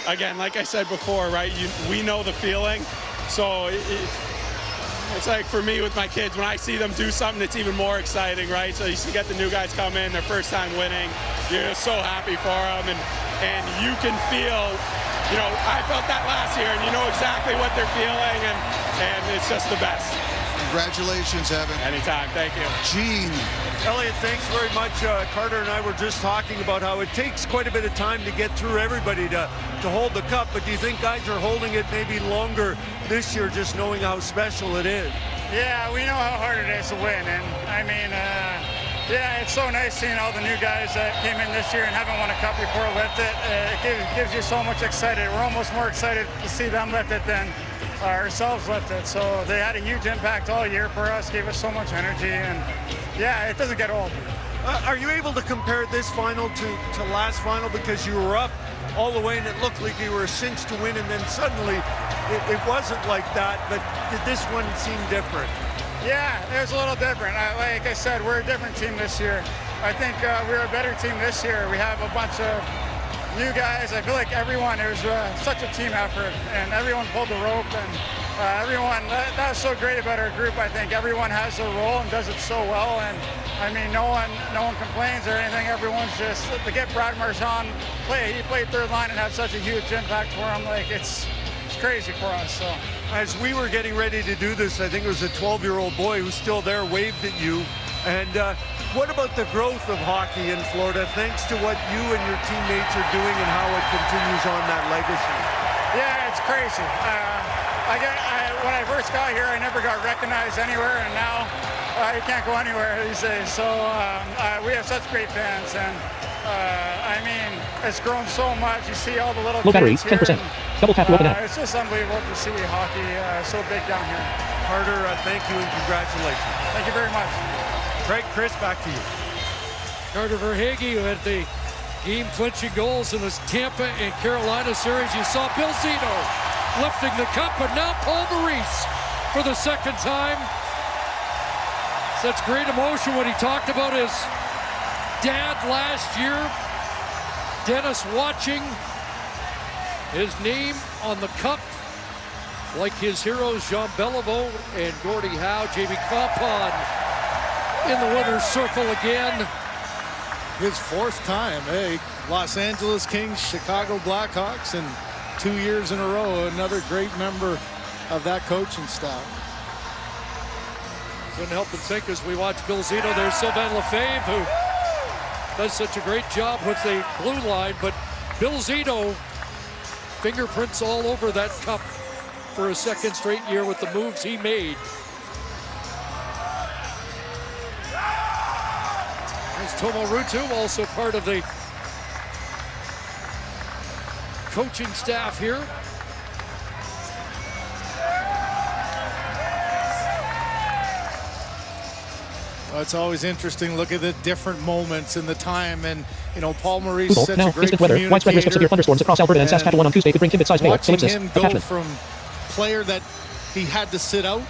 again, like I said before, right? We know the feeling. So it's like for me with my kids, when I see them do something, it's even more exciting, right? So you get the new guys come in, their first time winning. You're so happy for them, and you can feel, I felt that last year, and you know exactly what they're feeling, and it's just the best. Congratulations, Evan. Anytime, thank you. Gene. Elliott, thanks very much. Carter and I were just talking about how it takes quite a bit of time to get through everybody to hold the cup, but do you think guys are holding it maybe longer this year just knowing how special it is? Yeah, we know how hard it is to win, and yeah, it's so nice seeing all the new guys that came in this year and haven't won a cup before lift it. It gives you so much excited. We're almost more excited to see them lift it than ourselves lift it. So they had a huge impact all year for us, gave us so much energy, and yeah, it doesn't get old. Are you able to compare this final to last final because you were up all the way and it looked like you were a cinch to win, and then suddenly it wasn't like that, but did this one seem different? Yeah, it was a little different. Like I said, we're a different team this year. I think we're a better team this year. We have a bunch of new guys. I feel like everyone, it was such a team effort, and everyone pulled the rope, and everyone, that's so great about our group. I think everyone has their role and does it so well, and no one complains or anything. Everyone's just, to get Brad Marchand he played third line and had such a huge impact for him. Like, it's crazy for us. So as we were getting ready to do this, I think it was a 12-year-old boy who's still there, waved at you. And what about the growth of hockey in Florida, thanks to what you and your teammates are doing and how it continues on that legacy? Yeah, it's crazy. When I first got here, I never got recognized anywhere, and now you can't go anywhere these days. So we have such great fans, and it's grown so much. You see all the little low battery, kids 10%. Here, Double tap to open up. It's just unbelievable to see hockey so big down here. Carter, thank you and congratulations. Thank you very much. Craig, Chris, back to you. Carter Verhaeghe, who had the game-clinching goals in this Tampa and Carolina series. You saw Bill Zito lifting the cup, but now Paul Maurice for the second time. Such great emotion when he talked about his dad last year. Dennis watching his name on the cup, like his heroes Jean Beliveau and Gordie Howe. Jamie Crampon in the winner's circle again. His fourth time, Los Angeles Kings, Chicago Blackhawks, and 2 years in a row, another great member of that coaching staff. Couldn't help but think as we watch Bill Zito, there's Sylvain Lefebvre, who does such a great job with the blue line, but Bill Zito, fingerprints all over that cup for a second straight year with the moves he made. There's Tomo Ruutu, also part of the coaching staff here. It's always interesting. Look at the different moments in the time, and Paul Maurice is such now, a great instant weather. Widespread risk of severe thunderstorms across Alberta and Saskatchewan on Tuesday could bring Tibbet-sized hail. Watching Ellipsis. him go Attachment. from player that he had to sit out.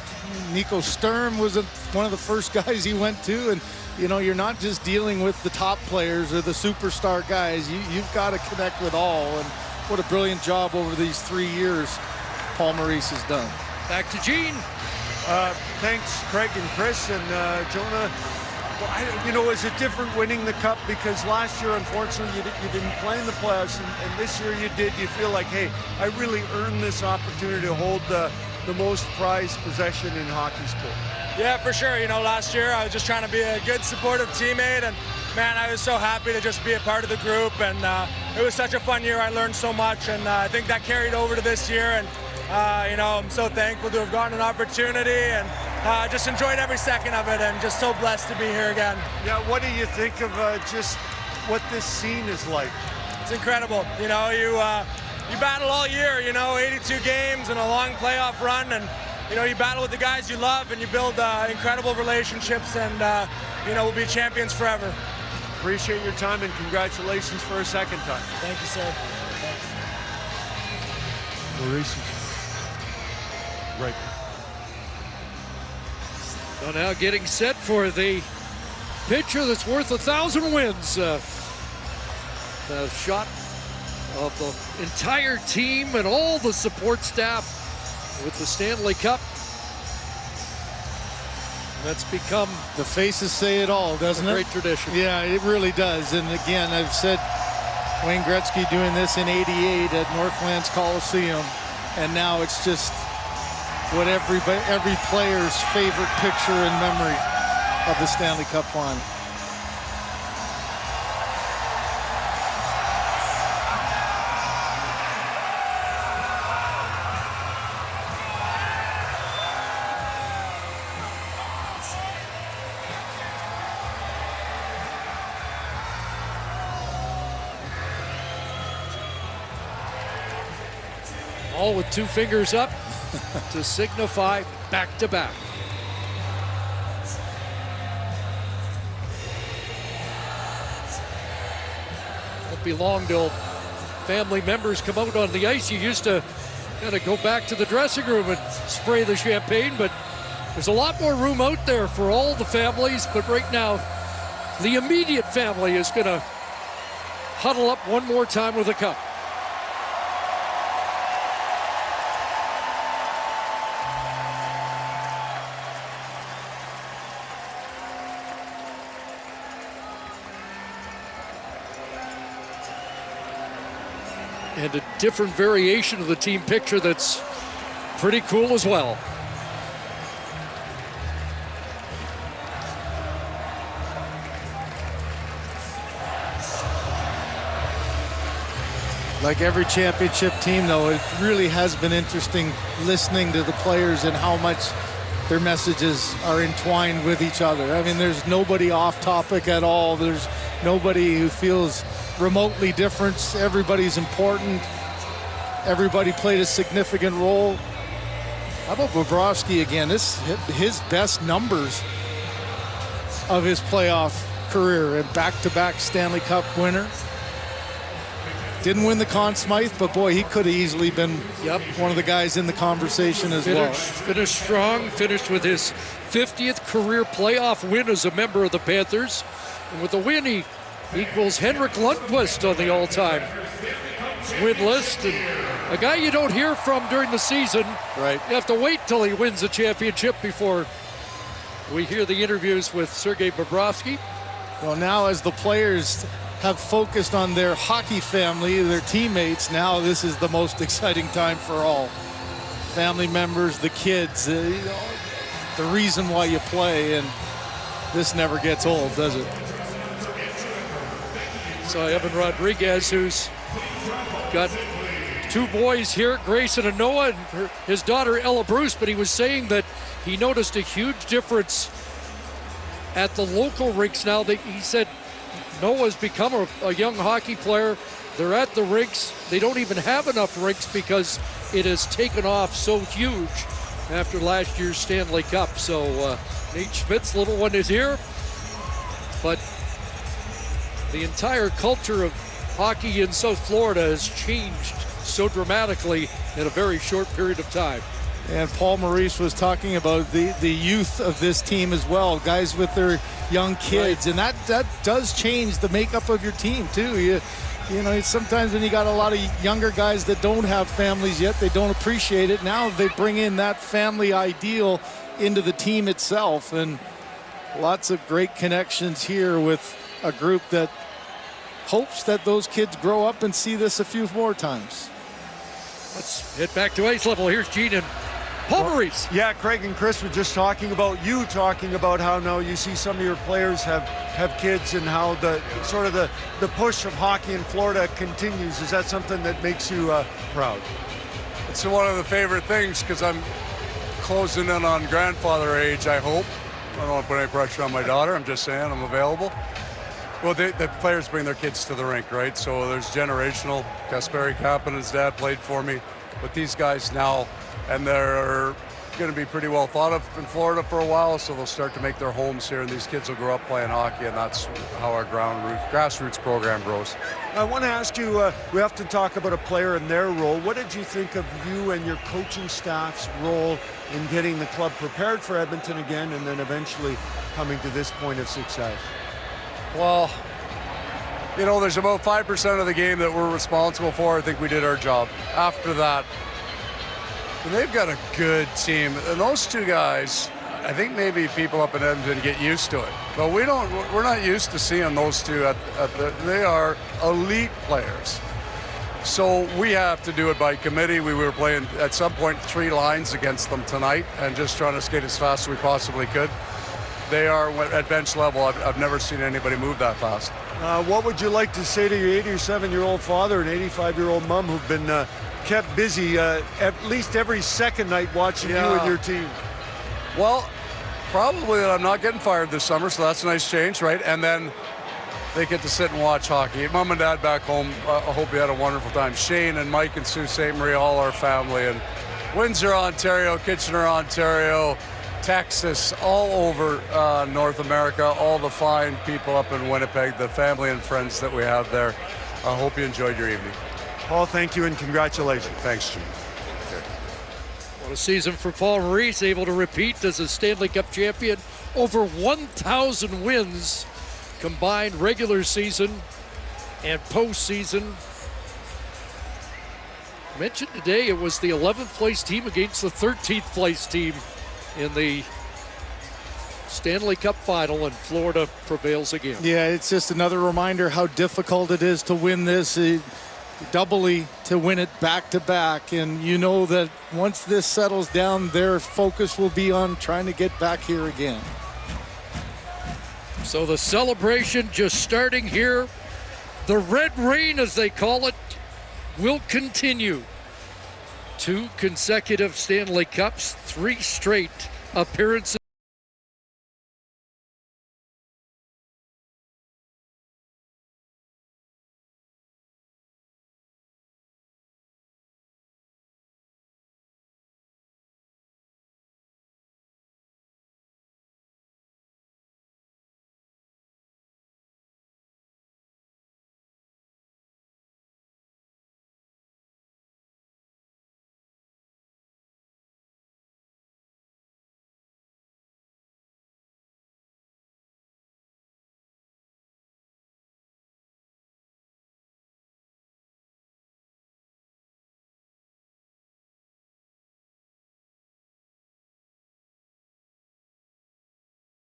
Nico Sturm was one of the first guys he went to, and you're not just dealing with the top players or the superstar guys. You've got to connect with all, and what a brilliant job over these 3 years Paul Maurice has done. Back to Gene. Thanks, Craig and Chris and Jonah. Well, is it different winning the Cup? Because last year, unfortunately, you didn't play in the playoffs, and this year you did. You feel like, hey, I really earned this opportunity to hold the most prized possession in hockey sport. Yeah, for sure. Last year I was just trying to be a good, supportive teammate, and man, I was so happy to just be a part of the group, and it was such a fun year. I learned so much, and I think that carried over to this year, and I'm so thankful to have gotten an opportunity, and just enjoyed every second of it, and just so blessed to be here again. Yeah, what do you think of just what this scene is like? It's incredible. You battle all year, 82 games and a long playoff run, and you battle with the guys you love, and you build incredible relationships, and we'll be champions forever. Appreciate your time, and congratulations for a second time. Thank you, sir. Maurice. Right. So now getting set for the pitcher that's worth 1,000 wins. The shot of the entire team and all the support staff with the Stanley Cup. That's become the faces say it all, doesn't it? Great tradition. Yeah, it really does. And again, I've said Wayne Gretzky doing this in '88 at Northlands Coliseum, and now it's just what every player's favorite picture and memory of the Stanley Cup final. All with 2 fingers up to signify back-to-back. Won't be long till family members come out on the ice. You used to kind of go back to the dressing room and spray the champagne, but there's a lot more room out there for all the families. But right now, the immediate family is going to huddle up one more time with a cup. And a different variation of the team picture that's pretty cool as well. Like every championship team, though, it really has been interesting listening to the players and how much their messages are entwined with each other. I mean, there's nobody off topic at all. There's nobody who feels remotely different. Everybody's important. Everybody played a significant role. How about Bobrovsky again? This his best numbers of his playoff career, and back-to-back Stanley Cup winner. Didn't win the Conn Smythe, but boy, he could have easily been one of the guys in the conversation as well. Finished strong, finished with his 50th career playoff win as a member of the Panthers. And with the win, he equals Henrik Lundqvist on the all-time win list. And a guy you don't hear from during the season. Right. You have to wait till he wins a championship before we hear the interviews with Sergei Bobrovsky. Well, now as the players have focused on their hockey family, their teammates, now this is the most exciting time for all. Family members, the kids, the reason why you play, and this never gets old, does it? So Evan Rodriguez, who's got 2 boys here, Grayson and Noah, and his daughter Ella Bruce, but he was saying that he noticed a huge difference at the local rinks now. That he said Noah's become a young hockey player. They're at the rinks. They don't even have enough rinks because it has taken off so huge after last year's Stanley Cup. So Nate Schmidt's little one is here. but the entire culture of hockey in South Florida has changed so dramatically in a very short period of time. And Paul Maurice was talking about the youth of this team as well, guys with their young kids, and that does change the makeup of your team too. You know, sometimes when you got a lot of younger guys that don't have families yet, they don't appreciate it. Now they bring in that family ideal into the team itself, and lots of great connections here with a group that hopes that those kids grow up and see this a few more times. Let's head back to ice level. Here's Gene and Paul Maurice. Yeah, Craig and Chris were just talking about how now you see some of your players have kids, and how the sort of the push of hockey in Florida continues. Is that something that makes you proud? It's one of the favorite things, because I'm closing in on grandfather age, I hope. I don't want to put any pressure on my daughter. I'm just saying I'm available. Well, the players bring their kids to the rink, right? So there's generational. Kasperi Kapanen, his dad played for me. But these guys now, and they're going to be pretty well thought of in Florida for a while, so they'll start to make their homes here, and these kids will grow up playing hockey, and that's how our grassroots program grows. I want to ask you, we often talk about a player and their role. What did you think of you and your coaching staff's role in getting the club prepared for Edmonton again, and then eventually coming to this point of success? Well, you know, there's about 5% of the game that we're responsible for. I think we did our job. After that, they've got a good team. And those two guys, I think maybe people up in Edmonton get used to it. But we're not used to seeing those two they are elite players. So we have to do it by committee. We were playing at some point 3 lines against them tonight and just trying to skate as fast as we possibly could. They are at bench level. I've never seen anybody move that fast. What would you like to say to your 87-year-old father and 85-year-old mom who've been kept busy at least every second night watching you and your team? Well, probably that I'm not getting fired this summer, so that's a nice change, right? And then they get to sit and watch hockey. Mom and Dad back home, I hope you had a wonderful time. Shane and Mike and Sue St. Marie, all our family, and Windsor, Ontario, Kitchener, Ontario, Texas, all over North America, all the fine people up in Winnipeg, the family and friends that we have there. I hope you enjoyed your evening. Paul, thank you and congratulations. Thanks, Jim. What a season for Paul Maurice, able to repeat as a Stanley Cup champion. Over 1,000 wins, combined regular season and postseason. Mentioned today it was the 11th place team against the 13th place team in the Stanley Cup final, and Florida prevails again. Yeah, it's just another reminder how difficult it is to win this, doubly to win it back-to-back. And you know that once this settles down, their focus will be on trying to get back here again. So the celebration just starting here. The Red Rain, as they call it, will continue. 2 consecutive Stanley Cups, 3 straight appearances.